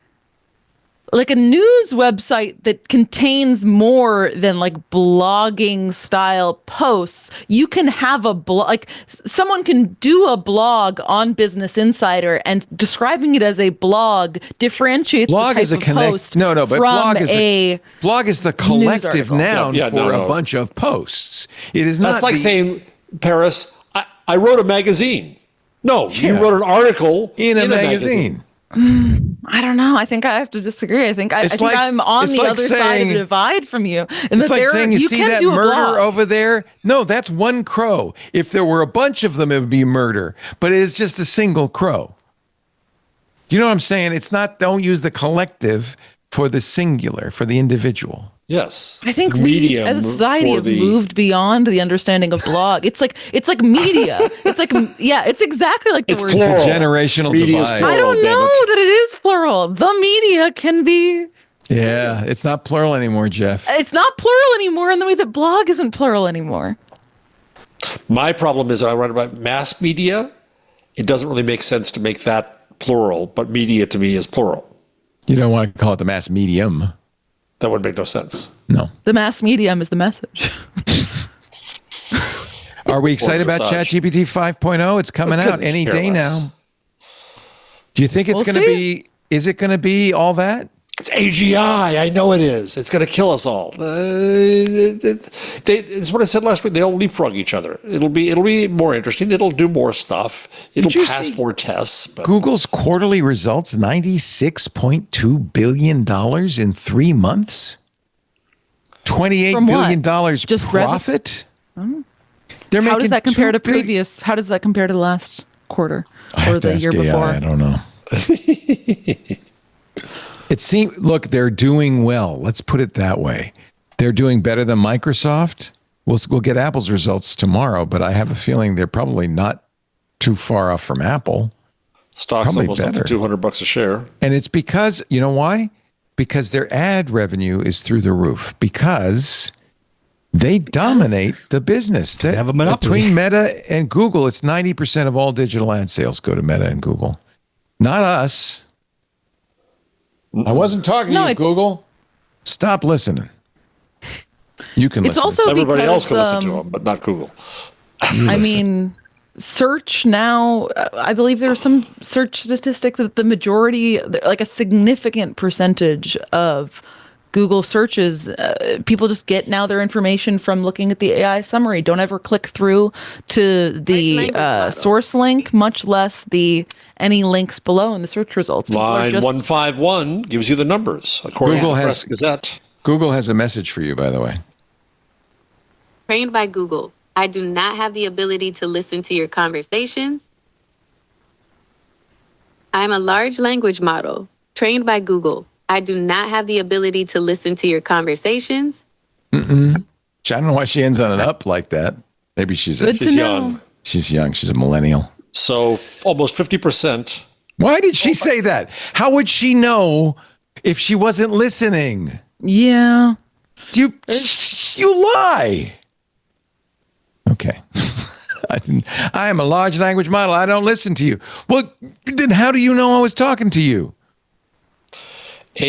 S4: like a news website that contains more than like blogging style posts. You can have a blog, like someone can do a blog on Business Insider, and describing it as a blog differentiates
S1: blog
S4: the type
S1: is a
S4: of
S1: connect.
S4: post
S1: No, but
S4: from
S1: blog is the collective
S4: article.
S1: noun
S5: Yeah,
S1: for
S5: no.
S1: a bunch of posts. It is not.
S5: That's like saying, Paris, I wrote a magazine. No, you
S1: Yeah.
S5: wrote an article
S1: in a magazine.
S4: I don't know. I think I have to disagree. I think I'm on
S1: it's
S4: the
S1: like
S4: other side of the divide from you. And
S1: It's like saying you see
S4: can
S1: that
S4: do a
S1: murder
S4: blog.
S1: over there? No, that's one crow. If there were a bunch of them, it would be murder. But it is just a single crow. You know what I'm saying? It's not, don't use the collective for the singular, for the individual.
S5: Yes.
S4: I think we
S5: Medium
S4: as a society
S5: for
S4: have
S5: the-
S4: moved beyond the understanding of blog. It's like media. It's like, yeah, it's exactly like the
S5: It's
S4: word.
S5: plural.
S1: It's a generational
S5: Media is
S1: divide.
S5: plural.
S4: I don't
S5: damn
S4: know
S5: it.
S4: that it is plural. The media can be.
S1: Yeah, it's not plural anymore, Jeff.
S4: It's not plural anymore in the way that blog isn't plural anymore.
S5: My problem is I write about mass media. It doesn't really make sense to make that plural, but media to me is plural.
S1: You don't want to call it the mass medium.
S5: That would make no sense.
S1: No.
S4: The mass medium is the message.
S1: Are we excited about
S5: massage.
S1: ChatGPT 5.0? It's coming out any
S5: care
S1: day
S5: less.
S1: now. Do you think it's
S4: We'll
S1: going to
S4: see.
S1: be, is it going to be all that?
S5: It's AGI. I know it is. It's going to kill us all. It's what I said last week. They all leapfrog each other. It'll be more interesting. It'll do more stuff. It'll
S1: you
S5: pass
S1: see
S5: more tests. But
S1: Google's quarterly results, $96.2 billion in 3 months? $28
S4: From what?
S1: billion
S4: Just revenue?
S1: profit? They're
S4: How
S1: making
S4: does that compare to
S1: $2 billion.
S4: previous? How does that compare to the last quarter
S1: I have
S4: or
S1: to
S4: the
S1: ask
S4: year
S1: AI,
S4: before?
S1: I don't know. It seems, look, they're doing well. Let's put it that way. They're doing better than Microsoft. We'll get Apple's results tomorrow, but I have a feeling they're probably not too far off from Apple.
S5: stock's
S1: probably
S5: almost up
S1: better.
S5: to $200 a share.
S1: And it's because, you know why? Because their ad revenue is through the roof, because they dominate the business. They
S7: have a monopoly.
S1: Between Meta and Google, it's 90% of all digital ad sales go to Meta and Google. Not us. I wasn't talking
S4: No,
S1: to you,
S4: it's-
S1: Google. Stop listening. You can
S4: It's
S1: listen.
S4: also
S5: Everybody else can
S4: because,
S5: listen to them, but not Google.
S4: I mean, search now, I believe there's some search statistic that the majority, like a significant percentage of Google searches, people just get now their information from looking at the AI summary. Don't ever click through to the source link, much less any links below in the search results. People are
S5: Line
S4: just-
S5: 151 gives you the numbers, according
S1: Google
S5: to the
S1: has-
S5: Press Gazette.
S1: Google has a message for you, by the way.
S10: Trained by Google. I do not have the ability to listen to your conversations. I'm a large language model trained by Google. I do not have the ability to listen to your conversations.
S1: I don't know why she ends on an up like that. Maybe she's
S4: Good to
S5: She's
S4: know.
S5: young.
S1: she's young. She's a millennial.
S5: So almost 50%.
S1: Why did she say that? How would she know if she wasn't listening?
S4: Yeah.
S1: You lie. Okay. I am a large language model. I don't listen to you. Well, then how do you know I was talking to you?
S5: When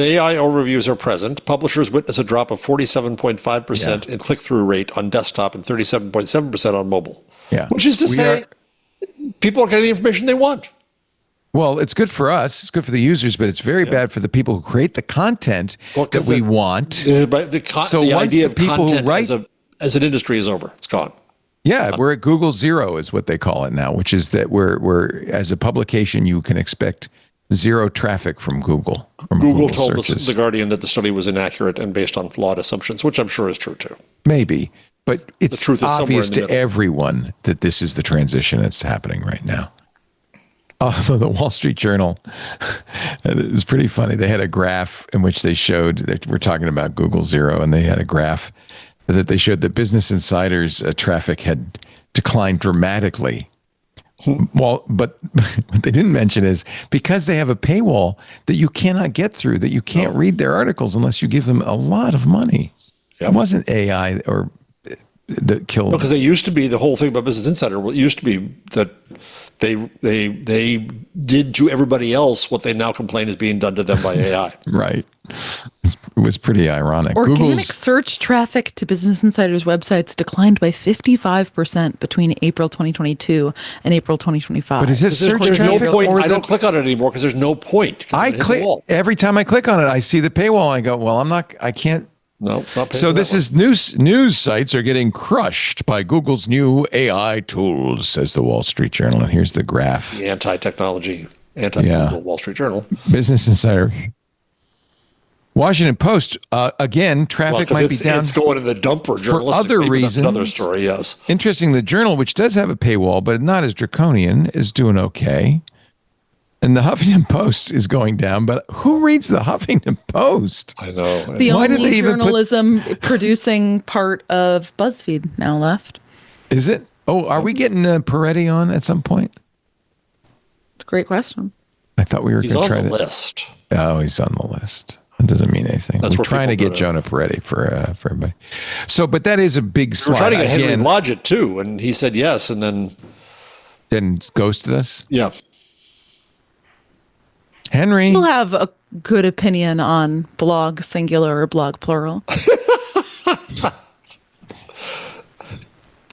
S5: AI overviews are present, publishers witness a drop of 47.5% in click-through rate on desktop and 37.7% on mobile.
S1: Yeah.
S5: Which is to say, people are getting the information they want.
S1: Well, it's good for us. It's good for the users, but it's very bad for the people who create the content that we want.
S5: But the
S1: So once
S5: idea
S1: the
S5: of
S1: people who
S5: content
S1: write-
S5: as an industry is over. It's gone.
S1: Yeah, we're at Google Zero is what they call it now, which is that we're as a publication, you can expect zero traffic from Google. From
S5: Google told
S1: searches.
S5: the Guardian that the study was inaccurate and based on flawed assumptions, which I'm sure is true too.
S1: Maybe, but it's
S5: truth is somewhere
S1: obvious
S5: in the
S1: to
S5: middle.
S1: everyone that this is the transition that's happening right now. The Wall Street Journal, it was pretty funny. They had a graph in which they showed that we're talking about Google Zero, and they had a graph that they showed that Business Insider's traffic had declined dramatically. Well, but what they didn't mention is because they have a paywall that you cannot get through, that you can't read their articles unless you give them a lot of money.
S5: Yep.
S1: It wasn't AI or that killed.
S5: Because they used to be, the whole thing about Business Insider, it used to be that they did to everybody else what they now complain is being done to them by AI.
S1: Right. It was pretty ironic.
S4: Organic search traffic to Business Insider's websites declined by 55% between April 2022 and April 2025.
S1: But is this search
S5: There's no
S1: traffic?
S5: point. I don't click on it anymore because there's no point.
S1: I click every time I click on it. I see the paywall. I go, well, I can't.
S5: No, not paying
S1: so
S5: for
S1: this
S5: that
S1: is news sites are getting crushed by Google's new AI tools, says the Wall Street Journal. And here's the graph.
S5: the anti-technology, anti-Google Wall Street Journal.
S1: Business Insider. Washington Post, again, traffic might be down.
S5: It's going in the dumper
S1: for other
S5: journalistically, but
S1: reasons.
S5: that's another story, yes.
S1: Interesting, the Journal, which does have a paywall, but not as draconian, is doing okay. And the Huffington Post is going down, but who reads the Huffington Post?
S5: I know.
S4: It's the
S1: Why
S4: only
S1: did they even
S4: journalism producing part of BuzzFeed now left.
S1: Is it? Oh, are we getting Peretti on at some point?
S4: It's a great question.
S1: I thought we were
S5: He's
S1: going
S5: on
S1: to try
S5: the
S1: to.
S5: list.
S1: Oh, he's on the list. That doesn't mean anything.
S5: That's
S1: We're
S5: where
S1: trying to
S5: people
S1: get
S5: go to.
S1: Jonah Peretti for everybody. So, but that is a big
S5: We
S1: slide.
S5: were trying to get Henry
S1: Again,
S5: Lodgett too, and he said yes, and then
S1: and ghosted us.
S5: yeah.
S1: Henry.
S4: We'll have a good opinion on blog singular or blog plural.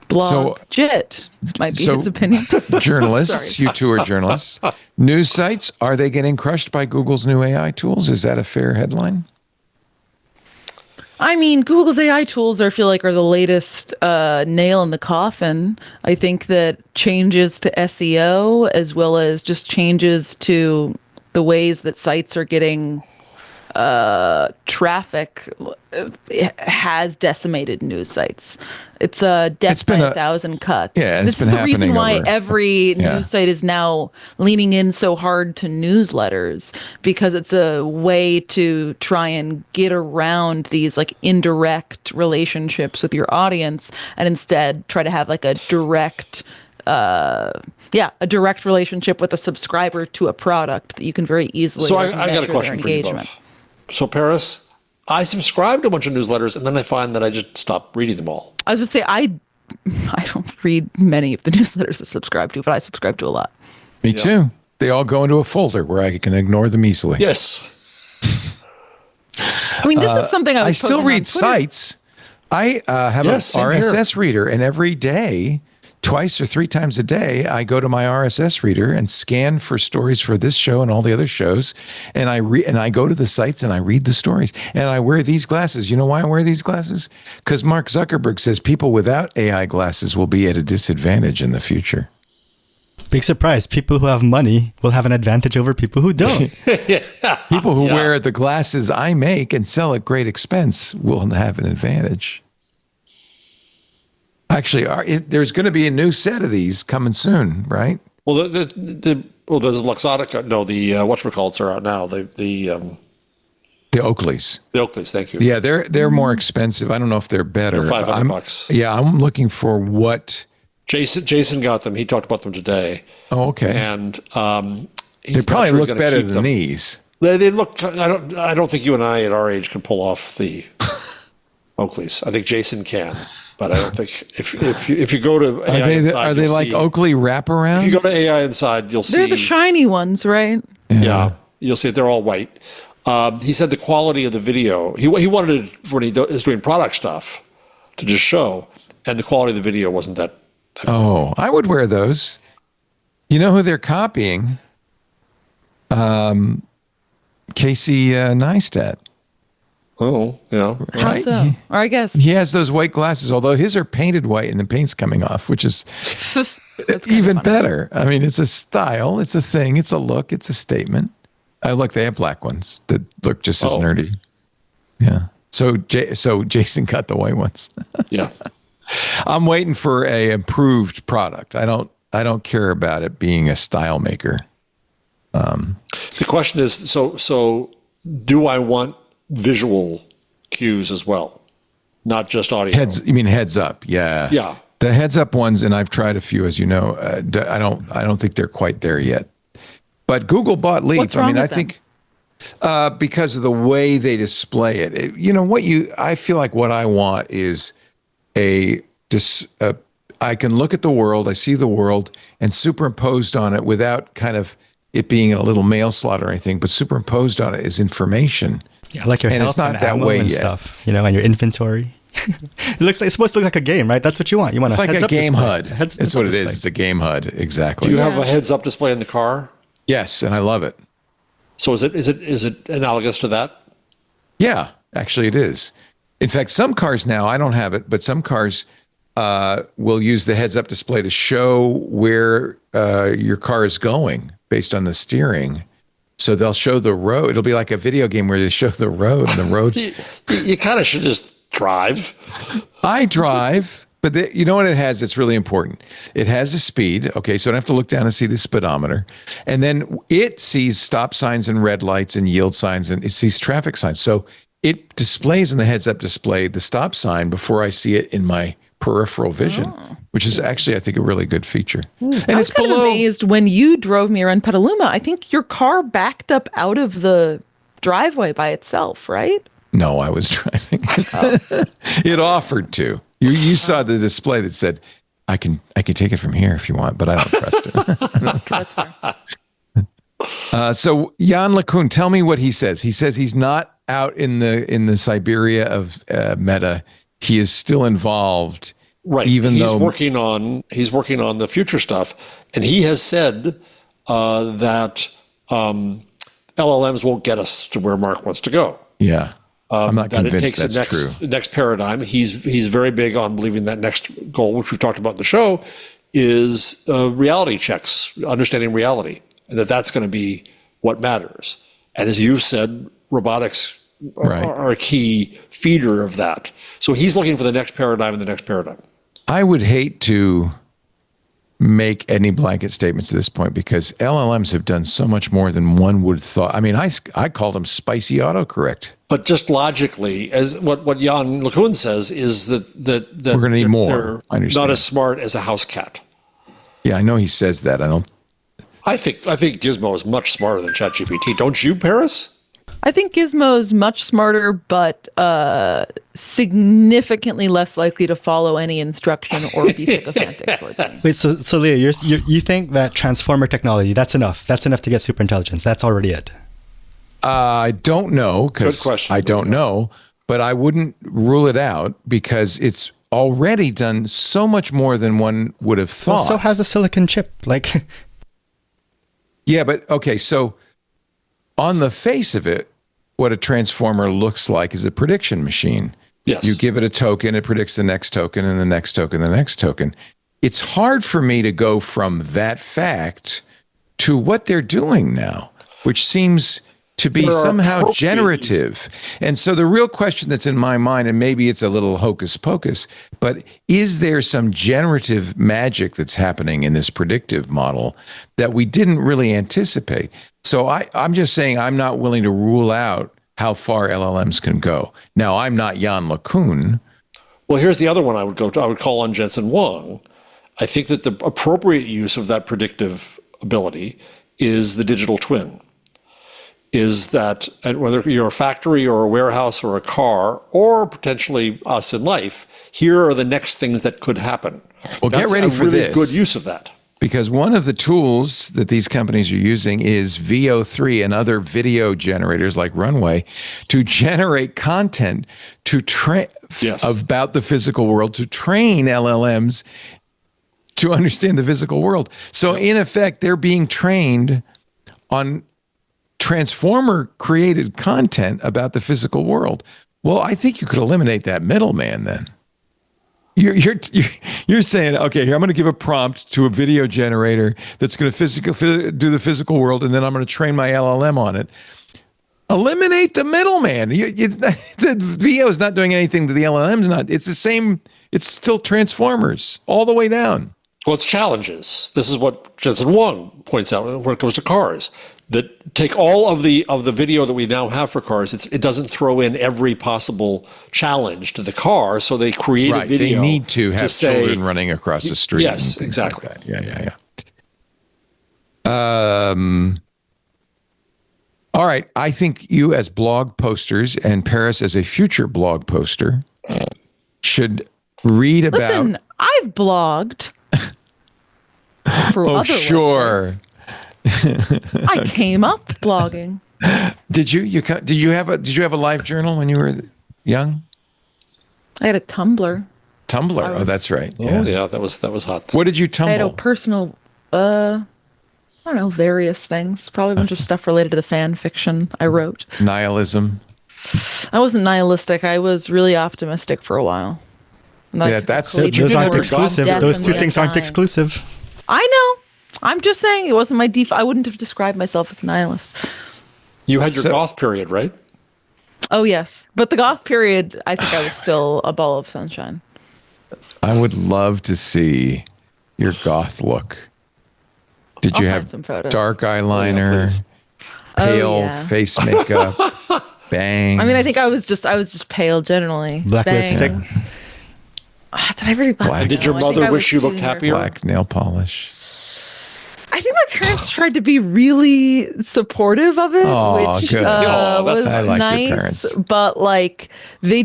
S4: Blog jit might be his opinion.
S1: Journalists, you two are journalists. News sites, are they getting crushed by Google's new AI tools? Is that a fair headline?
S4: I mean, Google's AI tools, I feel like, are the latest nail in the coffin. I think that changes to SEO, as well as just changes to the ways that sites are getting traffic, has decimated news sites. It's a death by 1,000 cuts.
S1: Yeah,
S4: this
S1: it's been
S4: is the reason
S1: happening
S4: why
S1: over-
S4: every news site is now leaning in so hard to newsletters, because it's a way to try and get around these like indirect relationships with your audience, and instead try to have like a direct a direct relationship with a subscriber to a product that you can very easily
S5: So I got
S4: measure
S5: a
S4: their
S5: question for you
S4: engagement.
S5: both. So Paris, I subscribe to a bunch of newsletters, and then I find that I just stop reading them all.
S4: I was going to say, I don't read many of the newsletters I subscribe to, but I subscribe to a lot.
S1: Me too. They all go into a folder where I can ignore them easily.
S5: Yes.
S4: I mean, this is something I was
S1: still
S4: posting on
S1: read
S4: Twitter.
S1: sites. I have
S5: Yes,
S1: an
S5: same here.
S1: RSS reader, and every day, twice or three times a day, I go to my RSS reader and scan for stories for this show and all the other shows, and I go to the sites and I read the stories. And I wear these glasses. You know why I wear these glasses? Because Mark Zuckerberg says people without AI glasses will be at a disadvantage in the future.
S7: Big surprise. People who have money will have an advantage over people who don't.
S1: People who wear the glasses I make and sell at great expense will have an advantage. Actually, there's going to be a new set of these coming soon, right?
S5: Well, there's Luxottica. No, the whatchamacallits are out now. The
S1: Oakleys.
S5: The Oakleys. Thank you.
S1: Yeah, they're more expensive. I don't know if they're better.
S5: They're $500.
S1: Yeah, I'm looking for what.
S5: Jason got them. He talked about them today.
S1: Oh, okay.
S5: And
S1: they probably look better than these.
S5: They look. I don't think you and I at our age can pull off the Oakleys. I think Jason can, but I don't think if you go to AI Inside,
S1: are they like
S5: see,
S1: Oakley wraparounds?
S5: If you go to AI Inside, you'll see
S4: They're the shiny ones, right?
S5: Yeah, you'll see they're all white. He said the quality of the video. He wanted it when he is doing product stuff to just show, and the quality of the video wasn't that.
S1: Oh, I would wear those. You know who they're copying? Casey Neistat.
S5: Oh, yeah.
S4: How
S1: Right?
S4: so? Or I guess
S1: He has those white glasses, although his are painted white and the paint's coming off, which is
S4: that's
S1: even
S4: funny.
S1: better. I mean, it's a style, it's a thing, it's a look, it's a statement. Look, they have black ones that look just as nerdy. Yeah. So Jason got the white ones.
S5: Yeah.
S1: I'm waiting for a improved product. I don't care about it being a style maker.
S5: The question is, so do I want visual cues as well, not just audio?
S1: You mean heads up? Yeah.
S5: Yeah.
S1: The heads up ones, and I've tried a few, as you know. I don't think they're quite there yet. But Google bought Leap.
S4: What's wrong
S1: I
S4: with them?
S1: think because of the way they display it. I feel like what I want is a I can look at the world, I see the world, and superimposed on it without kind of it being a little mail slot or anything, but superimposed on it is information.
S7: Yeah, like your
S1: and
S7: health
S1: it's not
S7: and
S1: that
S7: ammo
S1: way
S7: and
S1: yet.
S7: stuff, and your inventory. It's supposed to look like a game, right? That's what you want. You want
S1: It's like a game HUD. That's what it
S7: display.
S1: is. It's a game HUD. Exactly.
S5: Do you have a heads-up display in the car?
S1: Yes, and I love it.
S5: So is it analogous to that?
S1: Yeah, actually it is. In fact, some cars now, I don't have it, but some cars will use the heads-up display to show where your car is going based on the steering. So they'll show the road. It'll be like a video game where they show the road and the road.
S5: You kind of should just drive.
S1: I drive, but you know what it has that's really important? It has the speed. Okay, so I don't have to look down and see the speedometer. And then it sees stop signs and red lights and yield signs, and it sees traffic signs. So it displays in the heads-up display the stop sign before I see it in my peripheral vision, which is actually, I think, a really good feature. And
S4: I was kind of amazed when you drove me around Petaluma. I think your car backed up out of the driveway by itself, right?
S1: No, I was driving. It offered to. You saw the display that said, I can take it from here if you want, but I don't trust it.
S4: That's fair.
S1: So Yann LeCun, tell me what he says. He says he's not out in the Siberia of Meta. He is still involved,
S5: right?
S1: Even
S5: he's
S1: though
S5: working on the future stuff, and he has said that LLMs won't get us to where Mark wants to go.
S1: Yeah, I'm not
S5: that
S1: convinced
S5: it takes
S1: that's true.
S5: The next paradigm. He's very big on believing that next goal, which we've talked about in the show, is reality checks, understanding reality, and that's going to be what matters. And as you said, robotics are a key feeder of that. So he's looking for the next paradigm and the next paradigm.
S1: I would hate to make any blanket statements at this point because LLMs have done so much more than one would have thought. I mean, I called them spicy autocorrect.
S5: But just logically, as what Yann LeCun says is that
S1: we're going to need more.
S5: They're not as smart as a house cat.
S1: Yeah, I know he says that.
S5: I think Gizmo is much smarter than ChatGPT. Don't you, Paris?
S4: I think Gizmo is much smarter, but significantly less likely to follow any instruction or be sycophantic towards me.
S7: Wait, so Leah, you think that transformer technology, that's enough? That's enough to get superintelligence? That's already it?
S1: I don't know, because I don't know, but I wouldn't rule it out because it's already done so much more than one would have thought.
S7: Well, so has a silicon chip.
S1: Yeah, but okay, so on the face of it, what a transformer looks like is a prediction machine.
S5: Yes.
S1: You give it a token, it predicts the next token and the next token, the next token. It's hard for me to go from that fact to what they're doing now, which seems to be somehow generative. And so the real question that's in my mind, and maybe it's a little hocus pocus, but is there some generative magic that's happening in this predictive model that we didn't really anticipate? So I'm just saying I'm not willing to rule out how far LLMs can go. Now, I'm not Yann LeCun.
S5: Well, here's the other one I would call on Jensen Huang. I think that the appropriate use of that predictive ability is the digital twin. Is that whether you're a factory or a warehouse or a car or potentially us in life, here are the next things that could happen.
S1: Well, get ready for
S5: really
S1: this.
S5: Good use of that.
S1: Because one of the tools that these companies are using is VO3 and other video generators like Runway to generate content to about the physical world, to train LLMs to understand the physical world. So in effect, they're being trained on transformer created content about the physical world. Well, I think you could eliminate that middleman then. You're saying, okay, here I'm going to give a prompt to a video generator that's going to do the physical world, and then I'm going to train my LLM on it. Eliminate the middleman. The VO is not doing anything that the LLM's not. It's the same. It's still transformers all the way down.
S5: Well, it's challenges. This is what Jensen Huang points out when it comes to cars. That take all of the video that we now have for cars. It doesn't throw in every possible challenge to the car, so they create a video.
S1: They need to have children running across the street.
S5: Yes, exactly.
S1: Like yeah. All right. I think you as blog posters and Paris as a future blog poster should read about.
S4: Listen, I've blogged for other
S1: sure.
S4: websites. I came up blogging.
S1: Did you? Did you have a live journal when you were young?
S4: I had a Tumblr.
S1: Tumblr. Oh, that's right.
S5: Oh, yeah, that was hot.
S1: What did you tumble?
S4: I had a personal, I don't know, various things. Probably a bunch of stuff related to the fan fiction I wrote.
S1: Nihilism.
S4: I wasn't nihilistic. I was really optimistic for a while.
S7: Those aren't exclusive. Those two things aren't exclusive.
S4: I know. I'm just saying it wasn't my default. I wouldn't have described myself as a nihilist.
S5: You had your goth period, right?
S4: Oh, yes. But the goth period, I think I was still a ball of sunshine.
S1: I would love to see your goth look. Did you have
S4: some photos.
S1: Dark eyeliner, pale face makeup, bangs?
S4: I mean, I think I was just pale generally.
S7: Black lipstick.
S4: Did I really black?
S5: Did your mother wish you looked happier?
S1: Black nail polish.
S4: I think my parents tried to be really supportive of it, which
S1: good.
S4: was
S1: I like
S4: nice.
S1: your parents.
S4: But like, they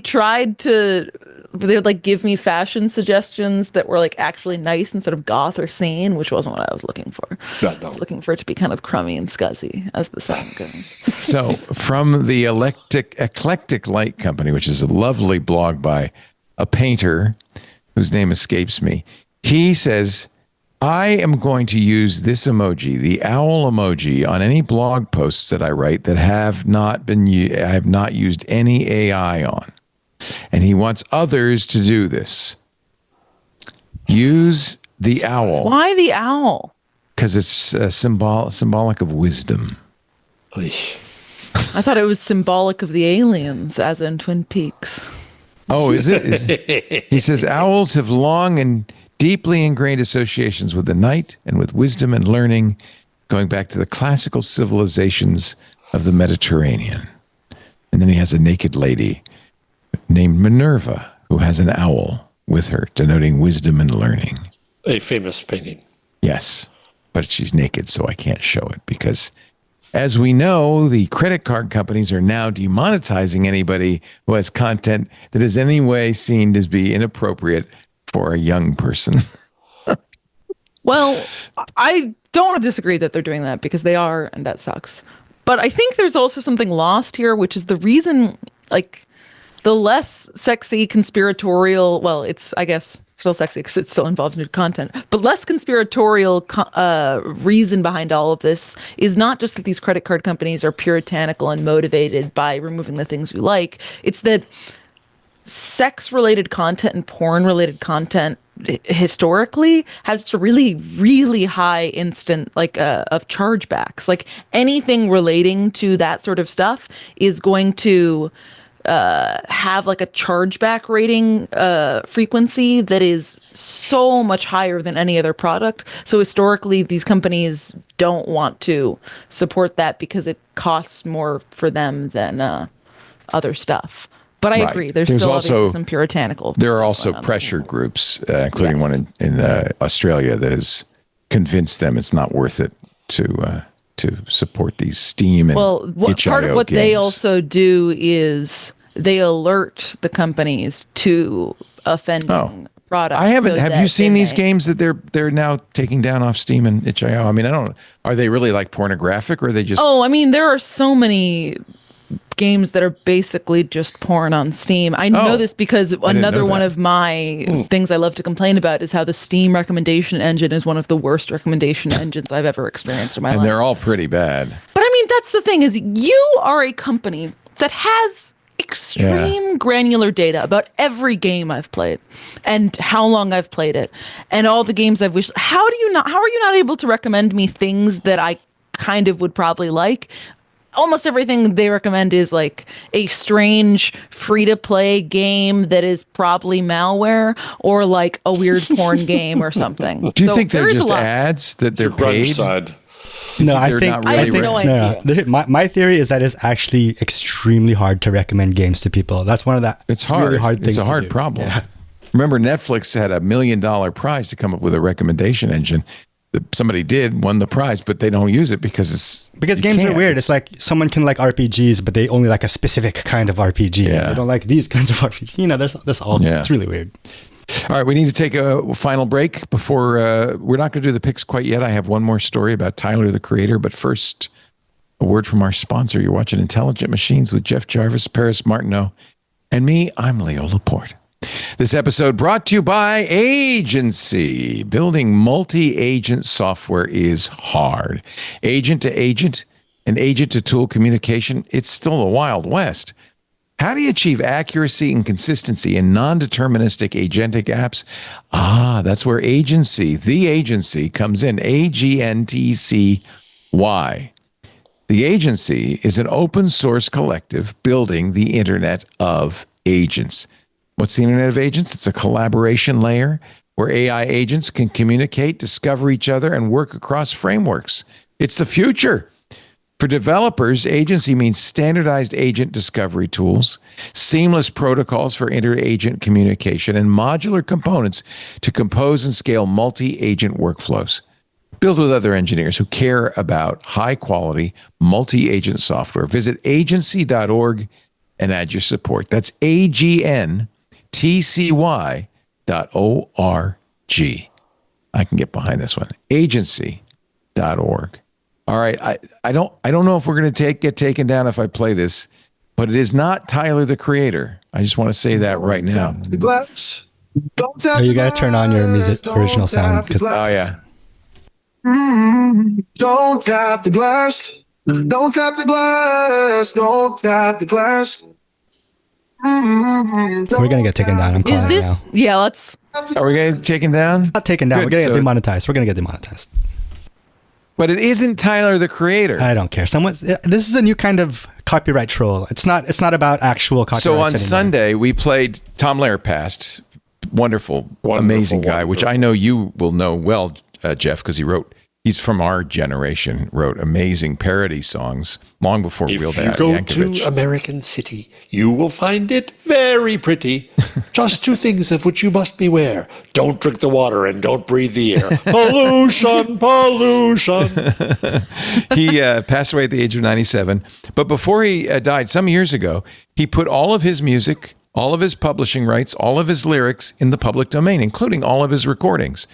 S4: would like give me fashion suggestions that were like actually nice instead of goth or scene, which wasn't what I was looking for. I was looking for it to be kind of crummy and scuzzy, as the song goes.
S1: So, from the Eclectic Light Company, which is a lovely blog by a painter whose name escapes me, he says, I am going to use this emoji, the owl emoji, on any blog posts that I write that I have not used any AI on. And he wants others to do this. Use the owl.
S4: Why the owl?
S1: Because it's symbolic of wisdom.
S4: I thought it was symbolic of the aliens, as in Twin Peaks.
S1: Oh, is it? He says owls have long and deeply ingrained associations with the night and with wisdom and learning, going back to the classical civilizations of the Mediterranean. And then he has a naked lady named Minerva, who has an owl with her, denoting wisdom and learning.
S5: A famous painting.
S1: Yes, but she's naked, so I can't show it because, as we know, the credit card companies are now demonetizing anybody who has content that is any way seen as be inappropriate for a young person.
S4: Well, I don't disagree that they're doing that because they are, and that sucks. But I think there's also something lost here, which is the reason, like, the less sexy conspiratorial, well, it's, I guess, still sexy because it still involves nude content, but less conspiratorial reason behind all of this is not just that these credit card companies are puritanical and motivated by removing the things we like. It's that sex-related content and porn-related content historically has a really, really high instant of chargebacks. Like anything relating to that sort of stuff is going to have like a chargeback rating frequency that is so much higher than any other product. So historically, these companies don't want to support that because it costs more for them than other stuff. But I agree. There's still
S1: also
S4: obviously some puritanical.
S1: There are also pressure groups, including one in Australia, that has convinced them it's not worth it to support these Steam and itch.io
S4: part of what
S1: games.
S4: they also do is they alert the companies to offending products.
S1: I haven't. Have you seen these games that they're now taking down off Steam and itch.io? I mean, I don't. Are they really like pornographic, or are they just?
S4: Oh, I mean, there are so many games that are basically just porn on Steam. I know this because another one of my things I love to complain about is how the Steam recommendation engine is one of the worst recommendation engines I've ever experienced in my life.
S1: And they're all pretty bad.
S4: But I mean, that's the thing is you are a company that has extreme granular data about every game I've played and how long I've played it and all the games I've wished. How are you not able to recommend me things that I kind of would probably like? Almost everything they recommend is like a strange free-to-play game that is probably malware or like a weird porn game or something.
S1: Do you think they're just ads that they're paid?
S7: No, I think
S4: I have no idea.
S7: My theory is that it's actually extremely hard to recommend games to people. That's one of the really hard things.
S1: It's a hard problem. Yeah. Remember, Netflix had $1 million prize to come up with a recommendation engine. Somebody won the prize, but they don't use it because
S7: games are weird. It's like someone can like RPGs, but they only like a specific kind of RPG.
S1: Yeah.
S7: They don't like these kinds of RPGs. You know, there's all. Yeah. It's really weird.
S1: All right, we need to take a final break before we're not going to do the picks quite yet. I have one more story about Tyler, the Creator, but first, a word from our sponsor. You're watching Intelligent Machines with Jeff Jarvis, Paris Martineau, and me. I'm Leo Laporte. This episode brought to you by Agency. Building multi-agent software is hard. Agent to agent and agent to tool communication, it's still a Wild West. How do you achieve accuracy and consistency in non-deterministic agentic apps? That's where Agency, the agency, comes in. AGNTCY. The Agency is an open source collective building the Internet of Agents. What's the Internet of Agents? It's a collaboration layer where AI agents can communicate, discover each other, and work across frameworks. It's the future. For developers, Agency means standardized agent discovery tools, seamless protocols for inter-agent communication, and modular components to compose and scale multi-agent workflows. Build with other engineers who care about high-quality multi-agent software. Visit agency.org and add your support. That's AGNTCY.org. I can get behind this one. Agency.org. All right, I don't know if we're going to get taken down if I play this, but it is not Tyler, the Creator. I just want to say that right now.
S7: Oh, you got to turn on your music original sound.
S1: Oh, yeah.
S11: Don't tap the glass. Don't tap the glass. Don't tap the glass.
S7: We're going to get taken down. I'm calling it now.
S4: Yeah, let's.
S1: Are we going to get taken down?
S7: Not taken down.
S1: Good,
S7: We're going to get demonetized. We're going to get demonetized.
S1: But it isn't Tyler, the Creator.
S7: I don't care. This is a new kind of copyright troll. It's not about actual copyrights
S1: So on
S7: anymore.
S1: Sunday, we played Tom Lairpast, wonderful, amazing guy, which I know you will know well, Jeff, because he's from our generation, wrote amazing parody songs long before Real Yankovic.
S5: If you go to American City, you will find it very pretty. Just two things of which you must beware. Don't drink the water and don't breathe the air. Pollution, pollution.
S1: He passed away at the age of 97. But before he died, some years ago, he put all of his music, all of his publishing rights, all of his lyrics in the public domain, including all of his recordings.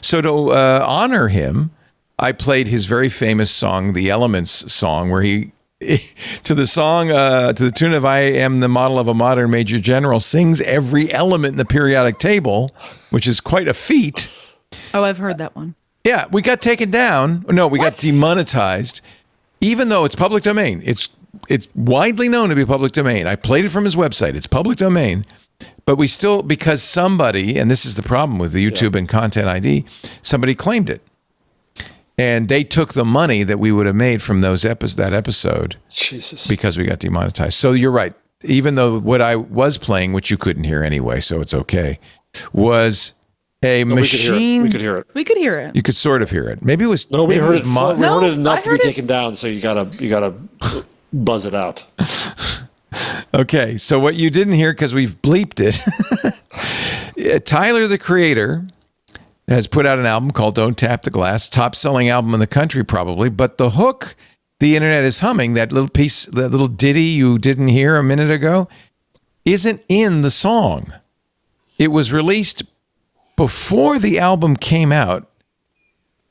S1: So to honor him, I played his very famous song, the Elements song, where he, to the tune of I Am the Model of a Modern Major General, sings every element in the periodic table, which is quite a feat.
S4: Oh, I've heard that one.
S1: Yeah, we got taken down. No, we got demonetized, even though it's public domain. It's widely known to be public domain. I played it from his website. It's public domain. But we still, because somebody, and this is the problem with the YouTube and Content ID, somebody claimed it. And they took the money that we would have made from that episode because we got demonetized. So you're right. Even though what I was playing, which you couldn't hear anyway, so it's okay, was a machine.
S5: We could hear it.
S4: We could hear it.
S1: You could sort of hear it. Maybe it was.
S5: No, we heard it.
S1: We
S5: heard it enough to be taken down. So you gotta buzz it out.
S1: Okay, so what you didn't hear because we've bleeped it. Tyler, the Creator, has put out an album called Don't Tap the Glass, top-selling album in the country probably, but the hook, The Internet is Humming, that little ditty you didn't hear a minute ago, isn't in the song. It was released before the album came out.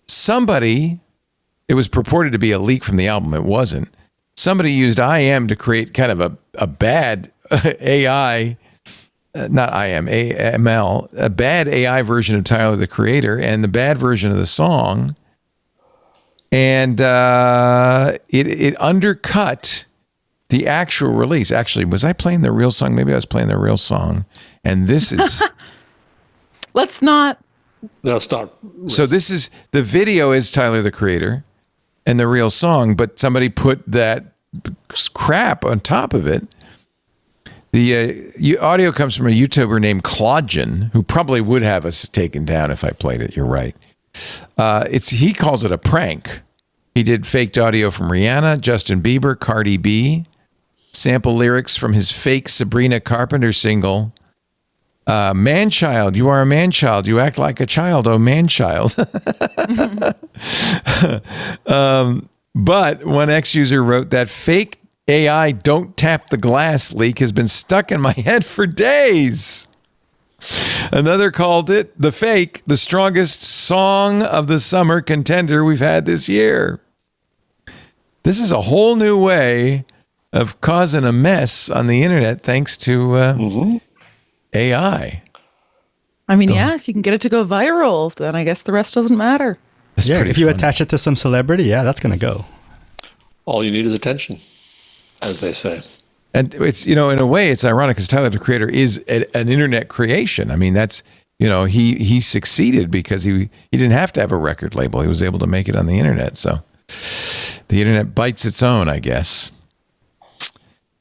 S1: It was purported to be a leak from the album, it wasn't. Somebody used IM to create kind of a bad AI, not IM, AML, a bad AI version of Tyler, the Creator, and the bad version of the song. And it undercut the actual release. Actually, was I playing the real song? Maybe I was playing the real song. And this is...
S4: Let's not.
S1: So this is, the video is Tyler, the Creator, and the real song, but somebody put that crap on top of it. The audio comes from a YouTuber named Claudian, who probably would have us taken down if I played it. You're right. He calls it a prank. He did faked audio from Rihanna, Justin Bieber, Cardi B, sample lyrics from his fake Sabrina Carpenter single, Man-child, you are a man-child. You act like a child, oh man-child. But one ex-user wrote that fake AI don't tap the glass leak has been stuck in my head for days. Another called it the fake, the strongest song of the summer contender we've had this year. This is a whole new way of causing a mess on the internet thanks to AI.
S4: I mean, yeah, if you can get it to go viral, then I guess the rest doesn't matter.
S1: That's
S7: yeah, if you
S1: funny.
S7: attach it to some celebrity, yeah, that's going to go.
S5: All you need is attention, as they say.
S1: And it's, in a way, it's ironic because Tyler, the Creator, is an internet creation. I mean, that's, he succeeded because he didn't have to have a record label. He was able to make it on the internet. So the internet bites its own, I guess.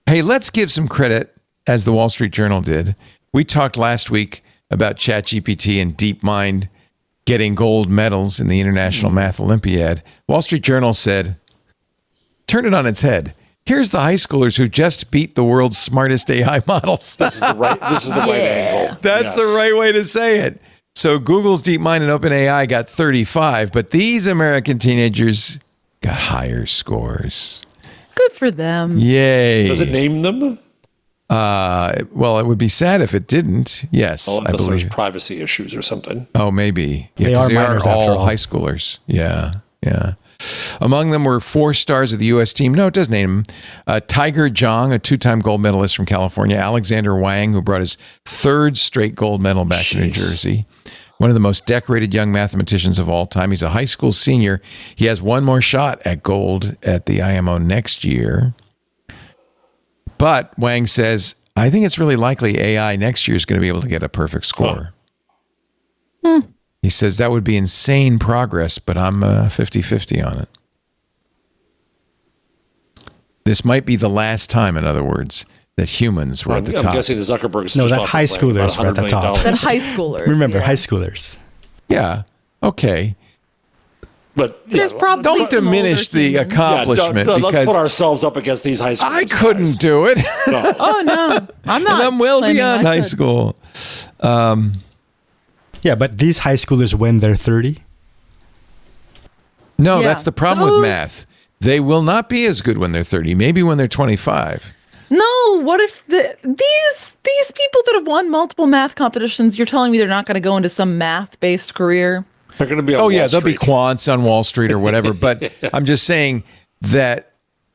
S1: Hey, let's give some credit, as the Wall Street Journal did. We talked last week about ChatGPT and DeepMind getting gold medals in the International Math Olympiad. Wall Street Journal said, turn it on its head. Here's the high schoolers who just beat the world's smartest AI models.
S5: This is the right angle.
S1: That's the right way to say it. So Google's DeepMind and OpenAI got 35, but these American teenagers got higher scores.
S4: Good for them.
S1: Yay.
S5: Does it name them?
S1: Well, it would be sad if it didn't. Yes, I
S5: Unless
S1: believe.
S5: there's privacy issues or something.
S1: Oh, maybe. Yeah,
S7: They are
S1: 'cause they are
S7: minors after
S1: all
S7: all.
S1: high schoolers. Yeah. Among them were 4 stars of the U.S. team. No, it does name them. Tiger Zhang, a 2-time gold medalist from California. Alexandr Wang, who brought his 3rd straight gold medal back to New Jersey. One of the most decorated young mathematicians of all time. He's a high school senior. He has one more shot at gold at the IMO next year. But Wang says, I think it's really likely AI next year is going to be able to get a perfect score. He says that would be insane progress, but I'm 50-50 on it. This might be the last time, in other words, that humans were at the top.
S5: I'm guessing the Zuckerbergs.
S7: No, that high schoolers were at the top.
S4: That high schoolers.
S7: Remember, high schoolers.
S1: Yeah. Okay.
S5: But
S4: There's probably
S1: Don't
S4: some
S1: diminish
S4: older
S1: the
S4: humans.
S1: accomplishment
S5: let's
S1: because
S5: put ourselves up against these high schoolers.
S1: I couldn't do it.
S4: Oh no, I'm not.
S1: And I'm well
S4: claiming
S1: beyond
S4: I
S1: high
S4: could.
S1: school.
S7: Yeah, but these high schoolers, when they're 30,
S1: No,
S4: Yeah.
S1: that's the problem with math. They will not be as good when they're 30, maybe when they're 25.
S4: No, what if these people that have won multiple math competitions? You're telling me they're not going to go into some math-based career?
S5: They're going to be on
S1: Oh,
S5: Wall
S1: yeah, they'll
S5: Street.
S1: be quants on Wall Street or whatever. But I'm just saying that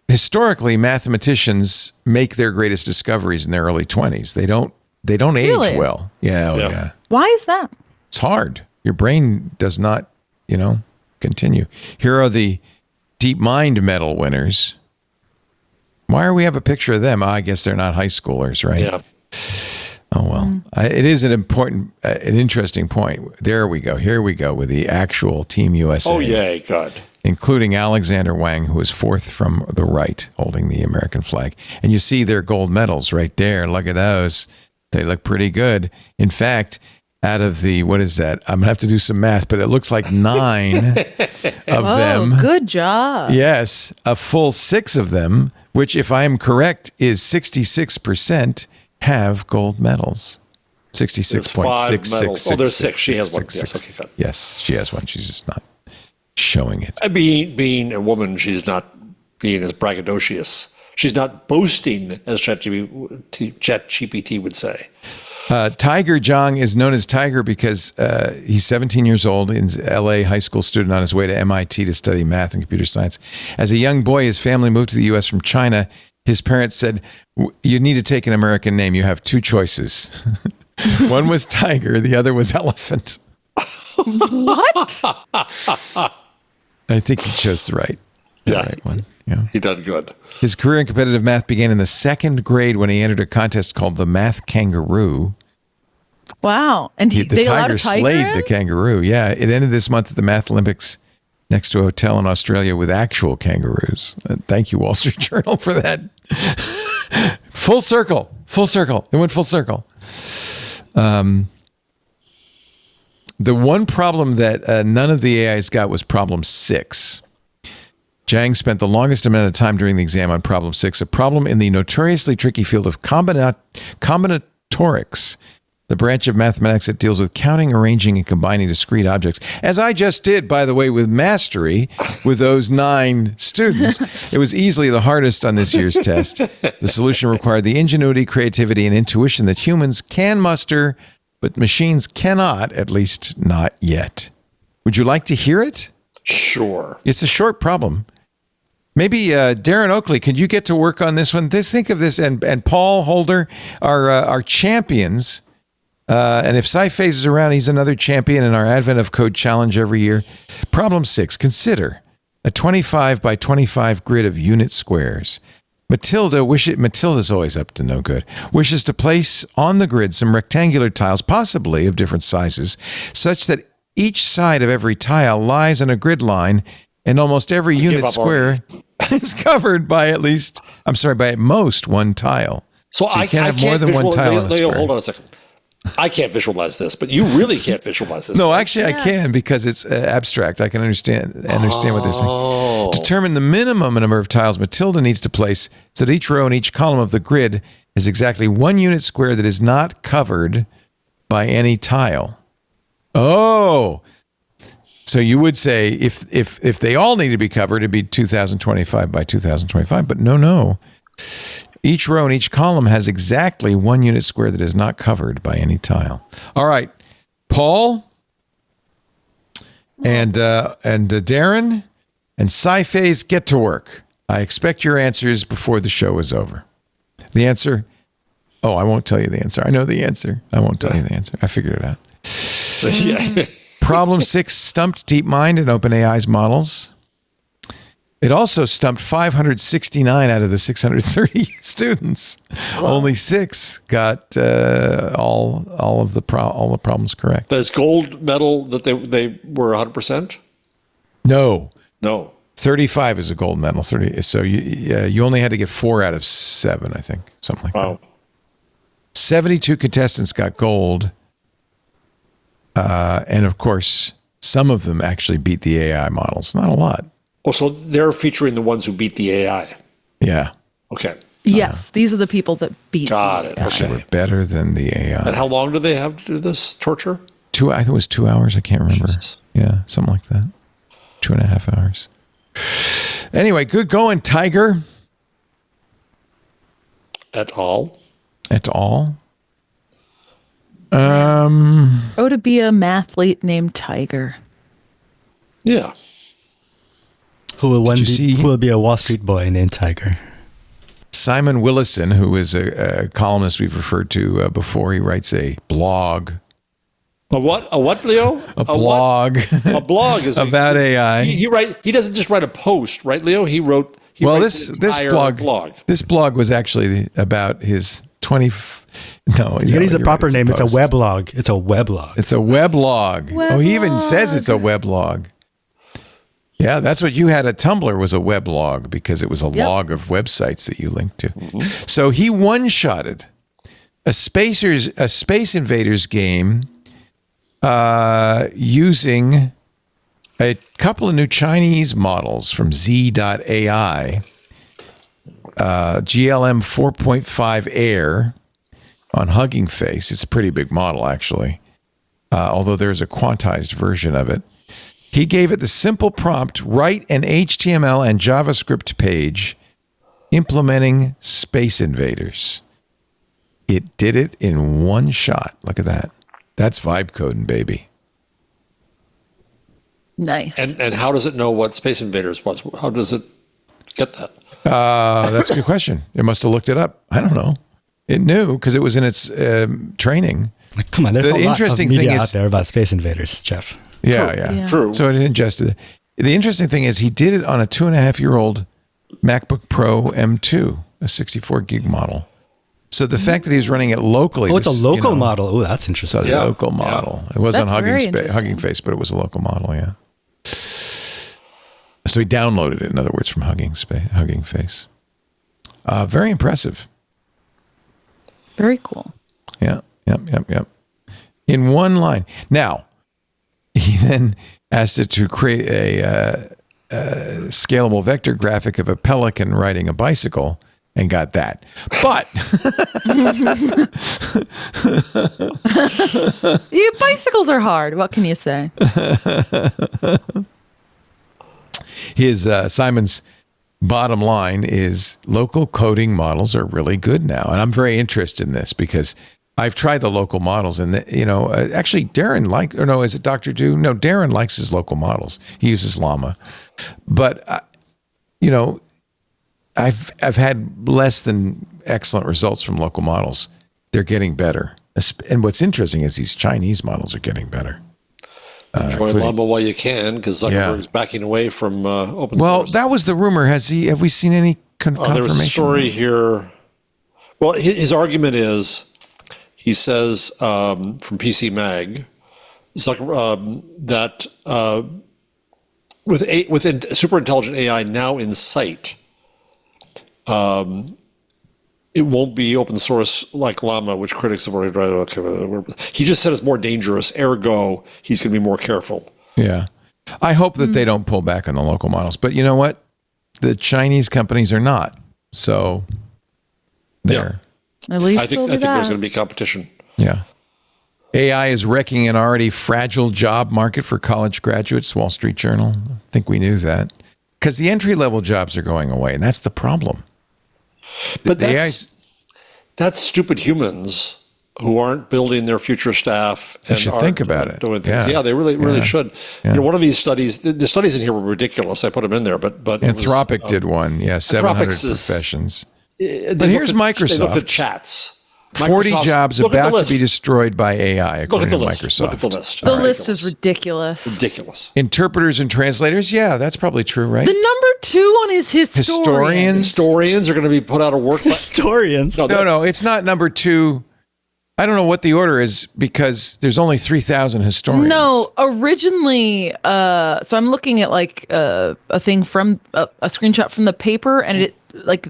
S1: historically, mathematicians make their greatest discoveries in their early 20s. They don't
S4: Really?
S1: age well. Yeah.
S4: Why is that?
S1: It's hard. Your brain does not, continue. Here are the DeepMind medal winners. Why do we have a picture of them? I guess they're not high schoolers, right?
S5: Yeah.
S1: Oh, well. It is an interesting point. There we go. Here we go with the actual Team USA.
S5: Oh, yay, God.
S1: Including Alexandr Wang, who is 4th from the right, holding the American flag. And you see their gold medals right there. Look at those. They look pretty good. In fact, out of the, what is that? I'm going to have to do some math, but it looks like 9 of them.
S4: Good job.
S1: Yes, a full 6 of them, which, if I am correct, is 66%, have gold medals. 66.666.
S5: medals. Oh, there's 6. She has one. Yes, okay, good.
S1: Yes, she has one. She's just not showing it.
S5: Being a woman, she's not being as braggadocious. She's not boasting, as ChatGPT would say.
S1: Tiger Zhang is known as Tiger because he's 17 years old, in LA high school student on his way to MIT to study math and computer science. As a young boy, his family moved to the U.S. from China. His parents said, you need to take an American name. You have 2 choices. One was Tiger. The other was Elephant.
S4: What?
S1: I think he chose the right one. Yeah.
S5: He done good.
S1: His career in competitive math began in the 2nd grade when he entered a contest called the Math Kangaroo.
S4: Wow. And
S1: The
S4: they allowed
S1: tiger
S4: a tiger
S1: slayed
S4: in?
S1: the kangaroo. Yeah, it ended this month at the Math Olympics next to a hotel in Australia with actual kangaroos. Thank you, Wall Street Journal, for that. Full circle. It went full circle. The one problem that none of the AIs got was problem 6. Zhang spent the longest amount of time during the exam on problem 6, a problem in the notoriously tricky field of combinatorics, the branch of mathematics that deals with counting, arranging, and combining discrete objects. As I just did, by the way, with mastery with those 9 students. It was easily the hardest on this year's test. The solution required the ingenuity, creativity, and intuition that humans can muster but machines cannot, at least not yet. Would you like to hear it?
S5: Sure.
S1: It's a short problem. Maybe Darren Oakley, could you get to work on this one? Think of this, and Paul Holder are champions. And if SciPhase is around, he's another champion in our Advent of Code challenge every year. Problem 6, consider a 25 by 25 grid of unit squares. Matilda's always up to no good, wishes to place on the grid some rectangular tiles, possibly of different sizes, such that each side of every tile lies on a grid line, and almost every unit square is covered by at most one tile.
S5: So
S1: you can't have more than one tile on a square.
S5: Hold on a second. I can't visualize this, but you really can't visualize this.
S1: No, actually, I can, because it's abstract. I can understand what they're saying. Determine the minimum number of tiles Matilda needs to place so that each row and each column of the grid is exactly one unit square that is not covered by any tile. Oh, so you would say if they all need to be covered, it'd be 2025 by 2025. But no. Each row and each column has exactly one unit square that is not covered by any tile. All right, Paul and Darren and SciPhase, get to work. I expect your answers before the show is over. The answer? Oh, I won't tell you the answer. I know the answer. I won't tell you the answer. I figured it out. Problem 6 stumped DeepMind and OpenAI's models. It also stumped 569 out of the 630 students. Wow. Only 6 got all the problems correct.
S5: Is gold medal that they were 100%?
S1: No.
S5: 35
S1: is a gold medal. 30. So you only had to get 4 out of 7, I think, something like that. 72 contestants got gold, and of course, some of them actually beat the AI models. Not a lot.
S5: Oh, so they're featuring the ones who beat the AI.
S1: Yeah.
S5: Okay.
S4: Yes, these are the people that beat.
S5: Got it.
S1: Okay. They were better than the AI.
S5: And how long do they have to do this torture?
S1: I think it was 2 hours. I can't remember.
S5: Jesus.
S1: Yeah, something like that. 2.5 hours. Anyway, good going, Tiger.
S5: Et al.
S4: Oh, to be a mathlete named Tiger.
S5: Yeah.
S7: Who will be a Wall Street boy named Tiger?
S1: Simon Willison, who is a columnist we've referred to before, he writes a blog.
S5: A what, Leo?
S1: A blog.
S5: A blog is
S1: about AI.
S5: He doesn't just write a post, right, Leo?
S1: This blog was actually about his 20. No,
S7: he needs a proper name. It's a weblog. It's a
S1: weblog. Oh, he even says it's a weblog. Yeah, that's what you had at Tumblr, was a weblog, because it was a log of websites that you linked to. Mm-hmm. So he one-shotted a Space Invaders game using a couple of new Chinese models from Z.ai, GLM-4.5 Air on Hugging Face. It's a pretty big model, actually, although there's a quantized version of it. He gave it the simple prompt, write an HTML and JavaScript page implementing Space Invaders. It did it in one shot. Look at that. That's vibe coding, baby.
S4: Nice.
S5: And how does it know what Space Invaders was? How does it get that?
S1: That's a good question. It must have looked it up. I don't know. It knew because it was in its training.
S7: Come on, there's a lot of media out there about Space Invaders, Jeff.
S1: Yeah.
S5: True.
S1: So it ingested it. The interesting thing is he did it on a 2.5-year-old MacBook Pro M2, a 64 gig model. So the fact that he was running it locally.
S7: Oh, it's a local model. Oh, that's interesting.
S1: So a local model. It wasn't Hugging Face, but it was a local model, yeah. So he downloaded it, in other words, from Hugging Face. Very impressive.
S4: Very cool.
S1: Yeah. In one line. Now, he then asked it to create a scalable vector graphic of a pelican riding a bicycle and got that. But
S4: bicycles are hard. What can you say?
S1: His Simon's bottom line is local coding models are really good now. And I'm very interested in this because I've tried the local models, and actually, Darren is it Dr. Do? No, Darren likes his local models. He uses Llama, but I've had less than excellent results from local models. They're getting better, and what's interesting is these Chinese models are getting better.
S5: Enjoy Llama while you can, because Zuckerberg's backing away from open source. Well,
S1: that was the rumor. Have we seen any confirmation?
S5: There was a story here. Well, his argument is, he says from PC Mag, that within superintelligent AI now in sight, it won't be open source like Llama, which critics have already tried. Okay, he just said it's more dangerous. Ergo, he's going to be more careful.
S1: Yeah, I hope that they don't pull back on the local models. But you know what? The Chinese companies are not. So there.
S4: Yeah. At least
S5: I think there's going to be competition.
S1: Yeah. AI is wrecking an already fragile job market for college graduates. Wall Street Journal. I think we knew that because the entry-level jobs are going away, and that's the problem.
S5: But that's stupid humans who aren't building their future staff.
S1: They should think about it.
S5: Doing things. Yeah, they really should.
S1: Yeah.
S5: One of these studies, the studies in here were ridiculous. I put them in there, but
S1: Anthropic did one. Yeah, 700 professions. But here's Microsoft.
S5: They looked at chats.
S1: 40 jobs about to be destroyed by AI, according to Microsoft.
S5: Look at the list.
S4: The list is ridiculous.
S5: Ridiculous.
S1: Interpreters and translators, yeah, that's probably true, right?
S4: The number 2 one is historians.
S5: Historians are going to be put out of work.
S7: Historians?
S1: No, it's not number 2. I don't know what the order is because there's only 3,000 historians.
S4: No, originally, so I'm looking at a thing from a screenshot from the paper, and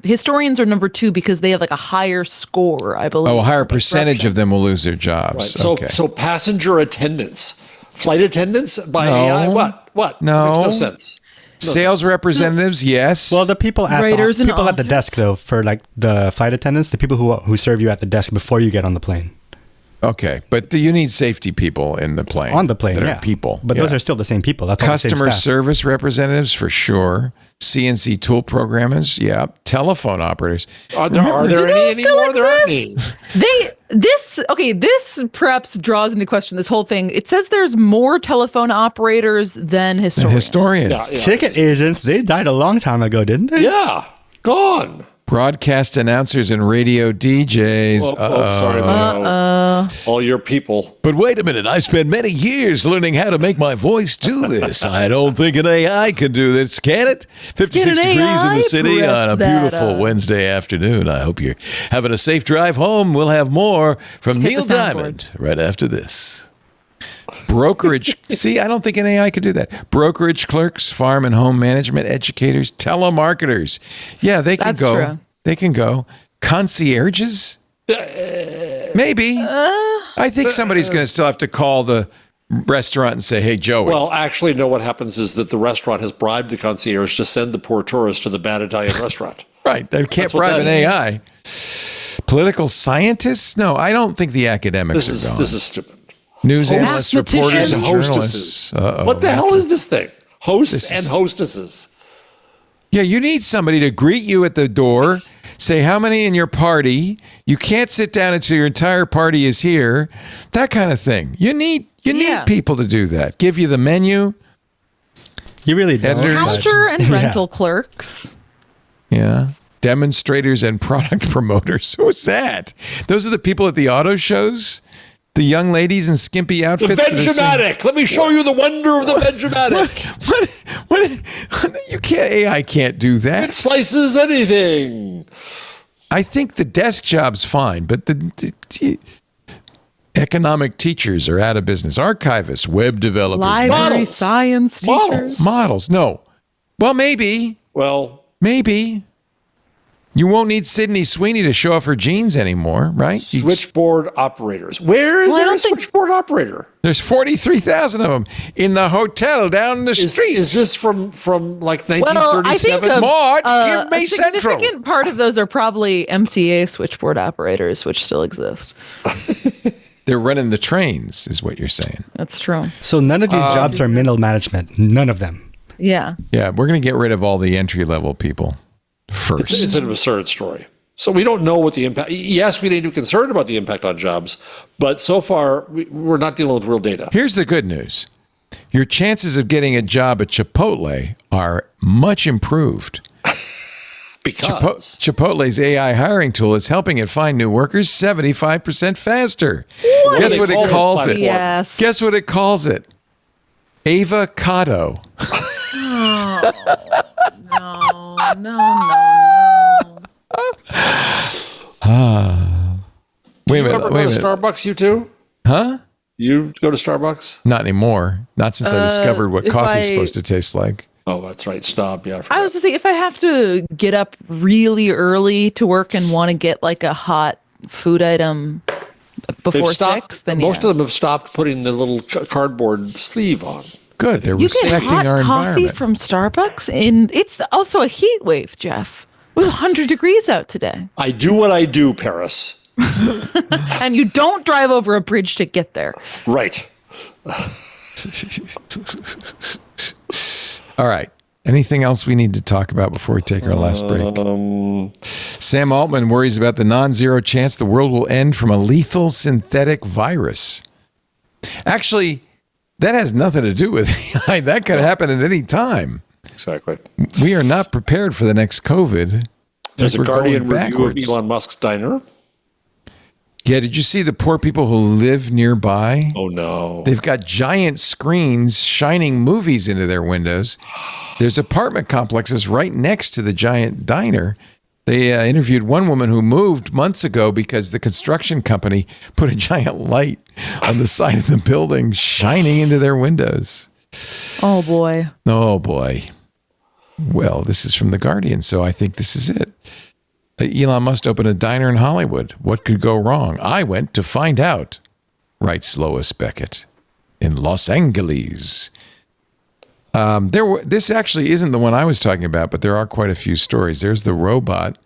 S4: historians are number 2 because they have a higher score, I believe.
S1: Oh, a higher percentage of them will lose their jobs.
S5: Right. So passenger attendants, flight attendants by AI, what?
S1: No.
S5: Makes no sense.
S1: Sales representatives, yes.
S7: Well, the people at the desk, though, for the flight attendants, the people who serve you at the desk before you get on the plane.
S1: Okay, but you need safety people in the plane.
S7: On the plane,
S1: that are people.
S7: But those are still the same people. That's
S1: customer service representatives for sure. CNC tool programmers, yeah. Telephone operators.
S5: Are there any anymore? There aren't any.
S4: This perhaps draws into question this whole thing. It says there's more telephone operators than historians.
S1: Yeah,
S7: Ticket agents, they died a long time ago, didn't they?
S5: Yeah, gone.
S1: Broadcast announcers and radio DJs.
S5: Sorry, all your people.
S1: But wait a minute, I spent many years learning how to make my voice do this. I don't think an AI can do this, can it? 56 degrees in the city on a beautiful Wednesday afternoon. I hope you're having a safe drive home. We'll have more from Neil Diamond right after this. Brokerage. See, I don't think an AI could do that. Brokerage clerks, farm and home management educators, telemarketers. Yeah, they can go. True. They can go. Concierges? Maybe. I think somebody's going to still have to call the restaurant and say, hey, Joey.
S5: Well, actually, no, what happens is that the restaurant has bribed the concierge to send the poor tourist to the bad Italian restaurant.
S1: Right. They can't bribe an AI. Political scientists? No, I don't think the academics are gone.
S5: This is stupid.
S1: News analysts, reporters, and
S5: hostesses. What the hell is this thing? Hosts and hostesses.
S1: Yeah, you need somebody to greet you at the door, say how many in your party. You can't sit down until your entire party is here. That kind of thing. You need people to do that. Give you the menu.
S7: You really don't.
S4: Counter and rental clerks.
S1: Yeah. Demonstrators and product promoters. Who's that? Those are the people at the auto shows? The young ladies in skimpy outfits.
S5: The Vegematic. Let me show you the wonder of the Vegematic.
S1: What? AI can't do that.
S5: It slices anything.
S1: I think the desk job's fine, but the economic teachers are out of business. Archivists, web developers,
S4: library science teachers.
S1: Models. No. Well, maybe. Maybe. You won't need Sydney Sweeney to show off her jeans anymore, right?
S5: Switchboard operators. Where is there a switchboard operator?
S1: There's 43,000 of them in the hotel down the street.
S5: Is this from like 1937?
S4: Well,
S1: Maud, give me
S4: a significant part of those are probably MTA switchboard operators, which still exist.
S1: They're running the trains, is what you're saying.
S4: That's true.
S7: So none of these jobs are middle management. None of them.
S4: Yeah.
S1: Yeah, we're going to get rid of all the entry-level people first.
S5: It's an absurd story. So we don't know what the impact. Yes, we need to be concerned about the impact on jobs, but so far we're not dealing with real data.
S1: Here's the good news. Your chances of getting a job at Chipotle are much improved.
S5: Because
S1: Chipotle's AI hiring tool is helping it find new workers 75% faster. Guess what it calls it?
S4: Yes.
S1: Guess what it calls it? Avocado.
S4: No.
S1: Wait a minute.
S5: Go to Starbucks, you too?
S1: Huh?
S5: You go to Starbucks?
S1: Not anymore. Not since I discovered what coffee's supposed to taste like.
S5: Oh, that's right. Stop. Yeah.
S4: I was to say, if I have to get up really early to work and want to get like a hot food item before 6, then
S5: most of them have stopped putting the little cardboard sleeve on.
S1: Good. They're
S4: you get
S1: respecting
S4: hot
S1: our
S4: coffee
S1: environment.
S4: from Starbucks, and it's also a heat wave, Jeff. It was 100 degrees out today.
S5: I do what I do, Paris.
S4: And you don't drive over a bridge to get there.
S5: Right.
S1: All right. Anything else we need to talk about before we take our last break? Sam Altman worries about the non-zero chance the world will end from a lethal synthetic virus. Actually, that has nothing to do with AI. That could happen at any time.
S5: Exactly.
S1: We are not prepared for the next COVID.
S5: There's a
S1: We're
S5: Guardian
S1: going
S5: review of
S1: backwards.
S5: Elon Musk's diner.
S1: Yeah, did you see the poor people who live nearby?
S5: Oh, no.
S1: They've got giant screens shining movies into their windows. There's apartment complexes right next to the giant diner. They interviewed one woman who moved months ago because the construction company put a giant light on the side of the building shining into their windows.
S4: Oh, boy.
S1: Oh, boy. Well, this is from The Guardian, so I think this is it. Elon Musk opened a diner in Hollywood. What could go wrong? I went to find out, writes Lois Beckett in Los Angeles. This actually isn't the one I was talking about, but there are quite a few stories. There's the robot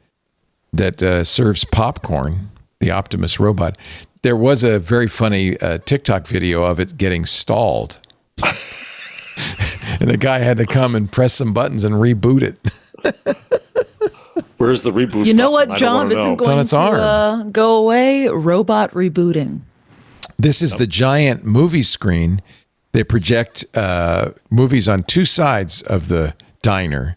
S1: that serves popcorn, the Optimus robot. There was a very funny TikTok video of it getting stalled. And the guy had to come and press some buttons and reboot it.
S5: Where's the reboot?
S4: You know what
S5: button?
S4: job isn't going to go away? Robot rebooting.
S1: This is the giant movie screen. They project movies on two sides of the diner.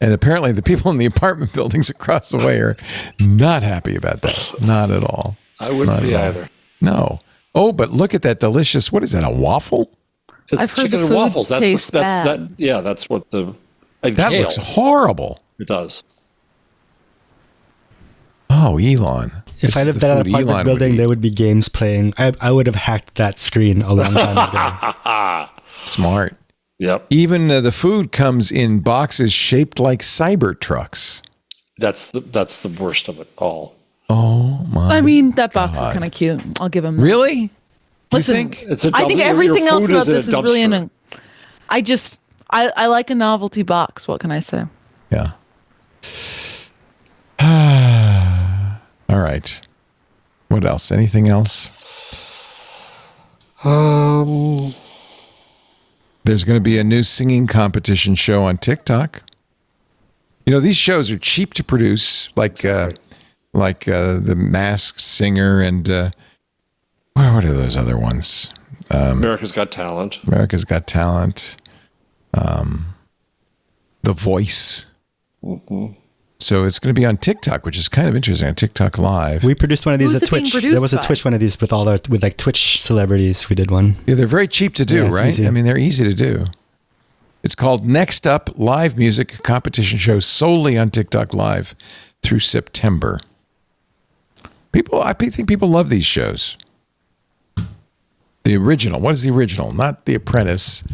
S1: And apparently the people in the apartment buildings across the way are not happy about that. Not at all.
S5: I wouldn't be either.
S1: No. Oh, but look at that delicious, what is that, a waffle?
S5: It's
S4: I've heard
S5: chicken
S4: the
S5: and
S4: food
S5: waffles.
S4: tastes bad.
S5: That's what the
S1: That
S5: kale.
S1: looks horrible.
S5: It does.
S1: Oh, Elon.
S7: If I lived at an apartment building, there would be games playing. I would have hacked that screen a long time ago.
S1: Smart.
S5: Yep.
S1: Even the food comes in boxes shaped like cyber trucks.
S5: That's the worst of it all.
S1: Oh my!
S4: I mean, that box is kind of cute. I'll give him that.
S1: Really?
S4: Listen, I think everything else about this is really I like a novelty box. What can I say?
S1: Yeah. All right. What else? Anything else? There's going to be a new singing competition show on TikTok. You know, these shows are cheap to produce, like The Masked Singer and what are those other ones?
S5: America's Got Talent.
S1: America's Got Talent. The Voice.
S5: Mm-hmm.
S1: So it's going to be on TikTok, which is kind of interesting, on TikTok Live.
S7: We produced one of these
S4: Who's
S7: at
S4: it being
S7: Twitch.
S4: produced
S7: There was a
S4: by?
S7: Twitch one of these with like Twitch celebrities. We did one.
S1: Yeah, they're very cheap to do,
S7: Yeah, it's
S1: right?
S7: easy.
S1: I mean, they're easy to do. It's called Next Up Live Music Competition Show, solely on TikTok Live through September. I think people love these shows. The original. What is the original? Not The Apprentice.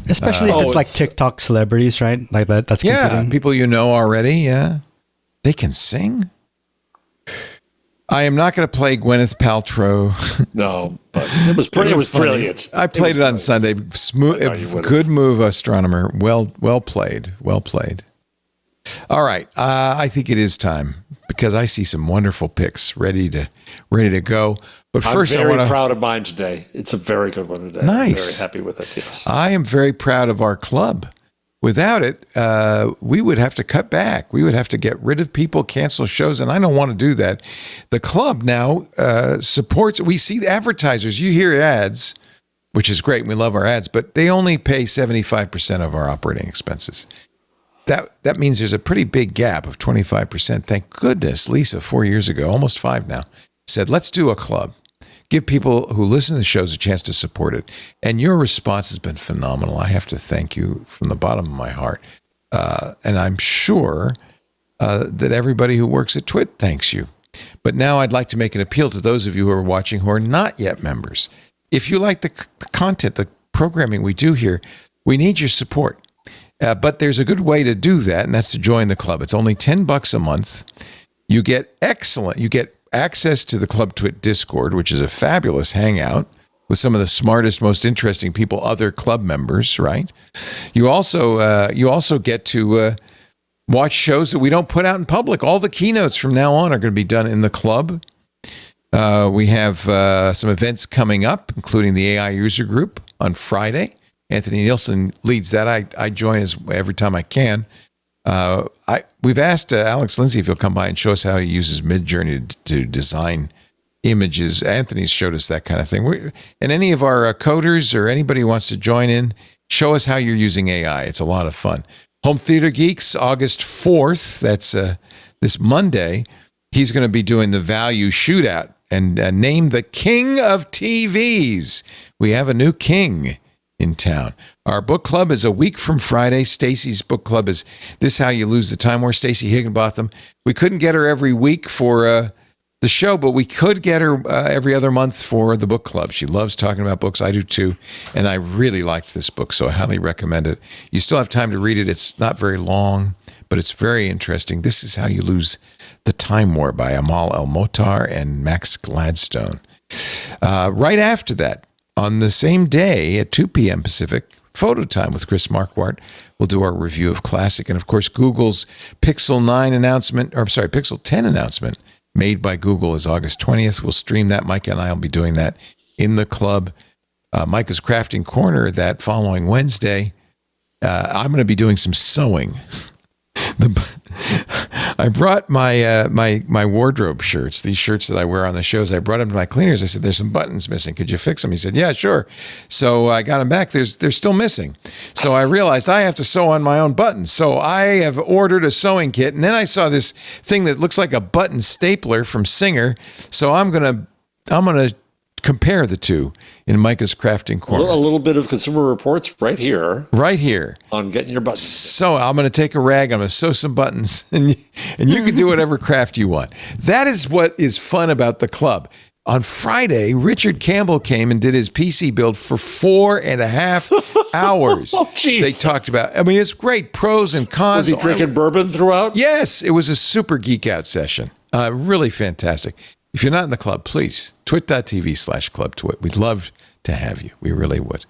S7: Especially if it's like TikTok celebrities, right? Like that. That's
S1: Yeah,
S7: competing.
S1: people you know already. Yeah, they can sing. I am not going to play Gwyneth Paltrow.
S5: No, but it was funny. Brilliant.
S1: I played it on Sunday. Smooth, good move, astronomer. Well played. Well played. All right, I think it is time because I see some wonderful picks ready to go. But first,
S5: I'm very proud of mine today. It's a very good one today.
S1: Nice.
S5: I'm very happy with it. Yes.
S1: I am very proud of our club. Without it, we would have to cut back. We would have to get rid of people, cancel shows, and I don't want to do that. The club now supports. We see advertisers. You hear ads, which is great. We love our ads, but they only pay 75% of our operating expenses. That means there's a pretty big gap of 25%. Thank goodness Lisa, 4 years ago, almost 5 now, said, let's do a club. Give people who listen to the shows a chance to support it. And your response has been phenomenal. I have to thank you from the bottom of my heart. And I'm sure that everybody who works at Twit thanks you. But now I'd like to make an appeal to those of you who are watching who are not yet members. If you like the content, the programming we do here, we need your support. But there's a good way to do that, and that's to join the club. It's only $10 a month. You get access to the Club Twit Discord, which is a fabulous hangout with some of the smartest, most interesting people, other club members, right? You also get to watch shows that we don't put out in public. All the keynotes from now on are going to be done in the club. We have some events coming up, including the AI user group on Friday. Anthony Nielsen leads that. I join every time I can. We've asked Alex Lindsay if he'll come by and show us how he uses Midjourney to design images. Anthony's showed us that kind of thing. And any of our coders or anybody who wants to join in, show us how you're using AI. It's a lot of fun. Home Theater Geeks, August 4th. That's this Monday. He's going to be doing the value shootout and name the king of TVs. We have a new king in town. Our book club is a week from Friday. Stacy's book club is This How You Lose the Time War. Stacy Higginbotham. We couldn't get her every week for the show, but we could get her every other month for the book club. She loves talking about books. I do too. And I really liked this book, so I highly recommend it. You still have time to read it. It's not very long, but it's very interesting. This is How You Lose the Time War by Amal El-Motar and Max Gladstone. Right after that, on the same day at 2 p.m. Pacific, Photo Time with Chris Marquardt. We'll do our review of Classic. And of course, Google's Pixel 10 announcement made by Google is August 20th. We'll stream that. Micah and I will be doing that in the club. Micah's Crafting Corner that following Wednesday. I'm going to be doing some sewing. I brought my wardrobe shirts, these shirts that I wear on the shows. I brought them to my cleaners. I said, there's some buttons missing. Could you fix them? He said, yeah, sure. So I got them back. They're still missing. So I realized I have to sew on my own buttons. So I have ordered a sewing kit. And then I saw this thing that looks like a button stapler from Singer. So I'm going to compare the two in Micah's Crafting Corner.
S5: A little bit of Consumer Reports right here.
S1: Right here.
S5: On getting your buttons.
S1: So I'm going to take a rag. I'm going to sew some buttons. And you can do whatever craft you want. That is what is fun about the club. On Friday, Richard Campbell came and did his PC build for 4.5 hours.
S5: Oh, Jesus.
S1: They talked about, it's great, pros and cons.
S5: Was he drinking bourbon throughout?
S1: Yes, it was a super geek out session. Really fantastic. If you're not in the club, please, twit.tv/clubtwit. We'd love to have you. We really would.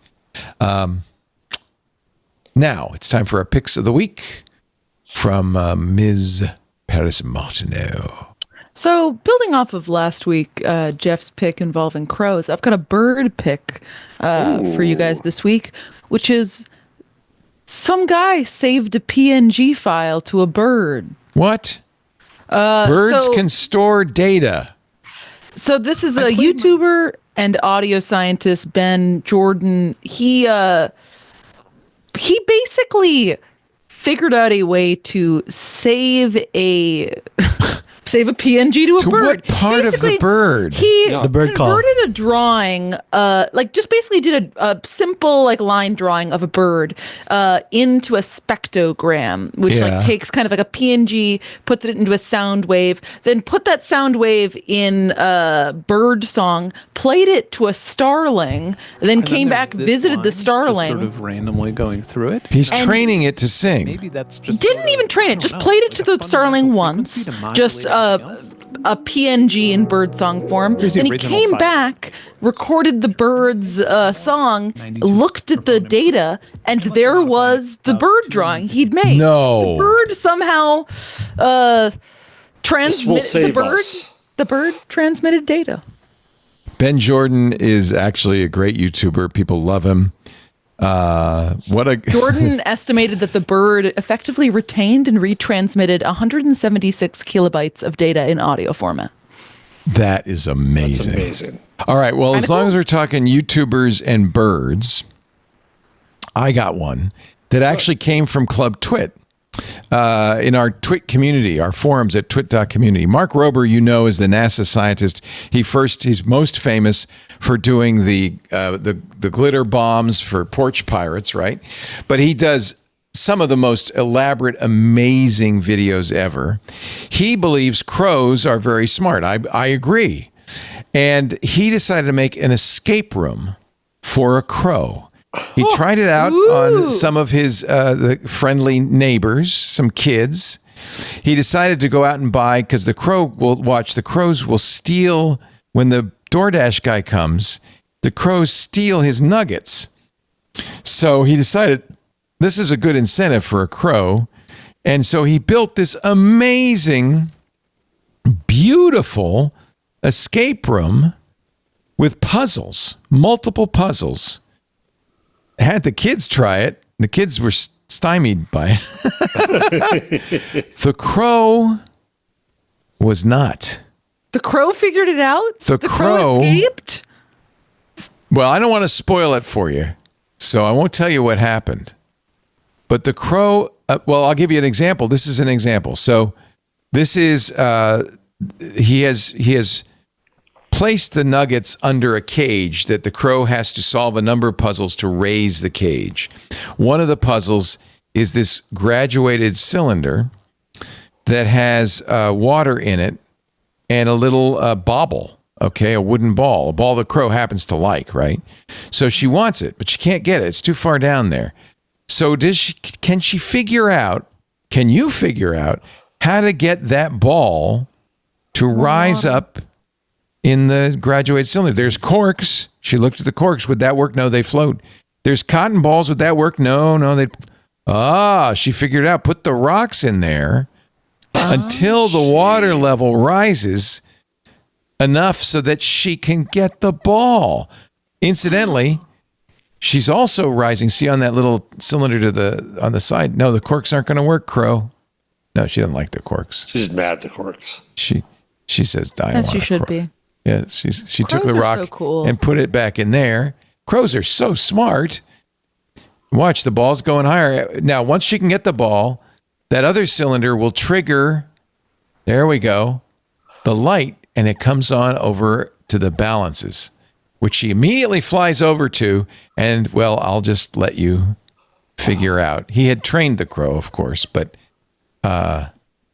S1: Now, it's time for our picks of the week from Ms. Paris Martineau.
S4: So, building off of last week, Jeff's pick involving crows, I've got a bird pick for you guys this week, which is some guy saved a PNG file to a bird.
S1: What? Birds can store data.
S4: So this is a YouTuber and audio scientist, Ben Jordan. He basically figured out a way to save a PNG to a bird.
S1: What part basically, of the bird?
S4: The
S7: bird
S4: converted a drawing, just basically did a simple line drawing of a bird into a spectrogram, which takes kind of like a PNG, puts it into a sound wave, then put that sound wave in a bird song, played it to a starling, then came back, visited the starling.
S12: Sort of randomly going through it.
S1: He's training it to sing.
S12: Maybe that's just
S4: didn't even train it, just played it to the starling once, just a PNG in birdsong form. Then he came back, recorded the bird's song, looked at the data, and there was the bird drawing he'd made.
S1: No.
S4: The bird somehow transmitted the bird transmitted data.
S1: Ben Jordan is actually a great YouTuber. People love him.
S4: Jordan estimated that the bird effectively retained and retransmitted 176 kilobytes of data in audio format.
S1: That is amazing.
S5: That's amazing.
S1: All right. Well,
S4: Kinda
S1: as long
S4: cool.
S1: as we're talking YouTubers and birds, I got one that actually came from Club Twit. In our Twit community, our forums at twit.community. Mark Rober, is the NASA scientist. He's most famous for doing the glitter bombs for porch pirates, right? But he does some of the most elaborate, amazing videos ever. He believes crows are very smart. I agree. And he decided to make an escape room for a crow. He tried it out on some of his the friendly neighbors, some kids. He decided to go out and buy, because the crows will steal, when the DoorDash guy comes, the crows steal his nuggets. So he decided this is a good incentive for a crow. And so he built this amazing, beautiful escape room with puzzles, multiple puzzles. Had the kids try it. The kids were stymied by it. The crow was not.
S4: The crow figured it out?
S1: The crow
S4: escaped?
S1: Well, I don't want to spoil it for you, so I won't tell you what happened. But the crow, I'll give you an example. This is an example. So this is, he has placed the nuggets under a cage that the crow has to solve a number of puzzles to raise the cage. One of the puzzles is this graduated cylinder that has water in it and a little bauble, okay, a wooden ball, a ball the crow happens to like, right? So she wants it, but she can't get it. It's too far down there. So can you figure out how to get that ball to rise up in the graduated cylinder? There's corks. She looked at the corks. Would that work? No, they float. There's cotton balls. Would that work? No, she figured it out. Put the rocks in there until the water level rises enough so that she can get the ball. Incidentally, she's also rising. See on that little cylinder on the side? No, the corks aren't going to work, Crow. No, she doesn't like the corks.
S5: She's mad at the corks.
S1: She says, "I don't
S4: As
S1: want
S4: she
S1: a
S4: should
S1: crow."
S4: be.
S1: Yeah, she took
S4: Crows
S1: the
S4: are
S1: rock
S4: so cool.
S1: and put it back in there. Crows are so smart. Watch, the ball's going higher. Now, once she can get the ball, that other cylinder will trigger, there we go, the light, and it comes on over to the balances, which she immediately flies over to, and, well, I'll just let you figure out. He had trained the crow, of course, but...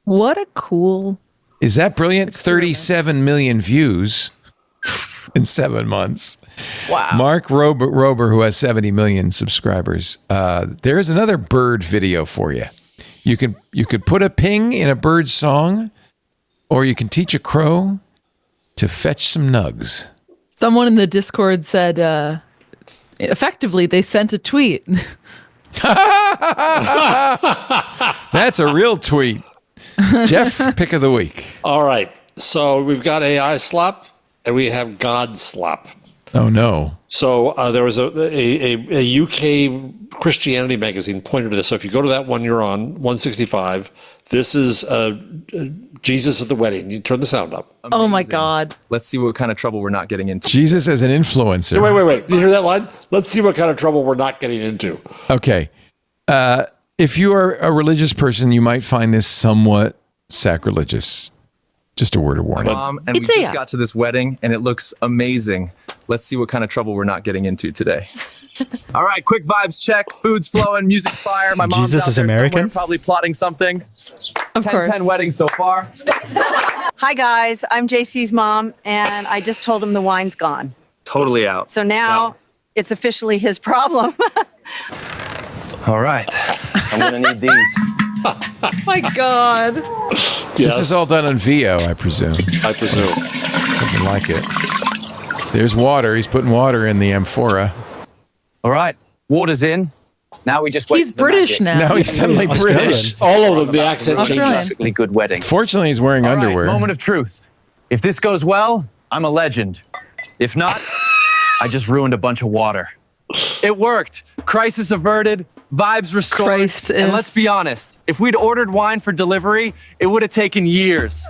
S4: what a cool...
S1: Is that brilliant? 37 million views in 7 months.
S4: Wow.
S1: Mark Rober, who has 70 million subscribers. There's another bird video for you. You could put a ping in a bird's song, or you can teach a crow to fetch some nugs.
S4: Someone in the Discord said, effectively, they sent a tweet.
S1: That's a real tweet. Jeff, pick of the week.
S5: All right. So we've got AI slop and we have God slop.
S1: Oh, no.
S5: So there was a UK Christianity magazine pointed to this. So if you go to that one you're on, 165, this is Jesus at the wedding. You turn the sound up.
S4: Amazing. Oh, my God.
S13: Let's see what kind of trouble we're not getting into.
S1: Jesus as an influencer.
S5: Wait. You hear that line? Let's see what kind of trouble we're not getting into.
S1: Okay. If you are a religious person, you might find this somewhat sacrilegious. Just a word of warning.
S13: And we just got to this wedding, and it looks amazing. Let's see what kind of trouble we're not getting into today. All right, quick vibes check. Food's flowing, music's fire. My mom's
S7: Jesus
S13: out
S7: is
S13: there
S7: American?
S13: somewhere, probably plotting something.
S4: Of course.
S13: 10-10 wedding so far.
S14: Hi, guys. I'm JC's mom, and I just told him the wine's gone.
S13: Totally out.
S14: So now it's officially his problem.
S13: All right. I'm going to need these.
S4: My God.
S1: This is all done on VO, I presume. Something like it. There's water. He's putting water in the amphora.
S13: All right. Water's in. Now we just wait.
S4: He's British now.
S1: Now he's suddenly British.
S5: All of them, the accent
S4: Australian.
S5: changes.
S13: Really good wedding.
S1: Fortunately, he's wearing
S13: All right,
S1: underwear.
S13: moment of truth. If this goes well, I'm a legend. If not, I just ruined a bunch of water. It worked. Crisis averted, vibes restored. And let's be honest, if we'd ordered wine for delivery, it would have taken years.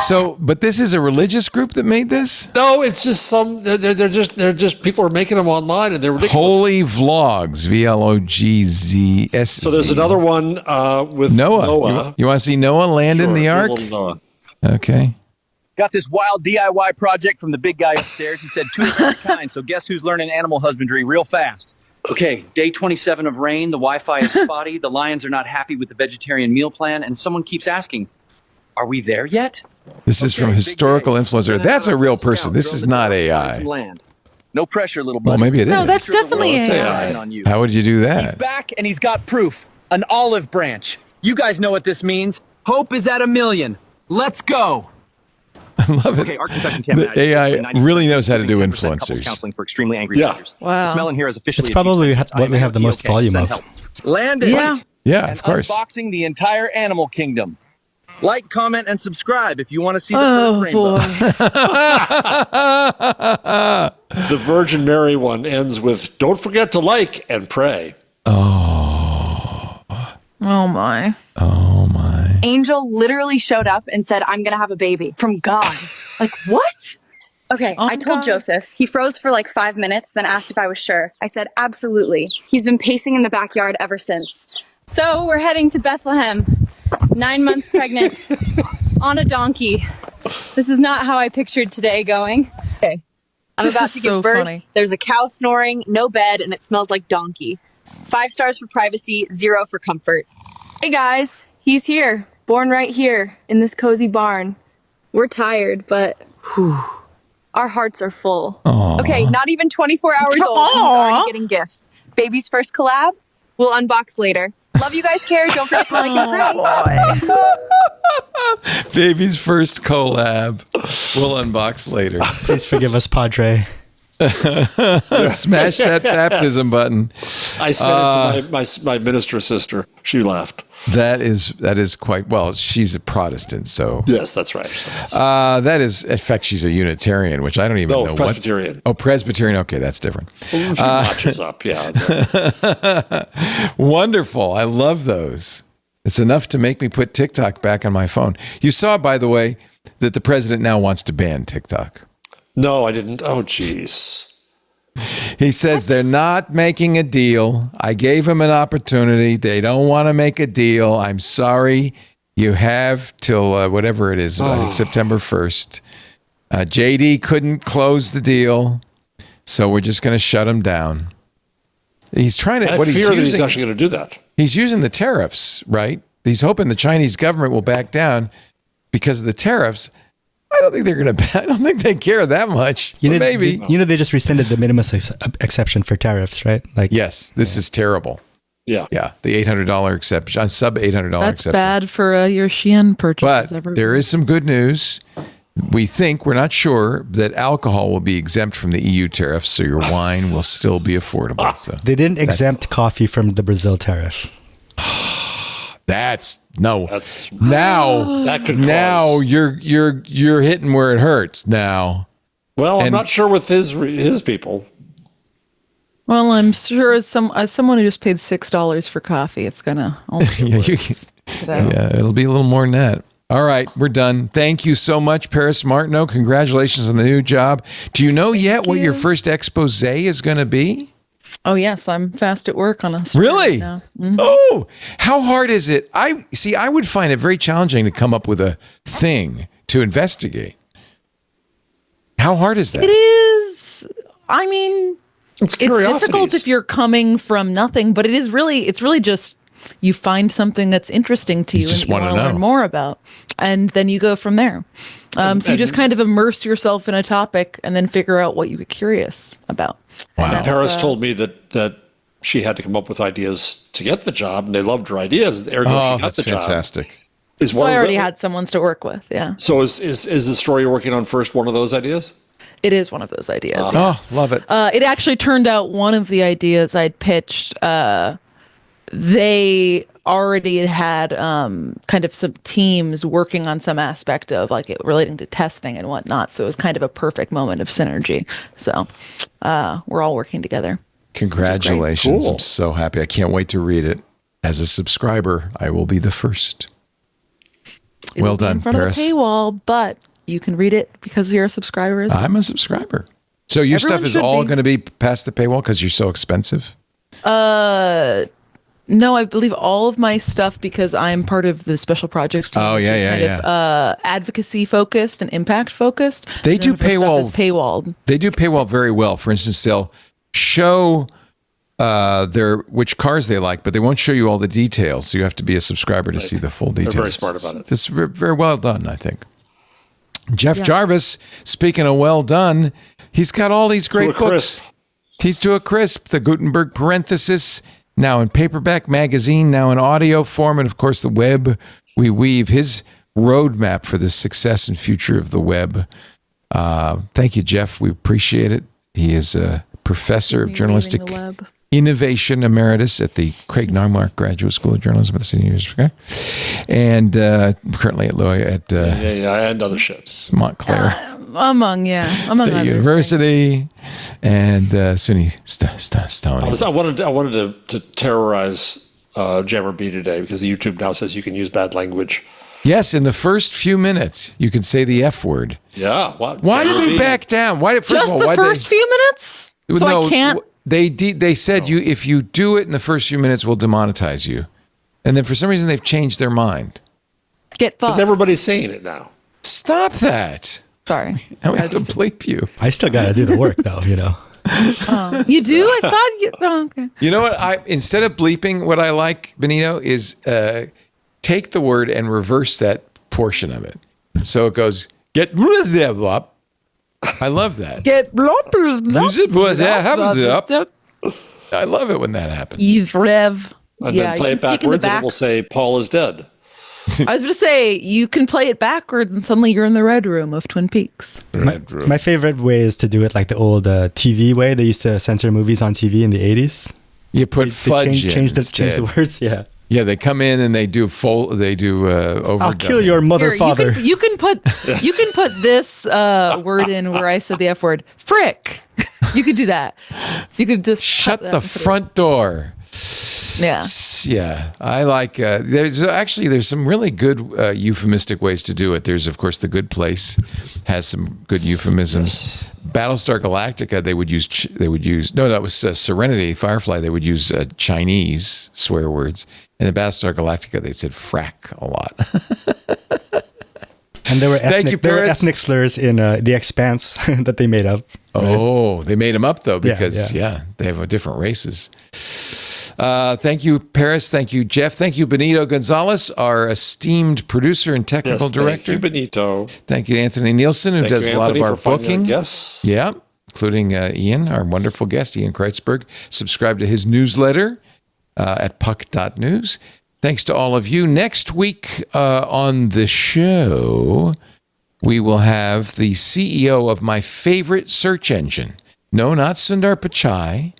S1: So, but this is a religious group that made this?
S5: No, it's just they're just people are making them online and they're ridiculous.
S1: Holy Vlogs, VLOGZS.
S5: So there's another one with Noah.
S1: You want to see Noah land in the ark?
S5: Noah.
S1: Okay.
S15: Got this wild DIY project from the big guy upstairs. He said 2 of every kind, so guess who's learning animal husbandry real fast? Okay, day 27 of rain, the Wi-Fi is spotty, the lions are not happy with the vegetarian meal plan, and someone keeps asking, are we there yet?
S1: This is from historical influencer. That's a real person. This is not AI.
S15: No pressure, little buddy.
S1: Well, maybe it is.
S4: No, that's definitely AI.
S1: How would you do
S15: He's
S1: that?
S15: back and he's got proof. An olive branch. You guys know what this means. Hope is at 1,000,000. Let's go.
S1: I love it.
S15: Okay, our confession campaign.
S1: The AI really knows how to do
S15: couples
S1: influencers.
S15: counseling for extremely angry users.
S4: Wow.
S15: The smell in here is officially
S7: It's probably what we have the most volume of.
S15: Landed.
S4: Yeah.
S1: Yeah,
S15: And
S1: of course.
S15: unboxing the entire animal kingdom. Like, comment, and subscribe if you want to see the first rainbow.
S5: The Virgin Mary one ends with, don't forget to like and pray.
S4: Oh my.
S1: Oh my.
S16: Angel literally showed up and said, I'm going to have a baby from God. Like, what? Okay, I told Joseph. He froze for like 5 minutes, then asked if I was sure. I said, absolutely. He's been pacing in the backyard ever since.
S17: So we're heading to Bethlehem, 9 months pregnant, on a donkey. This is not how I pictured today going.
S16: Okay, I'm
S4: This
S16: about
S4: is
S16: to
S4: so
S16: give birth.
S4: funny.
S16: There's a cow snoring, no bed, and it smells like donkey. 5 stars for privacy, 0 for comfort.
S17: Hey guys, he's here, born right here in this cozy barn. We're tired, but our hearts are full.
S1: Aww.
S16: Okay, not even 24 hours old, and he's already getting gifts. Baby's first collab? We'll unbox later. Love you guys, care. Don't forget to like and pray.
S1: Baby's first collab. We'll unbox later.
S7: Please forgive us, Padre.
S1: Smash that baptism button.
S5: I sent it to my minister sister. She laughed.
S1: That is quite well. She's a Protestant, so
S5: yes, that's right.
S1: that is. In fact, she's a Unitarian, which I don't even know
S5: Presbyterian.
S1: what. Oh, Presbyterian. Okay, that's different.
S5: She notches up. Yeah.
S1: Wonderful. I love those. It's enough to make me put TikTok back on my phone. You saw, by the way, that the president now wants to ban TikTok.
S5: No, I didn't. Oh, geez.
S1: He says they're not making a deal. I gave him an opportunity. They don't want to make a deal. I'm sorry. You have till whatever it is, I think September 1st. JD couldn't close the deal, so we're just going to shut him down. He's trying to.
S5: I fear that he's actually going to do that.
S1: He's using the tariffs, right? He's hoping the Chinese government will back down because of the tariffs. I don't think they're going to. I don't think they care that much. Maybe.
S7: They just rescinded the minimum exception for tariffs, right? Like,
S1: yes, this is terrible.
S5: Yeah,
S1: yeah. The $800 exception, sub $800
S4: That's
S1: exception.
S4: bad for your Shein purchases.
S1: But there is some good news. We're not sure that alcohol will be exempt from the EU tariffs, so your wine will still be affordable. So
S7: they didn't exempt coffee from the Brazil tariff.
S1: That could
S5: now
S1: you're hitting where it hurts now.
S5: Well, I'm not sure with his people.
S4: Well, I'm sure as someone who just paid $6 for coffee, it's gonna.
S1: It'll be a little more than that. All right, we're done. Thank you so much, Paris Martineau. Congratulations on the new job. Do you know what your first expose is going to be?
S4: Oh yes, I'm fast at work on a story
S1: really
S4: now. Mm-hmm.
S1: Oh, how hard is it? I would find it very challenging to come up with a thing to investigate. How hard is that?
S4: It is. I mean, it's difficult if you're coming from nothing, but it's really just you find something that's interesting to you and you want to learn more about, and then you go from there. So you just kind of immerse yourself in a topic and then figure out what you get curious about.
S5: Wow. Paris told me that she had to come up with ideas to get the job, and they loved her ideas. Ergo, she got the job.
S1: Fantastic.
S4: So I already had someone to work with. Yeah.
S5: So is the story you're working on first one of those ideas?
S4: It is one of those ideas.
S1: Oh, love it. It
S4: actually turned out one of the ideas I'd pitched. They already had kind of some teams working on some aspect of like it relating to testing and whatnot. So it was kind of a perfect moment of synergy. So we're all working together.
S1: Congratulations.
S5: Cool.
S1: I'm so happy. I can't wait to read it. As a subscriber, I will be the first. Well done,
S4: in front
S1: Paris.
S4: of the paywall, but you can read it because you're a subscriber as well.
S1: I'm a subscriber. So your
S4: Everyone
S1: stuff is
S4: should
S1: all
S4: be.
S1: going to be past the paywall because you're so expensive?
S4: No, I believe all of my stuff, because I'm part of the special projects team.
S1: Oh,
S4: which
S1: yeah,
S4: is
S1: yeah,
S4: kind of advocacy focused and impact focused.
S1: They
S4: None
S1: do
S4: of my stuff
S1: paywall.
S4: is paywalled.
S1: They do paywall very well. For instance, they'll show which cars they like, but they won't show you all the details. So you have to be a subscriber to see the full details.
S5: They're very smart about it.
S1: This is very well done, I think. Jeff
S4: Yeah.
S1: Jarvis, speaking of well done, he's got all these great
S5: To a
S1: books.
S5: crisp.
S1: He's to a crisp. The Gutenberg parenthesis, now in paperback, magazine, now in audio form, and of course the web we weave. His roadmap for the success and future of the web. Thank you, Jeff. We appreciate it. He is a professor of journalistic
S4: The web.
S1: innovation emeritus at the Craig Narmark Graduate School of Journalism at the City University, and currently at
S5: and other ships.
S1: Montclair
S4: Among
S1: State
S4: others
S1: University, and SUNY Stony.
S5: I wanted to terrorize Jammer B today because the YouTube now says you can use bad language.
S1: Yes, in the first few minutes, you can say the F word.
S5: Yeah.
S1: Why did they back down?
S4: Just the first few minutes? So I can't.
S1: They said if you do it in the first few minutes, we'll demonetize you. And then for some reason, they've changed their mind.
S4: Get fucked.
S5: Because everybody's saying it now.
S1: Stop that.
S4: Sorry.
S1: Now we have to bleep you.
S7: I still got to do the work, though, you know.
S4: You do? I thought you... Oh, okay.
S1: You know what? Instead of bleeping, what I like, Benito, is take the word and reverse that portion of it. So it goes, get up. I love that.
S4: Get
S1: I love it when that happens.
S4: Eve Rev.
S5: And then play it backwards and it will say, Paul is dead.
S4: I was going to say, you can play it backwards and suddenly you're in the red room of Twin Peaks.
S7: My favorite way is to do it like the old TV way. They used to censor movies on TV in the 80s.
S1: You put fudge in
S7: change the words, yeah.
S1: Yeah, they come in and they do over.
S7: I'll kill your mother, father.
S4: You can put this word in where I said the F word. Frick. You could do that. You could just
S1: shut the front door.
S4: Yeah.
S1: Yeah. I like, there's some really good euphemistic ways to do it. There's, of course, The Good Place has some good euphemisms. Yes. Battlestar Galactica, they would use, no, that was Serenity, Firefly, they would use Chinese swear words. And in Battlestar Galactica, they said frack a lot.
S7: And there were ethnic slurs in The Expanse that they made up. Right?
S1: Oh, they made them up, though, because, they have different races. Thank you, Paris. Thank you, Jeff. Thank you, Benito Gonzalez, our esteemed producer and technical director.
S5: Thank you, Benito.
S1: Thank you, Anthony Nielsen, who does a lot of our booking.
S5: Yes.
S1: Yeah, including Ian, our wonderful guest, Ian Krietzberg. Subscribe to his newsletter at puck.news. Thanks to all of you. Next week on the show, we will have the CEO of my favorite search engine. No, not Sundar Pichai.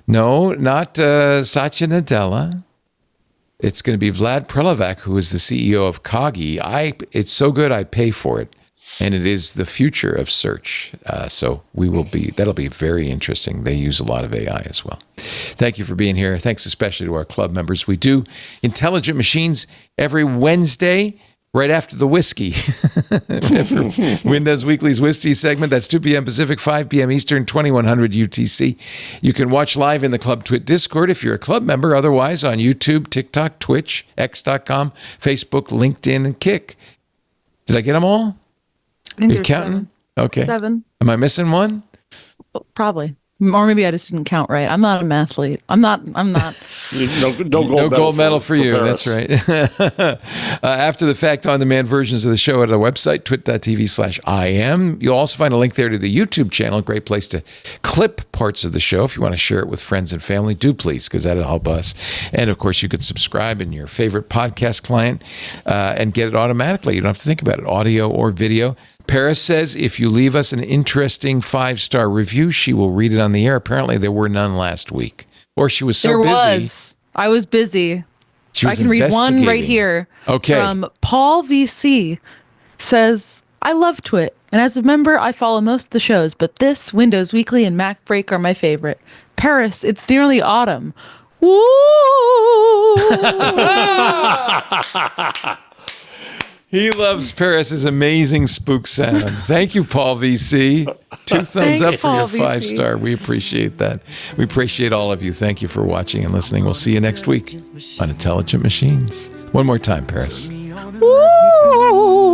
S1: No, not Satya Nadella. It's going to be Vlad Prelevak, who is the CEO of Kagi. It's so good, I pay for it. And it is the future of search. So that'll be very interesting. They use a lot of AI as well. Thank you for being here. Thanks especially to our club members. We do Intelligent Machines every Wednesday, right after the whiskey. Windows Weekly's Whiskey segment. That's 2 p.m. Pacific, 5 p.m. Eastern, 2100 UTC. You can watch live in the Club Twit Discord if you're a club member. Otherwise, on YouTube, TikTok, Twitch, X.com, Facebook, LinkedIn, and Kick. Did I get them all?
S4: I think
S1: You're counting?
S4: 7.
S1: Okay.
S4: 7.
S1: Am I missing one?
S4: Probably. Or maybe I just didn't count right. I'm not a mathlete. I'm not.
S5: No
S1: gold medal for you.
S5: Paris.
S1: That's right. After the fact, on-demand versions of the show at our website, twit.tv/IM. You'll also find a link there to the YouTube channel. Great place to clip parts of the show. If you want to share it with friends and family, do please, because that'll help us. And of course, you could subscribe in your favorite podcast client and get it automatically. You don't have to think about it, audio or video. Paris says if you leave us an interesting 5-star review, she will read it on the air. Apparently, there were none last week. Or she was so busy.
S4: I was busy. I can read one right here.
S1: Okay.
S4: From Paul VC says, I love Twit. And as a member, I follow most of the shows, but this, Windows Weekly, and Mac Break are my favorite. Paris, it's nearly autumn. Woo!
S1: He loves Paris's amazing spook sound. Thank you, Paul VC. 2 thumbs up for your 5-star. We appreciate that. We appreciate all of you. Thank you for watching and listening. We'll see you next week on Intelligent Machines. One more time, Paris.
S4: Woo!